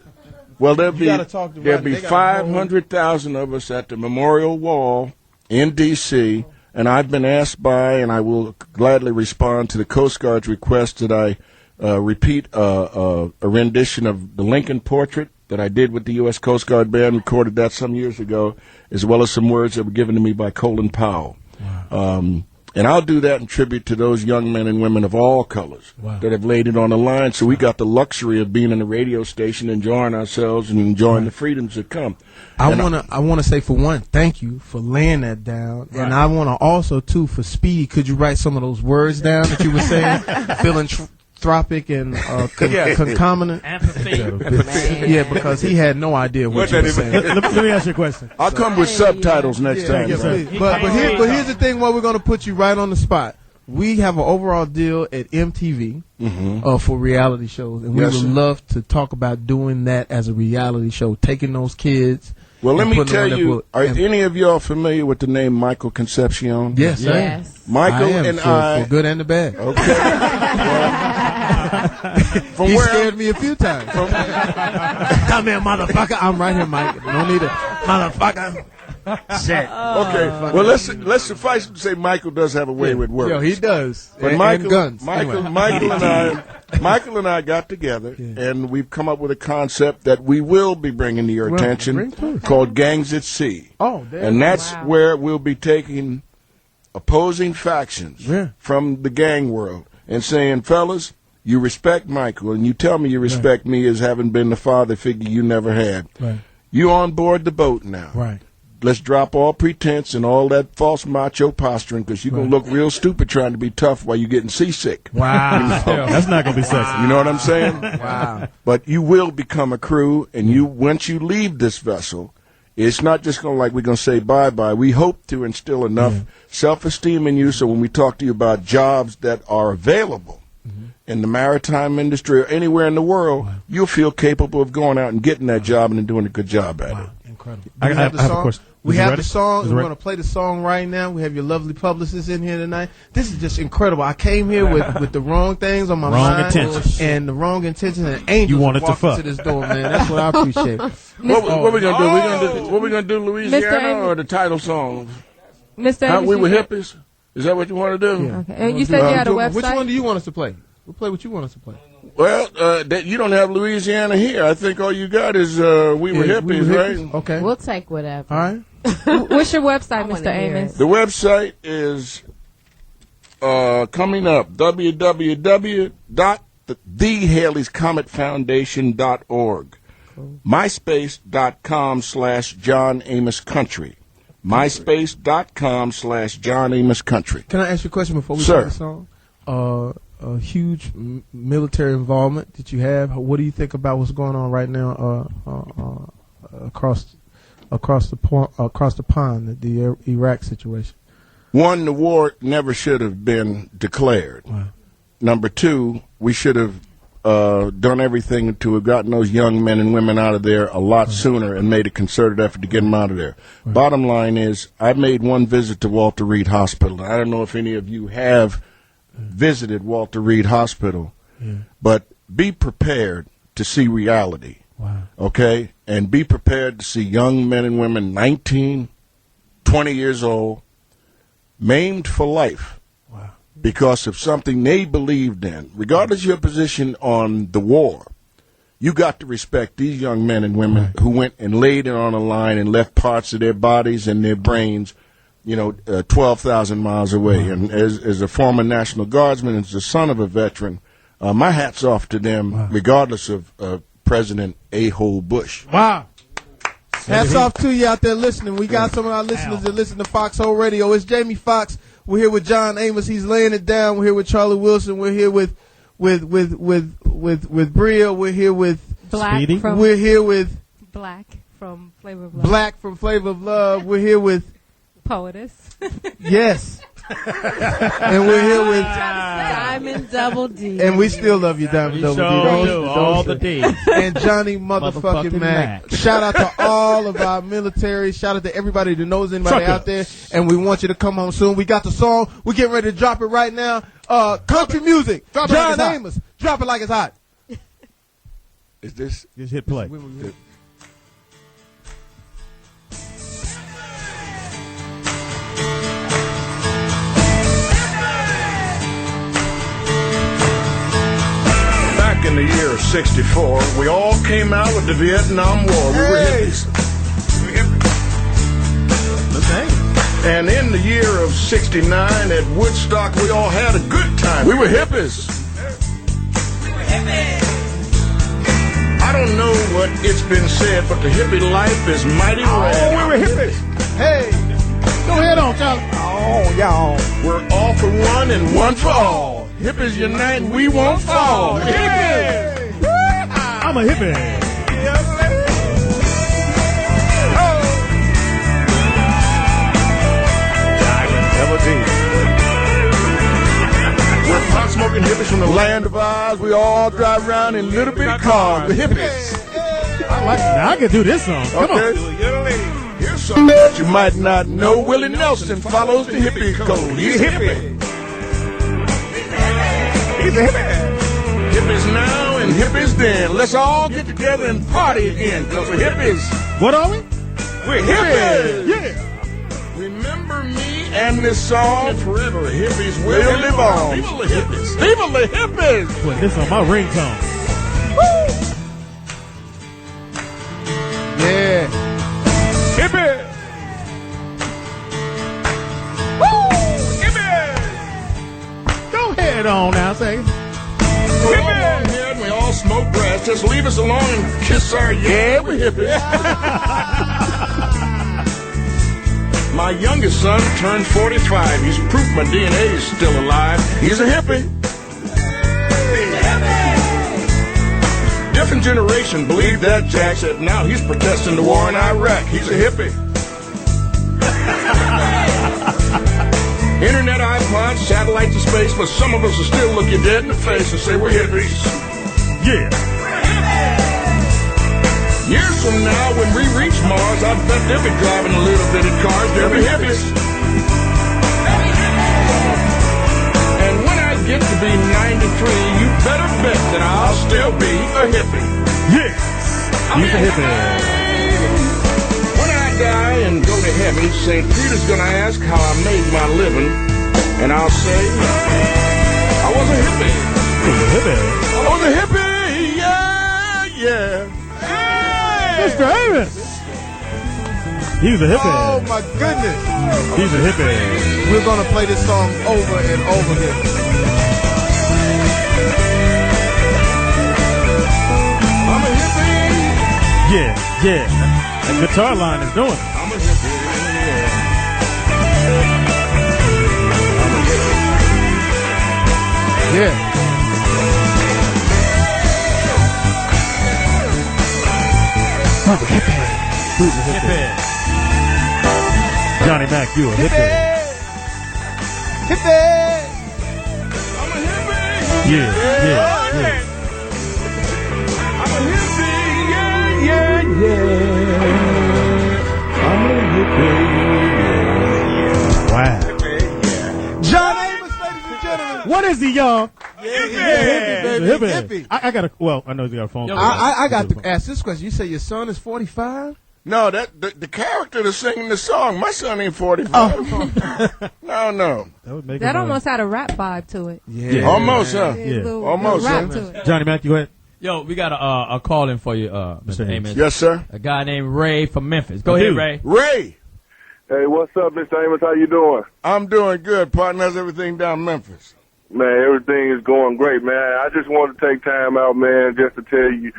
Well, there'll be 500,000 of us at the Memorial Wall in D.C. And I've been asked by, and I will gladly respond to the Coast Guard's request that I repeat a rendition of the Lincoln Portrait that I did with the U.S. Coast Guard Band, recorded that some years ago, as well as some words that were given to me by Colin Powell. And I'll do that in tribute to those young men and women of all colors that have laid it on the line. So we got the luxury of being in a radio station, enjoying ourselves and enjoying the freedoms that come. I want to say, for one, thank you for laying that down. And I want to also, too, for Speedy, could you write some of those words down that you were saying? Philanthropic and concomitant. Yeah, because he had no idea what you were saying. Let me ask you a question. I'll come with subtitles next time. But here's the thing, why we're going to put you right on the spot. We have an overall deal at MTV for reality shows, and we would love to talk about doing that as a reality show, taking those kids. Well, let me tell you, are any of y'all familiar with the name Michael Concepcion? Yes, yes. Michael for good and the bad. Okay. He scared me a few times. Come here, motherfucker. I'm right here, Mike. No need to. Motherfucker. Shit. Okay. Well, let's suffice to say Michael does have a way with words. Yo, he does. But and Michael, guns. Michael and I got together, and we've come up with a concept that we will be bringing to your attention called Gangs at Sea. Oh, damn. And that's where we'll be taking opposing factions from the gang world and saying, fellas, you respect Michael, and you tell me you respect me as having been the father figure you never had. Right. You on board the boat now. Right. Let's drop all pretense and all that false macho posturing, because you're going to look real stupid trying to be tough while you're getting seasick. Wow. You know? That's not going to be sexy. You know what I'm saying? Wow. But you will become a crew, and you once you leave this vessel, it's not just going to like we're going to say bye-bye. We hope to instill enough self-esteem in you so when we talk to you about jobs that are available in the maritime industry or anywhere in the world, you'll feel capable of going out and getting that job and doing a good job at it. Incredible. I have a question. We Is it have ready? the song. Is it We're ready? going to play the song right now. We have your lovely publicist in here tonight. This is just incredible. I came here with the wrong things on my Wrong mind. intentions. And the wrong intentions. And angels You wanted to walked fuck. into this door, man. That's what I appreciate. What we gonna do? What we gonna do? Louisiana or the title song? Mr. How Amos, we were you- hippies? Is that what you want to do? Yeah. Okay. And you said you had a website. Which one do you want us to play? We'll play what you want us to play. Well, that you don't have Louisiana here. I think all you got is we were hippies, right? Okay. We'll take whatever. All right. What's your website, Mr. Amos? The website is coming up, www.thehaleyscometfoundation.org. MySpace.com/John Amos Country. MySpace.com/John Amos Country. Can I ask you a question before we play the song? A huge military involvement that you have. What do you think about what's going on right now across the pond, the Iraq situation? One, the war never should have been declared. Wow. Number two, we should have done everything to have gotten those young men and women out of there a lot sooner and made a concerted effort to get them out of there. Right. Bottom line is, I made one visit to Walter Reed Hospital. I don't know if any of you have visited Walter Reed Hospital, but be prepared to see reality. Wow. Okay? And be prepared to see young men and women, 19, 20 years old, maimed for life because of something they believed in. Regardless of your position on the war, you got to respect these young men and women who went and laid it on the line and left parts of their bodies and their brains 12,000 miles away. And as a former National Guardsman, as the son of a veteran, my hat's off to them, regardless of President A-hole Bush. Wow. Hats off to you out there listening. We got some of our listeners that listen to Foxxhole Radio. It's Jamie Foxx. We're here with John Amos. He's laying it down. We're here with Charlie Wilson. We're here with Bria. We're here with Black Speedy. from We're here with Black from Flavor of Love. Black from Flavor of Love. We're here with Poetess. Yes. And we're here with Diamond Double D. And we still love you, Diamond Double D. sure do. All the D's. And Johnny motherfucking Mac. Shout out to all of our military. Shout out to everybody that knows anybody out there. And we want you to come home soon. We got the song. We're getting ready to drop it right now. Country music. John Amos. Drop it like it's hot. Is this? Just hit play. Back in the year of 64, we all came out with the Vietnam War. We were hippies. And in the year of 69 at Woodstock, we all had a good time. We were hippies. I don't know what it's been said, but the hippie life is mighty rad. We were hippies. Hey, go ahead on, Charlie. Oh, y'all. We're all for one and one for all. Hippies unite and we won't fall. Hippies! I'm a hippie. We're pot smoking hippies from the land of Oz. We all drive around in little bitty cars. We're hippies. I like that. I can do this song. Come on. Here's something that you might not know. Willie Nelson follows the hippie code. He's a hippie. He's a hippie. Hippies now and hippies then. Let's all get together and party again, because we're hippies. What are we? We're hippies. Yeah. Remember me and this song forever. Hippies will live on. Viva the hippies. Viva the hippies. Put this on my ringtone. Yeah. Hippie. Go ahead on now, say. We're all long hair and we all smoke grass. Just leave us alone and kiss our we're hippies. My youngest son turned 45. He's proof my DNA is still alive. He's a hippie. Different generation believed that Jack said now he's protesting the war in Iraq. He's a hippie. Internet, iPods, satellites to space, but some of us will still look you dead in the face and say we're hippies. Yeah. Years from now, when we reach Mars, I bet they'll be driving a little bitty cars. They'll be hippies. And when I get to be 93, you better bet that I'll still be a hippie. Yes. He's a hippie. When I die and go to heaven, St. Peter's gonna ask how I made my living, and I'll say, I was a hippie. I was a hippie, yeah. Mr. Amos. He's a hippie. Oh my goodness. He's a hippie. We're gonna play this song over and over again. I'm a hippie. Yeah. That guitar line is doing it. I'm a hippie. Yeah. I'm a hippie. Who's a hippie? Johnny Mac, you a hippie. Hippie. I'm a hippie. Yeah. I'm a hippie, yeah. I'm a hippie. Wow. John Amos, ladies and gentlemen. What is he, y'all? Yeah, hippie, baby. Hippie. I got a. Well, I know you got a phone call. I got to ask this question. You say your son is 45? No, the character that's singing the song, my son ain't 45. Oh. No. That almost had a rap vibe to it. Yeah. Almost, huh? Yeah. Almost, rap huh? to it. Johnny Mac, you go ahead. Yo, we got a call in for you, Mr. Amos. Yes, sir. A guy named Ray from Memphis. Go ahead, Ray. Ray. Hey, what's up, Mr. Amos? How you doing? I'm doing good, partner. How's everything down in Memphis? Man, everything is going great, man. I just want to take time out, man, just to tell you,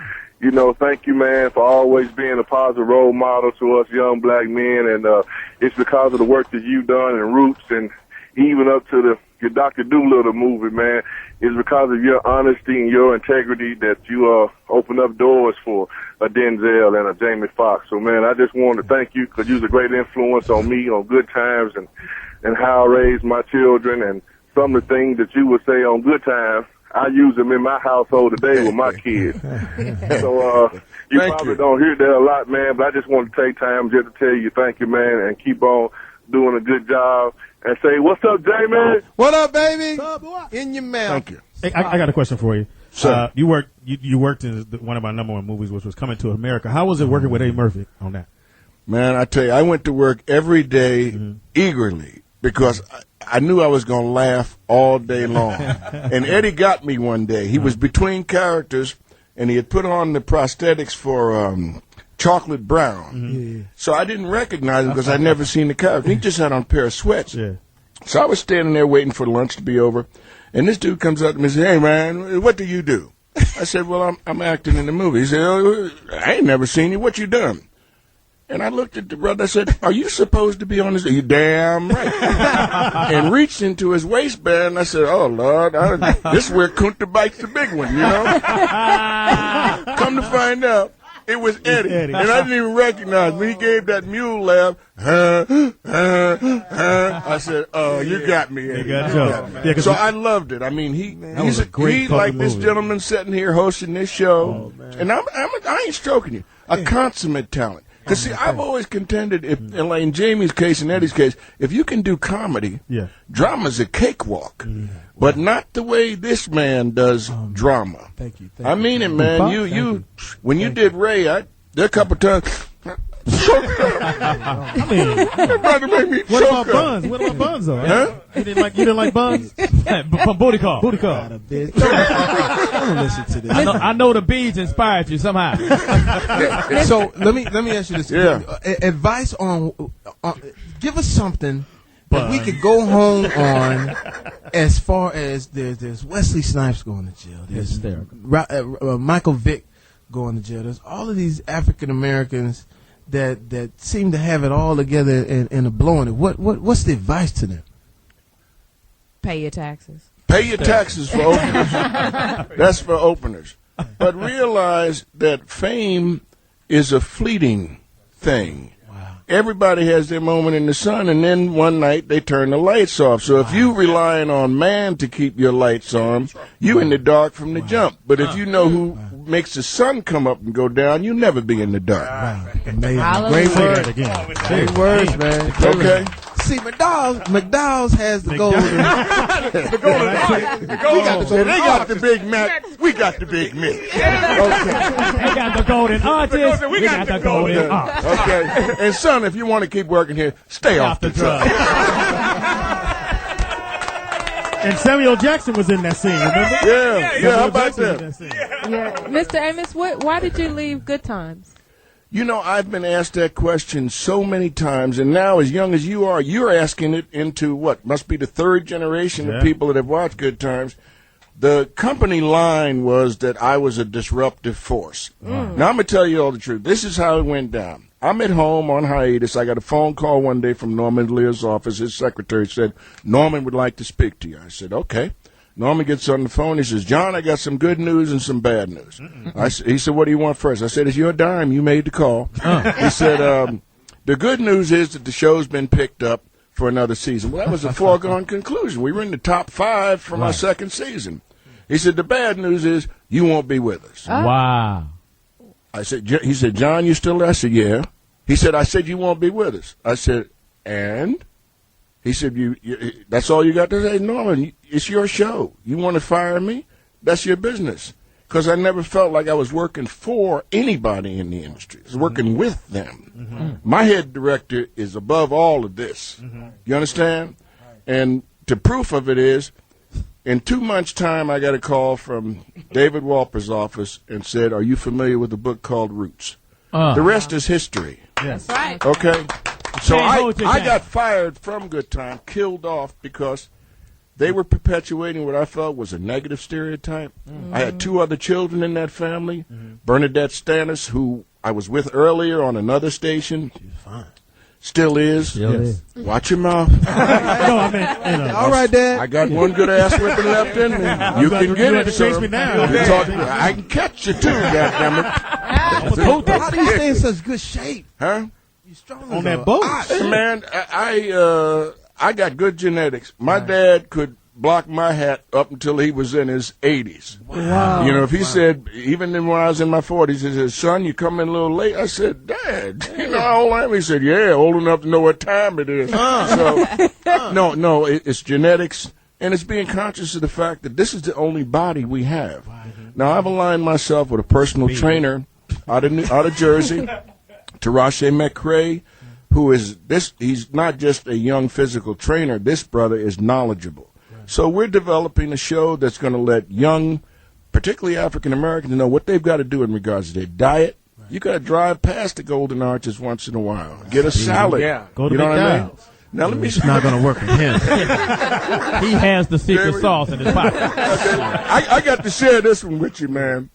thank you, man, for always being a positive role model to us young black men. And it's because of the work that you've done in Roots and even up to your Dr. Doolittle movie, man. It's because of your honesty and your integrity that you open up doors for a Denzel and a Jamie Foxx. So, man, I just want to thank you because you was a great influence on me on Good Times and how I raised my children, and some of the things that you would say on Good Times, I use them in my household today with my kids. So you probably don't hear that a lot, man, but I just want to take time just to tell you thank you, man, and keep on doing a good job. And say, what's up, Jamie? What up, baby? In your mouth. Thank you. Hey, I got a question for you. Sir. You worked in one of my #1 movies, which was Coming to America. How was it working with Eddie Murphy on that? Man, I tell you, I went to work every day eagerly because I knew I was going to laugh all day long. And Eddie got me one day. He was between characters, and he had put on the prosthetics for Chocolate Brown. So I didn't recognize him because I'd never seen the character. He just had on a pair of sweats. So I was standing there waiting for lunch to be over, and this dude comes up to me and says, "Hey, man, what do you do?" I said, "Well, I'm acting in the movie." He said, "Oh, I ain't never seen you. What you done?" And I looked at the brother. I said, "Are you supposed to be on this?" "You damn right." And reached into his waistband. I said, "Oh, Lord, this is where Kunta bites the big one, you know?" Come to find out, it was Eddie. And I didn't even recognize him. He gave that mule laugh. I said, "Oh, you got me, Eddie." So I loved it. I mean, he's like this gentleman sitting here hosting this show. And I ain't stroking you. A consummate talent. Because, see, I've always contended, like in Jamie's case and Eddie's case, if you can do comedy, drama's a cakewalk. But not the way this man does drama. Thank you. I mean it, man. You when you did Ray, there a couple times, I mean, trying to make me what choke about up. buns? What about buns though? Huh? You didn't like buns? Booty call. Booty call. Don't listen to this. I know the beads inspired you somehow. So let me ask you this. Yeah. Advice on give us something that we could go home on as far as there's Wesley Snipes going to jail. There's Michael Vick going to jail. There's all of these African Americans that seem to have it all together and are blowing it. What's the advice to them? Pay your taxes. Pay your taxes for openers. That's for openers. But realize that fame is a fleeting thing. Wow. Everybody has their moment in the sun, and then one night they turn the lights off. So if you relying on man to keep your lights on, you in the dark from the jump. But if you know who makes the sun come up and go down, you'll never be in the dark. Amazing. Great words. Great words, man. Okay. See, McDowell's has the golden. The golden. They got the Big Mac. We got the Big Mick. Okay. They got the golden artist. We got the golden artist. Okay. And son, if you want to keep working here, stay off the drugs. And Samuel Jackson was in that scene, remember? Yeah. How about that? Yeah. Mr. Amos, why did you leave Good Times? You know, I've been asked that question so many times, and now, as young as you are, you're asking it into what must be the third generation of people that have watched Good Times. The company line was that I was a disruptive force. Now, I'm going to tell you all the truth. This is how it went down. I'm at home on hiatus. I got a phone call one day from Norman Lear's office. His secretary said, Norman would like to speak to you. I said, okay. Norman gets on the phone. He says, John, I got some good news and some bad news. He said, what do you want first? I said, it's your dime. You made the call. He said, the good news is that the show's been picked up for another season. Well, that was a foregone conclusion. We were in the top 5 for my second season. He said, the bad news is you won't be with us. Wow. He said, John, you still there? I said, yeah. He said, I said you won't be with us. I said, and? He said, you that's all you got to say? Norman, it's your show. You want to fire me? That's your business. Because I never felt like I was working for anybody in the industry. I was working with them. My head director is above all of this. You understand? And the proof of it is, in 2 months' time, I got a call from David Walper's office and said, are you familiar with a book called Roots? The rest is history. Yes. That's right. Okay? So I got fired from Good Time, killed off because they were perpetuating what I felt was a negative stereotype. I had 2 other children in that family. Bernadette Stannis, who I was with earlier on another station. She's fine. Still is. Watch your mouth. No, I mean, all right, Dad. I got one good ass whipping left in me. You can get it, sir. Chase me now. I can catch you too, goddammit. How do you stay in such good shape? Huh? You strong on that boat. Hey, man, I got good genetics. My dad could block my hat up until he was in his 80s. Wow. You know, if he said, even when I was in my 40s, he said, son, you come in a little late. I said, Dad, you know how old I am? He said, yeah, old enough to know what time it is. No, it's genetics, and it's being conscious of the fact that this is the only body we have. Now, I've aligned myself with a personal trainer out of Jersey, Tarache McCrae, who is he's not just a young physical trainer. This brother is knowledgeable. So we're developing a show that's going to let young, particularly African Americans, know what they've got to do in regards to their diet. You got to drive past the Golden Arches once in a while. Get a salad. Go to you know what I mean? McDonald's. Now let me. It's not going to work with him. He has the secret sauce in his pocket. I got to share this one with you, man.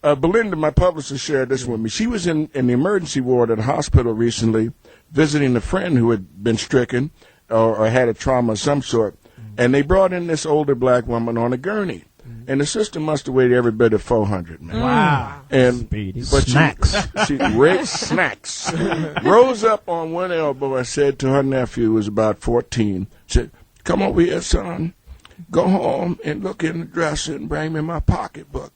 Belinda, my publicist, shared this with me. She was in the emergency ward at a hospital recently, visiting a friend who had been stricken or had a trauma of some sort. And they brought in this older black woman on a gurney. And the sister must have weighed every bit of 400, man. Wow. And but snacks. She snacks. Rose up on one elbow and said to her nephew, who was about 14, said, come over here, son. Go home and look in the dresser and bring me my pocketbook.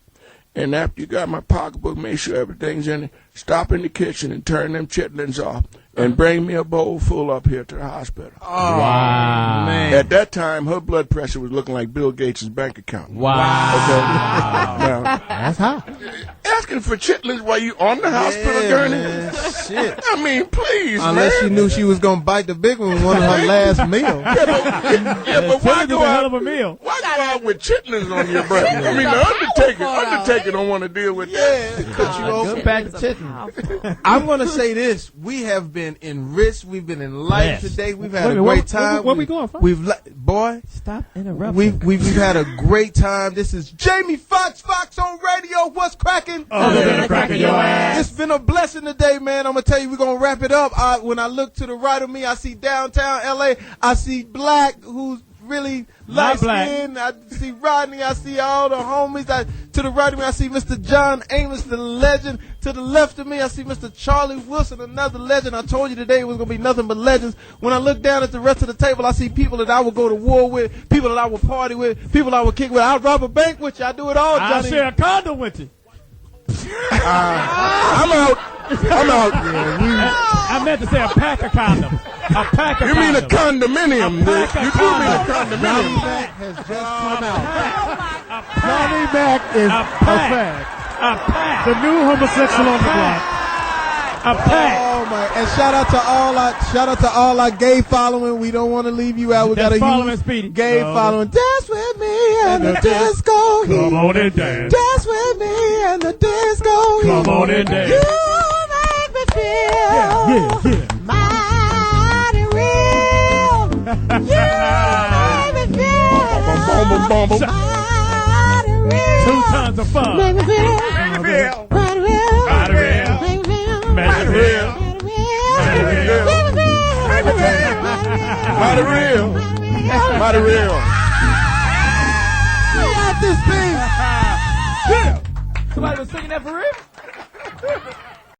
And after you got my pocketbook, make sure everything's in it. Stop in the kitchen and turn them chitlins off. And bring me a bowl full up here to the hospital. Oh, wow. Man. At that time, her blood pressure was looking like Bill Gates' bank account. Wow. Okay? Now, That's hot. asking for chitlins while you on the hospital gurney? Man, shit. I mean, please, Unless man. she knew she was gonna bite the big one in one of her last meals. But why go a hell out? of a meal. Why go out with chitlins on your breath? I mean, the Undertaker don't want to deal with that. Cut you off. Good back to chicken. I'm gonna say this: we have been enriched, we've been enlightened Yes. today. We've had Wait a a minute, great time. where we going from? Boy, Stop interrupting. we've had a great time. This is Jamie Foxx, Foxxhole Radio. What's cracking? Other than cracking your ass. It's been a blessing today, man. I'm gonna tell you, we're gonna wrap it up. When I look to the right of me, I see downtown LA. I see Black, who's really light skinned. I see Rodney. I see all the homies. To the right of me, I see Mr. John Amos, the legend. To the left of me, I see Mr. Charlie Wilson, another legend. I told you today it was gonna be nothing but legends. When I look down at the rest of the table, I see people that I would go to war with, people that I would party with, people I would kick with. I'd rob a bank with you. I do it all, I'll Johnny. share a condom with you. I'm out. I meant to say a pack of condoms. A pack of You mean a condoms. condominium? You do mean a condominium? Mac has just come out. Johnny Mac is a fact. A pack. The new homosexual on the block. A pack. Oh my! And shout out to all our gay following. We don't want to leave you out. We got a huge gay following. Dance with me and the disco heat. Come on and dance. Dance with me and the disco heat. Come on and dance. You make me feel mighty real. You make me feel mighty real. 2 tons of fun. Make me feel Make me feel. mighty real. Mighty real. Make me feel Mighty real. Mighty real. Mighty real. We got this thing. Somebody was singing that for real?